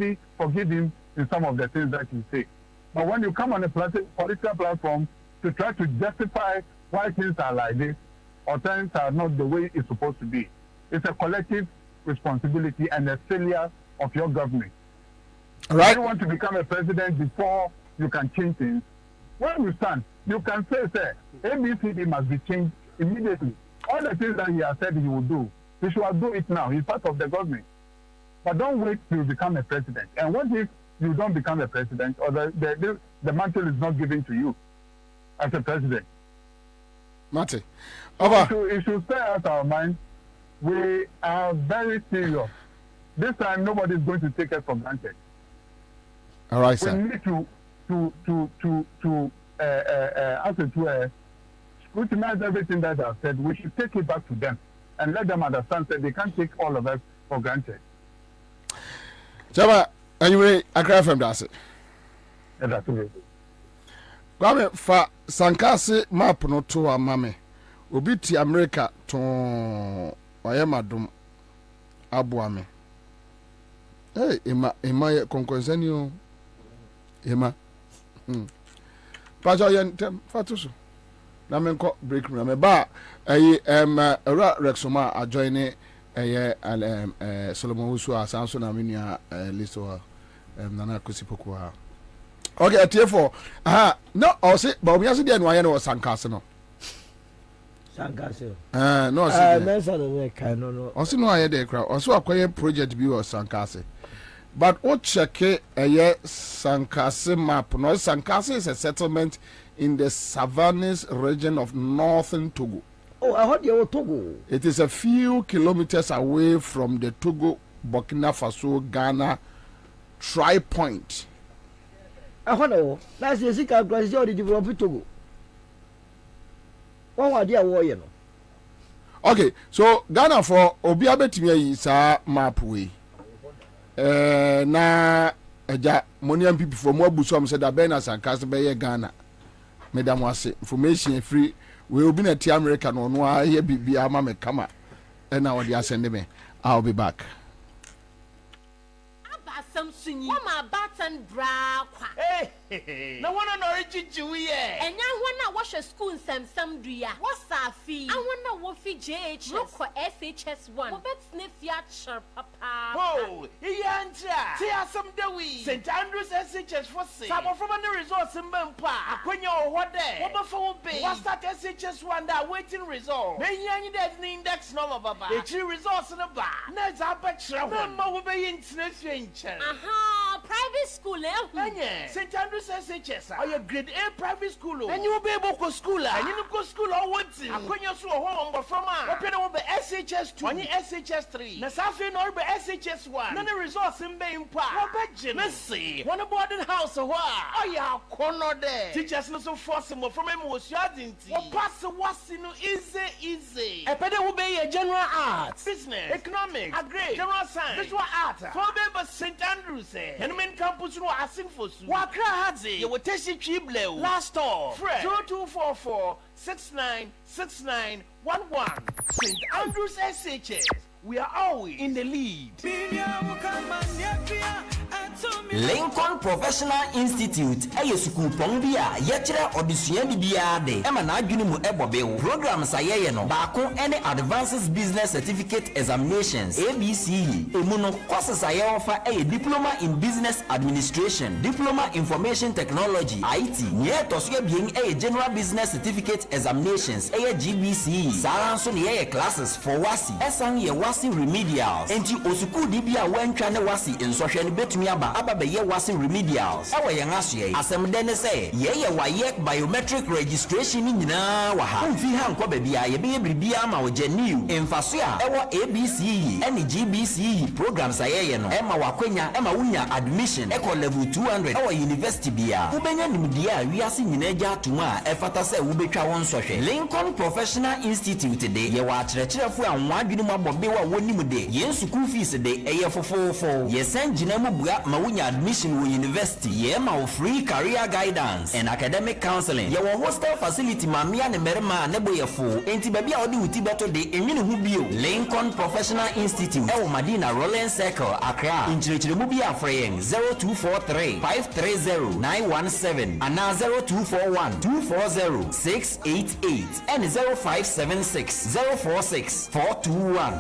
him in some of the things that he say. But when you come on a political platform to try to justify why things are like this or things are not the way it's supposed to be, it's a collective responsibility and a failure of your government. Right. You want to become a president before you can change things. When you stand, you can say, ABCD must be changed immediately. All the things that he has said he will do, he should do it now. He's part of the government. But don't wait to become a president. And what if you don't become a president, or the mantle is not given to you as a president? Mate, it should stay out our mind. We are very serious. This time, nobody is going to take us for granted. All right, sir. We need to scrutinize everything that I've said. We should take it back to them and let them understand that they can't take all of us for granted. Chaba, anyway, I cry from that. That's okay. Kwame fa sankase map no to amame. Obi ti America to oyemadum abuame. Hey, ema ye konkonsani o. Ema. Pajo yen tem fatuso. Na me nko break room na me ba era Rexoma a join Solomon Usu asanso na menua listo nana kosipoko ha. Okay, atiefo. No, o se ba obi ase de no aye no sankase no. Sankase. No, se. Mensa no kai no. O se no aye de kra. O so akoye project bi o sankase. But what check Sankase map? No, Sankase is a settlement in the Savannahs region of northern Togo. Oh, I heard you were Togo. It is a few kilometers away from the Togo, Burkina Faso, Ghana tri-point. I heard that's the secret class you develop Togo. One idea war, you know. Okay, so Ghana for Obiabetimi is a map way. Na eja moniam people from Wabusom said that Ben Sankase be Ghana. Madam was information free. We will be at America no here be ama me kama. And now they are sending me. I'll be back. Wama batan bra kwa. Na wana no rechichu ye. Enya wana washa school sam duya. Wasa fi. I wana wo fi JHS. Roko SHS1. Wo bet snifia char papa. Oh, iyancha. Ti asam dewi. St Andrews SHS for say. Sabo from the results in Bempa. Akwenya oho de. Wo be for be. What start SHS1 that waiting result. Me yanyi that index number baba. Echi results in the bar. Na za ba chira. Na ma wo be yintina fienchen. Private school, St. Andrews SHS. Are you grade A private school? And you will be able to school. And you go school or what? I when you saw home, but from open over SHS2, and SHS3. Nasafi no be SHS1. None results in Bain Park. Let's see. One boarding house or what? Oh, yeah, corner there. Teachers no so forcible from him was yarding. What pass was easy. A better will be a general arts, business, economics, agri, general science, visual art. For St. Andrews, and men campus no asking for su. Wakra Hadzi, you will test it cheap last off. Fred 0244 696911. St. Andrews SHS. We are always in the lead. Lincoln Professional Institute eye school pon bia ye kire odusua bibia de e ma na adwene mu ebobe wo programs ayeye no baako ene advanced business certificate examinations ABC emu no courses aye offer eye diploma in business administration, diploma information technology IT nie toso bien eye general business certificate examinations eye GBC saranso ne eye classes for wasi esan ye wasi remedials enti osuku di bia wantwa ne wasi ensohwe ne betumi aba ye wasi remedials ewe yen asoye asem de ne say ye waye biometric registration ni nyina wa ha mfi ha nkwa ba bia ye be bribia ma wo genew emfaso a ewo ABC ene GBC programs ayeye no ema wakwenya ema wunya admission eco level 200 ewo university bia ubenya nimdia wiase nyina gya atuma efata say wo betwa won sohwe Lincoln Professional Institute de ye wa akyerɛkyerɛfo a nwadwene mu abɔbe wa wonim de ye school fees de eye fofofo ye san gyina mu bua ma wunya admission with university ye ma free career guidance and academic counseling ye hostel facility mamia ne merma ne boyefo enti ba bia odi wuti beto de enwene hu bio Lincoln Professional Institute e wo Madina Rolling Circle Accra inchirechire mu bia afreyen 0243 530 917 and 0241 240 688 and 0576 046 421.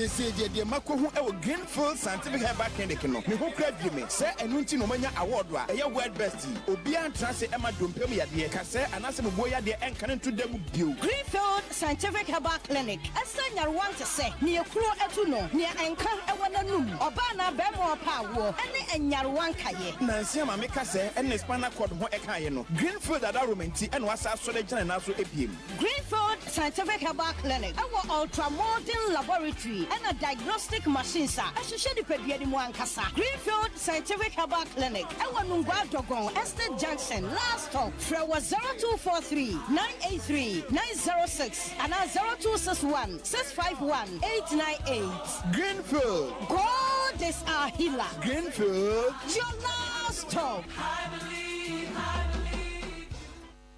sese de mako hu e wo Greenfield Scientific Herbal Clinic no me ho kra bi me se enu nti no manya award a eye world best obi antra se ema dompem yade ka se anase mo boya de enka ne to dem bio. Greenfield Scientific Herbal Clinic asanya want to say ne ekuro etu no ne enka e wona num oba na be mo pa wo ene enyarewan kaye nansi ma me ka se ene spinal cord ho eka ye no Greenfield ada romanti ene wasa so de gina na so ebiem. Greenfield Scientific Herbal Clinic our ultra modern laboratory and a diagnostic machines a hwehwe de padua ni mu ankasa. Greenfield Scientific Herbal Clinic our Nungwa Dogon Estate Junction last stop fra 0243 983 906 and 0261 651 898. Greenfield, God is our healer. Greenfield, your last stop.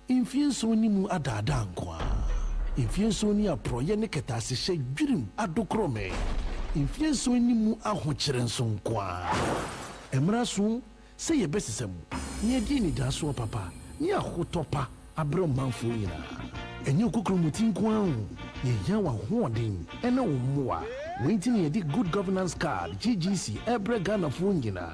Infienso ni mu adada nkwa. Infienso ni aproye ne ketase hye dwirim adokrome. Infienso ni mu ahokyere nso nkwa. Emraso se ye besesem. Ni edi ni daso papa. Ni ahotopa abro manfo nyina. Enye okokromuti nkwa hu. Ye yawa hoden ene wo moa. Waiting ye di good governance card GGC ebre Ghana fo nyina.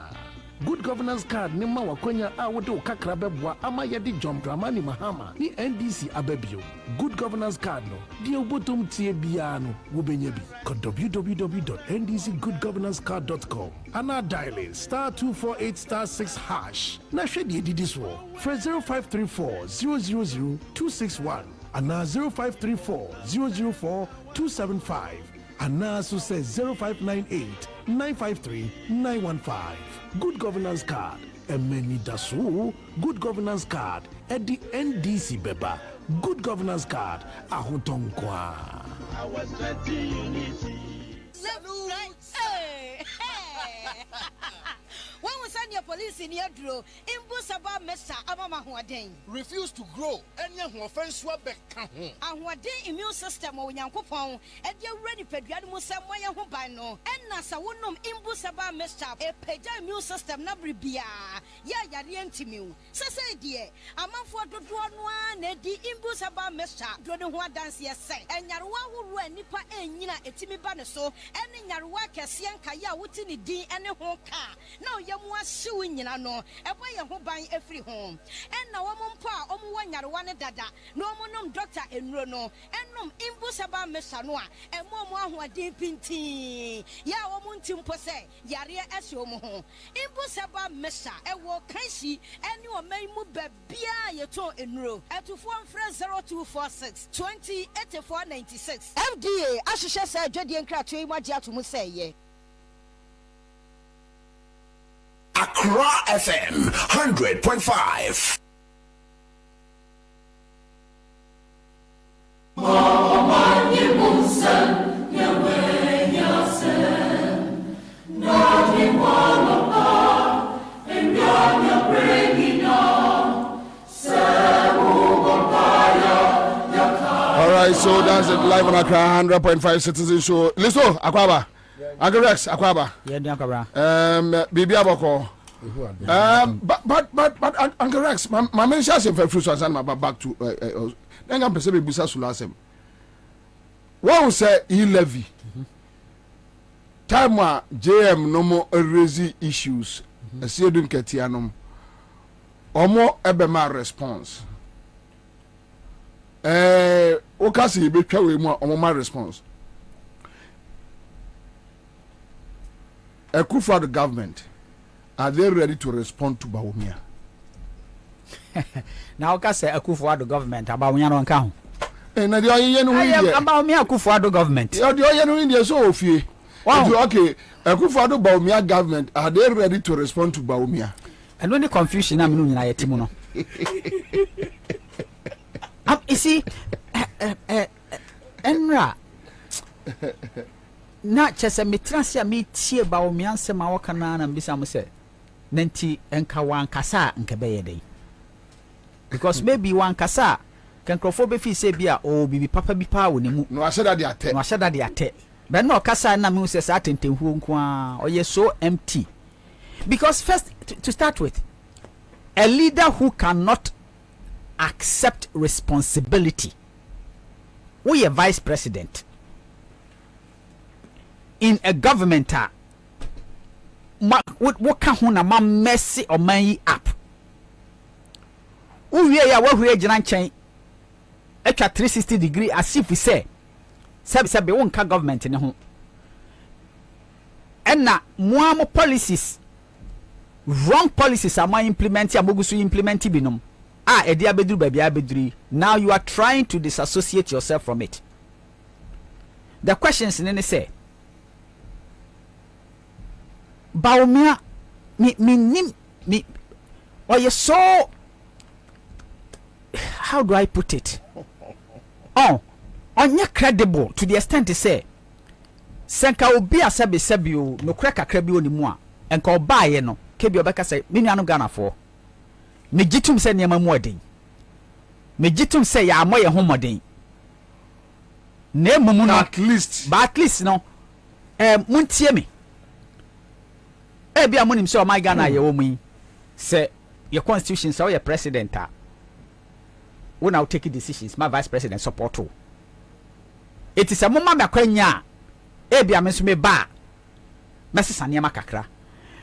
Good governance card ni ma wakonya a wode okakra beboa ama ye di John Dramani Mahama ni NDC ababio. Good governance card no di obotom tie bia no wo benya bi. www.ndcgoodgovernancecard.com ana dialing *248*6# na hwe di didi so. For 0534 000 261 ana 0534 004 275 and now so says 0598 953 915. Good governance card. Emeni dasu. Good governance card. At the NDC beba. Good governance card. Ahotonkwa. I was 20 unity. When we send your police in your draw, Imbusaba Mesa Amama Huaden. Refuse to grow. Any offense swabek. And what day immune system or Yankopon, and you're ready for Yadmusa Moya Hubano, and Nasawunum Imbusaba Mesa, a Peja immune system Nabribia. Ya Yadientimu. Sasa dear, a month for the one, Eddie Imbusaba Mesa, Drodua dance yes, and Yarwa who ran Nipa and Yina Etimi Banaso, and in Yarwa Cassian Kaya Wutini D and a home car. No. Yamwa suing no, a way a home buying every home. And now pa, one dada, no monum doctor and Rono, and num imbusaba mesanoa, and more who are deep in tea. Ya woman timpose, Yaria Esiomo, imbusaba mesa, and walk Kashi, and you may move bia your toe in row, at to 0246 20 8496. FDA, Ashisha said, Jody and Cratry, what you have to say. Accra FM 100.5. All right, so that's it live on Accra 100.5 Citizen Show. Listen, Akwaba. Agrex Akwaba. Yeah, Akwaba. Bibi Aboko. But Agrex, my mention say for fruit and back to then I'm perceiving Busa Sulasem. One say he levy. Time wa JM no more raise issues. See dun ketianom. Omo ebema response. Okasi be twa we mu omo response. Akufo the government, are they ready to respond to Bawumia? Now, Okase Akufo the government about Bawumia no nka ho. Na the oye no India. About me Akufo the government. The oye no India so ofie. Okay, Akufo the Bawumia government, are they ready to respond to Bawumia? And when the confusion am no nyina yetimu no. You see, Enra. Na chese metrasi me tie ba o mianse ma waka na na mbisa mo se nanti enka wan kasa nka beye dey because maybe wan kasa kan krofo be fi se bia o bibi papa bi pa wo ne mu no asheda de ate but no kasa na me se sa tentenhu nko a o ye so empty because first to start with a leader who cannot accept responsibility we a vice president in a government what can huna ma mercy or man up uwie ya wa hwe gina nchen atwa 360 degree as if we say sabe wonka government ne ho enna moamo policies wrong policies am implement amogusu implement binom edi abeduru babia abeduri. Now you are trying to disassociate yourself from it. The questions in say Baumia me or you so how do I put it? Oh, on credible to the extent to say Senka obi asabi no kreka krabi oni mu a enka obaye no kebi obeka say me nuanu Ghana for me gitum say niam mu odin me gitum say ya amoye ho modin na emumu no at least no muntie me bia monim say o my Ghana ye wo mu say your constitution say your president we now take decisions my vice president support to it is a mama me akwanya bia me so me ba mesesa niam kakra.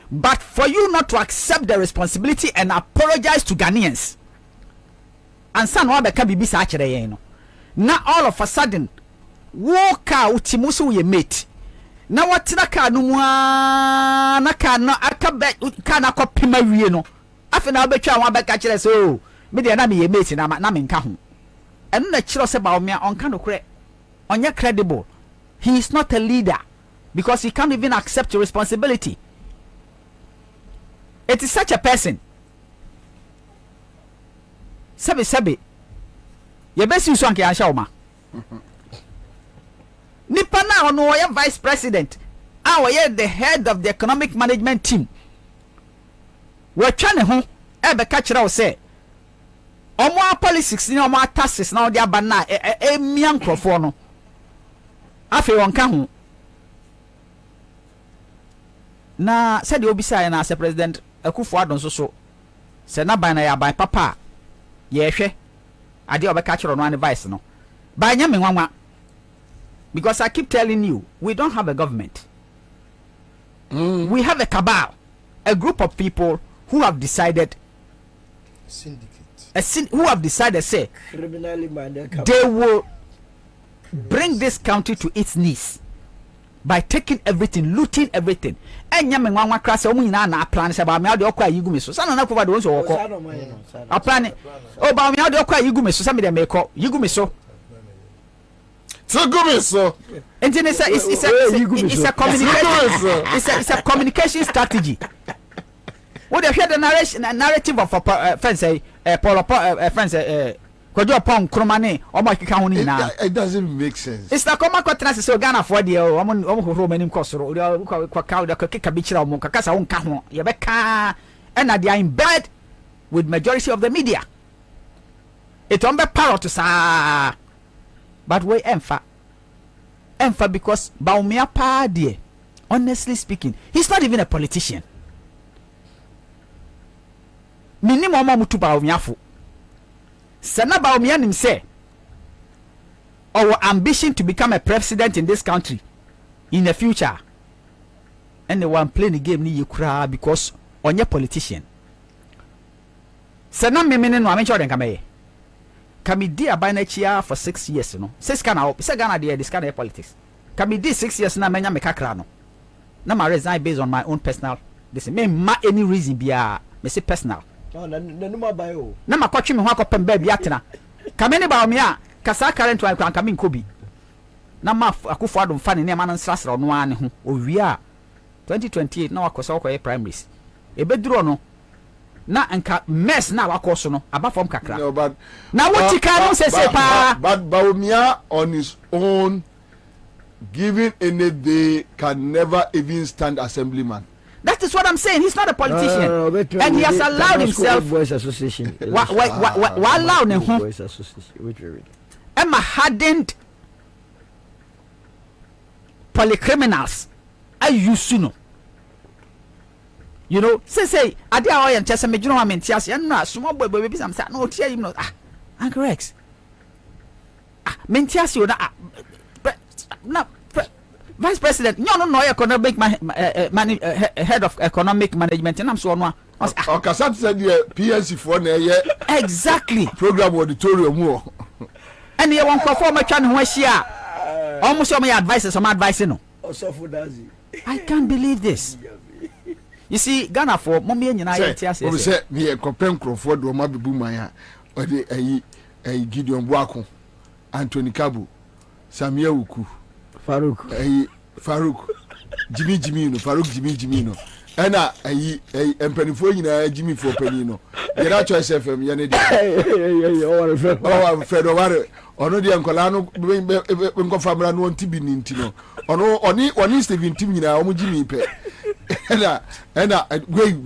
But for you not to accept the responsibility and apologize to Ghanaians and son wa beka bibi sa akere yen no na all of a sudden walk out utimusu ye mate na watira ka no mu na ka no aka ka na kopima wie no afi na obetwa wa beka kire so me de na me ye mate na me nka ho eno na kire se ba o me onka no kure onye credible. He is not a leader because he can't even accept responsibility. It is such a person. Sabi. Ye besi usu anke ansha oma. Nipa na ono ye vice president. Ye the head of the economic management team. We twa ne ho ebe ka kire wo se. Omo politics ni omo taxes na odi aba na emia nkrofo no. Afi wonka ho. Na said the obisa na se president Akufo-Addo so se na ban na ya ban papa ye hwe ade obeka kiro no an vice no ba nya me nwanwa because I keep telling you we don't have a government. We have a cabal, a group of people who have decided who have decided say criminally minded cabal. They will bring this country to its knees by taking everything, looting everything. Enya me nwanwa krase omu nyina na plan se ba me ade okwa yigume so sana na Akufo-Addo so woko a plan o ba me ade okwa yigume so me de me ko yigume so it's a communication it's a communication strategy. What they hear the narrative of friends friends Kojo pon kromane omo kika ho ni na it doesn't make sense. It's like omo kwatena se Ghana for de omo hohoro manim kosoro kwa ka de kika bi kira omo kaka sa wonka ho ye be ka and they are in bed with majority of the media. It on be parrot sa but we emfa because Baumia pa de honestly speaking he's not even a politician. Minimum omo mutu Baumia fo Senaba Omianim say our ambition to become a president in this country in the future and the one playing the game ni yekura because onye politician Sena memene no amencho den kamaye kamidi abanachia for 6 years no 6 kana se Ghana dey this kind of politics kamidi 6 years na menya mekakra no na ma resign based on my own personal this me ma any reason bia me say personal na makwatwe me ho akopem ba bia tena kamene ba omia kasa current one kwan kamin kobi na ma Akufo-Addo mfa ne ma nan srasra no ane ho owia 2028 na wakosa wakoye primaries ebeduro no na anka mess na wakoso no aba form kakra no, but na wotika no se pa but Baumia on his own given any day can never even stand assemblyman. That is what I'm saying. He's not a politician, and he has allowed himself. Voice Association. Allow him. Voice Association. Emma hardened polycriminals. I used to know. You know, say, I did all and just me. You know, I mean, just no small boy, baby. I'm saying, no, tell you know, Uncle Rex. Mentias, you know, but not. vice president no economic head of economic management and I'm so no okasa said the PNC for na ye exactly program auditorium wo and you want perform atwa ne ho ahia almost some advice some advice no I can't believe this. You see Ghana for mommy nyina ye tia say say me compare Crawford do ma bebu man ha o de ayi Gideon Boako Anthony Kabu Samia Uku Farouk Jimmy no Farouk Jimmy no ena ayi empanifo nyina Jimmy for penino ye na choice FM ye ne Fred Oware ono de nkola no nko famra no ntibi ni ntino ono oni Steven Tim nyina omo Jimmy pe ena wait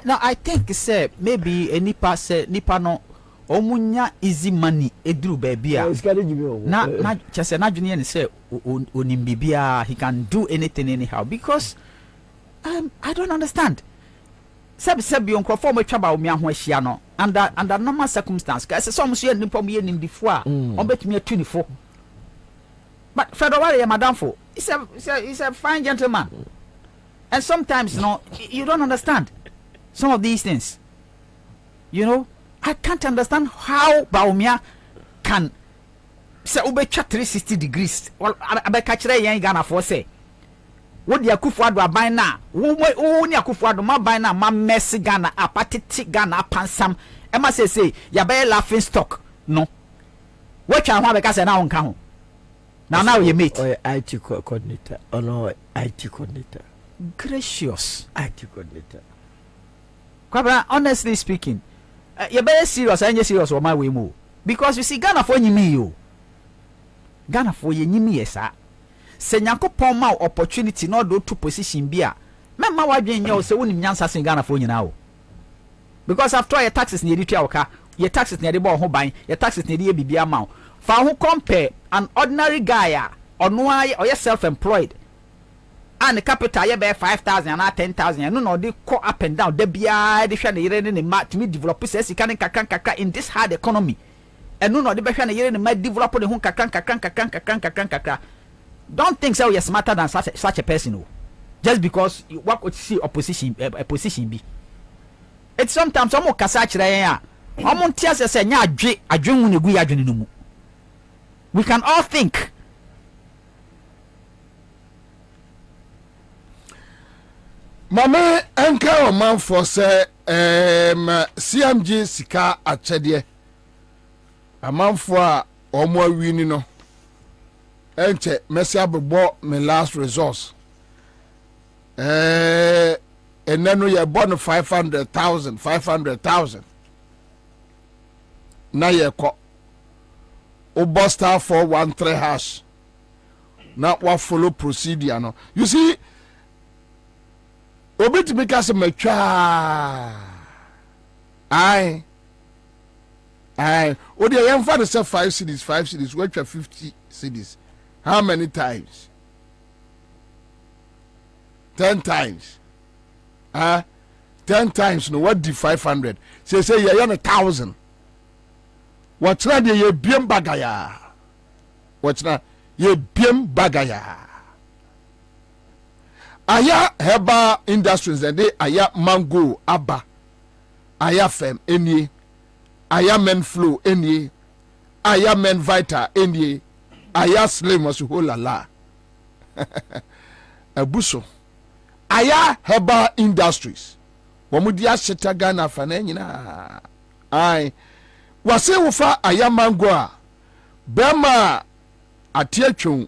no I think say maybe any pass nipa no omunya easy money eduru baby na chese na dwene say onimbibia he can do anything anyhow because I don't understand. Sabi onkrofo mo twa ba o me ho ahia no under normal circumstance ka say some so ye nipa mo ye nimdifo a on betumi atunifo but Federal ya madamfo he's a fine gentleman and sometimes you don't understand some of these things, you know. I can't understand how Baumia can say ubetwa 360 degrees well abeka kire yen Ghana for say wo de Akufo-Addo aban na wo ni Akufo-Addo ma ban na ma mess Ghana apatiti Ghana pansam e ma say ya be laughing stock no wo twa ho abeka say na won ka ho now you mate IT coordinator no IT coordinator gracious IT coordinator Kwabra honestly speaking you better serious and you serious on my way more because you see Ghana for nyimi yo Ghana for ye nyimi yesa se Nyankopon ma opportunity no do to position bia memma wadwen nya o se wonim nyansa sen Ghana for nyina o because after your taxes near the tua your taxes near the bo ho ban your taxes near the bibia ma fa ho compare an ordinary guy ono aye or self-employed and the capital ye be 5,000 and 10,000 no dey go up and down de bia de hwa ne yere ne ma to me develop sika ne kakran in this hard economy and no dey be hwa ne yere ne ma develop ne ho kakran. Don't think so you're smarter than such a person just because you work with see opposition a position be it's sometimes omo kasa kire yan a omo ntia se nya adwen ne gu ya adwen no mu we can all think. Mama enka o man for say CMG sika achede amanfo a omo awini no enche mesi abbo me last resource enenu ye born 500,000 na ye ko o star 413 hash na wa follow procedure no you see obit because matwa I o de yam fa say 5 cities we twa 50 cities how many times 10 times 10 times no what the 500 say ye 1,000 what try de ye biem bagaya what na ye biem bagaya aya Herbal Industries and they aya mango aba aya fem enie aya men flow enie aya men vita enie aya slim was holala abuso aya Herbal Industries wamudi asheta Ghana fana nyina ai wase wofa aya mango a bema atiatwon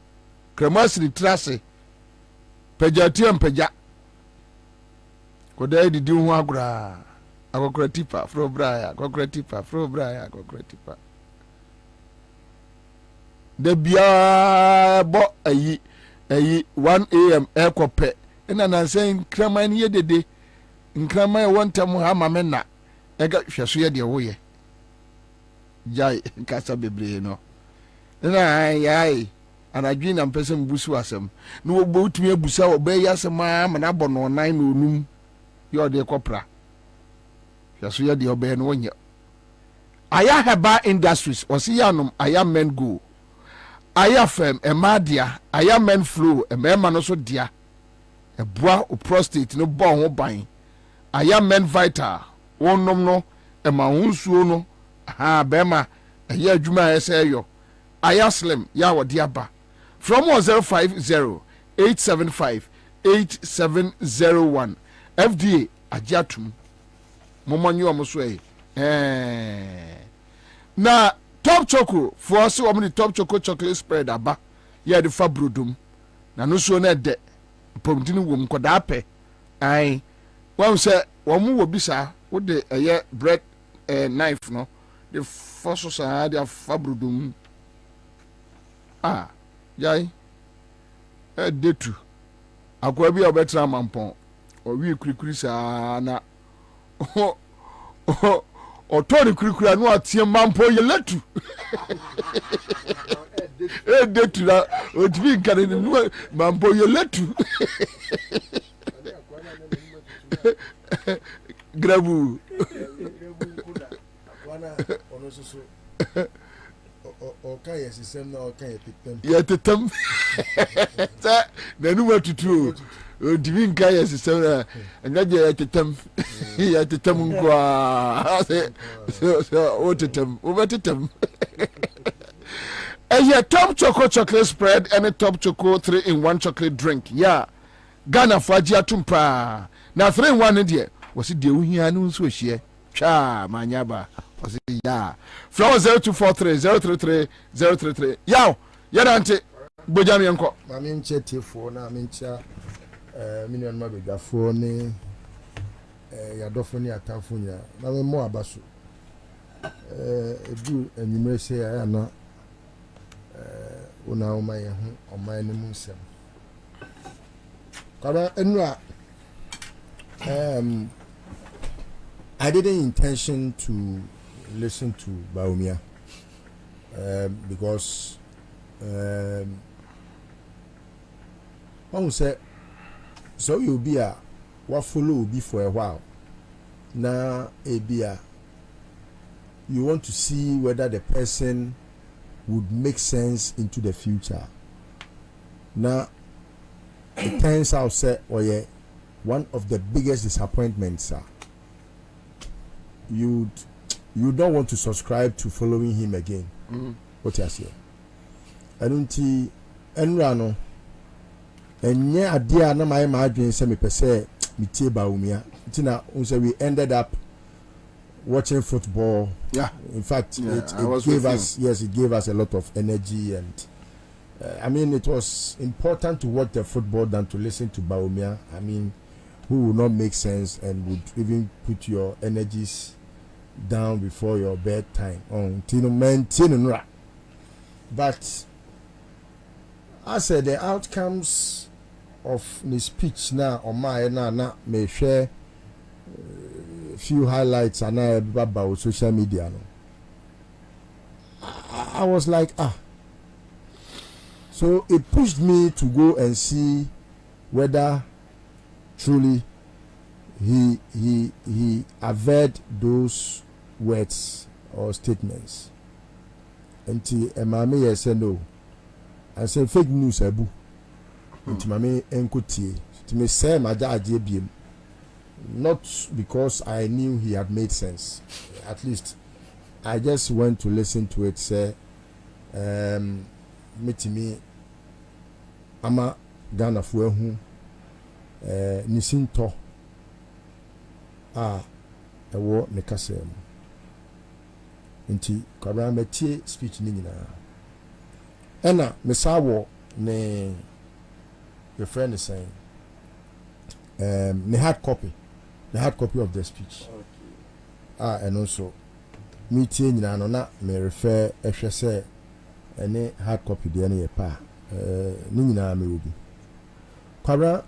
kremasri trase peja koda didi hu agura akokora tipa fro braya de bia bo ayi 1 am ekope ina na sen kraman ye dede nkraman wontam ha mamena ega hweso ye de wo ye jai kasa bebre no na ai anadwi na mpese mbusu asem no wo utumi abusa obe yasem ma na bono nan no onum yo de kopra hweso ye de obe no wonya aya Herbal Industries osi yanom aya men go aya fem emadia aya men flu emema no so dia eboa o prostate no bon ho ban aya men vital wonom no ema hunsuo no ha bema aya adwuma eseyo aya slim ya wodi aba from 050-875-8701 FDA ajatum momonyo omoso na top choco for so omni top choco chocolate spread aba ya de fabrodum na no so na de pomdini wom koda apɛ ai wam sɛ wɔn wo bisa wo de ɛyɛ bread knife no de foso sa de fabrodum jai detu akwa bi obetra mampon o wi kurikuri sa na o tori kurikuri anu atie mampon ye letu detu na o tbi kan ni mampon ye letu grabu akwana ono soso o kan ye system na o kan ye tetem ye tetem ta na nu matutu o divi nka ye system na ngaje ye tetem ye tetem ngwa so o tetem o betetem top choco chocolate spread and top choco 3-in-1 chocolate drink yeah Ghana faji atumpa na 3-in-1 there was it de uhia no so hie twa manyaba was it yeah from 0243-033-033 yaw yadante bojam yanko mami nche tifo na mami ncha minion mabegafo ni yadofo ni atafo nya na me mo abaso edu enyimre se ya na una o maye hu o maye ni mu nsem kada enra I didn't intention to listen to Baumia because one said so you'll be a what follow be for a while now you want to see whether the person would make sense into the future. Now it turns out say one of the biggest disappointments you don't want to subscribe to following him again. What you say? I don't see enrano enye adia na my adwen say me pese me tie Baumia tina unse we ended up watching football. Yeah, in fact it gave us it gave us a lot of energy and I mean it was important to watch the football than to listen to Baumia. I mean who would not make sense and would even put your energies down before your bedtime on Tino. But I said the outcomes of the speech now on my na may share a few highlights and about social media. I was like so it pushed me to go and see whether truly he averred those words or statements. Until Mami said no. I said fake news abu. Until Mami enkuti. To me say my dad not because I knew he had made sense. At least I just went to listen to it. Say me ama Ghana fuehu nisinto ewo ne kasem nti kwabra metie speech ni nyina ena mesawo ne your friend is saying the hard copy of the speech and also metie nyina no na me refer ehwese ene hard copy de ne ye pa ni nyina me obi kwabra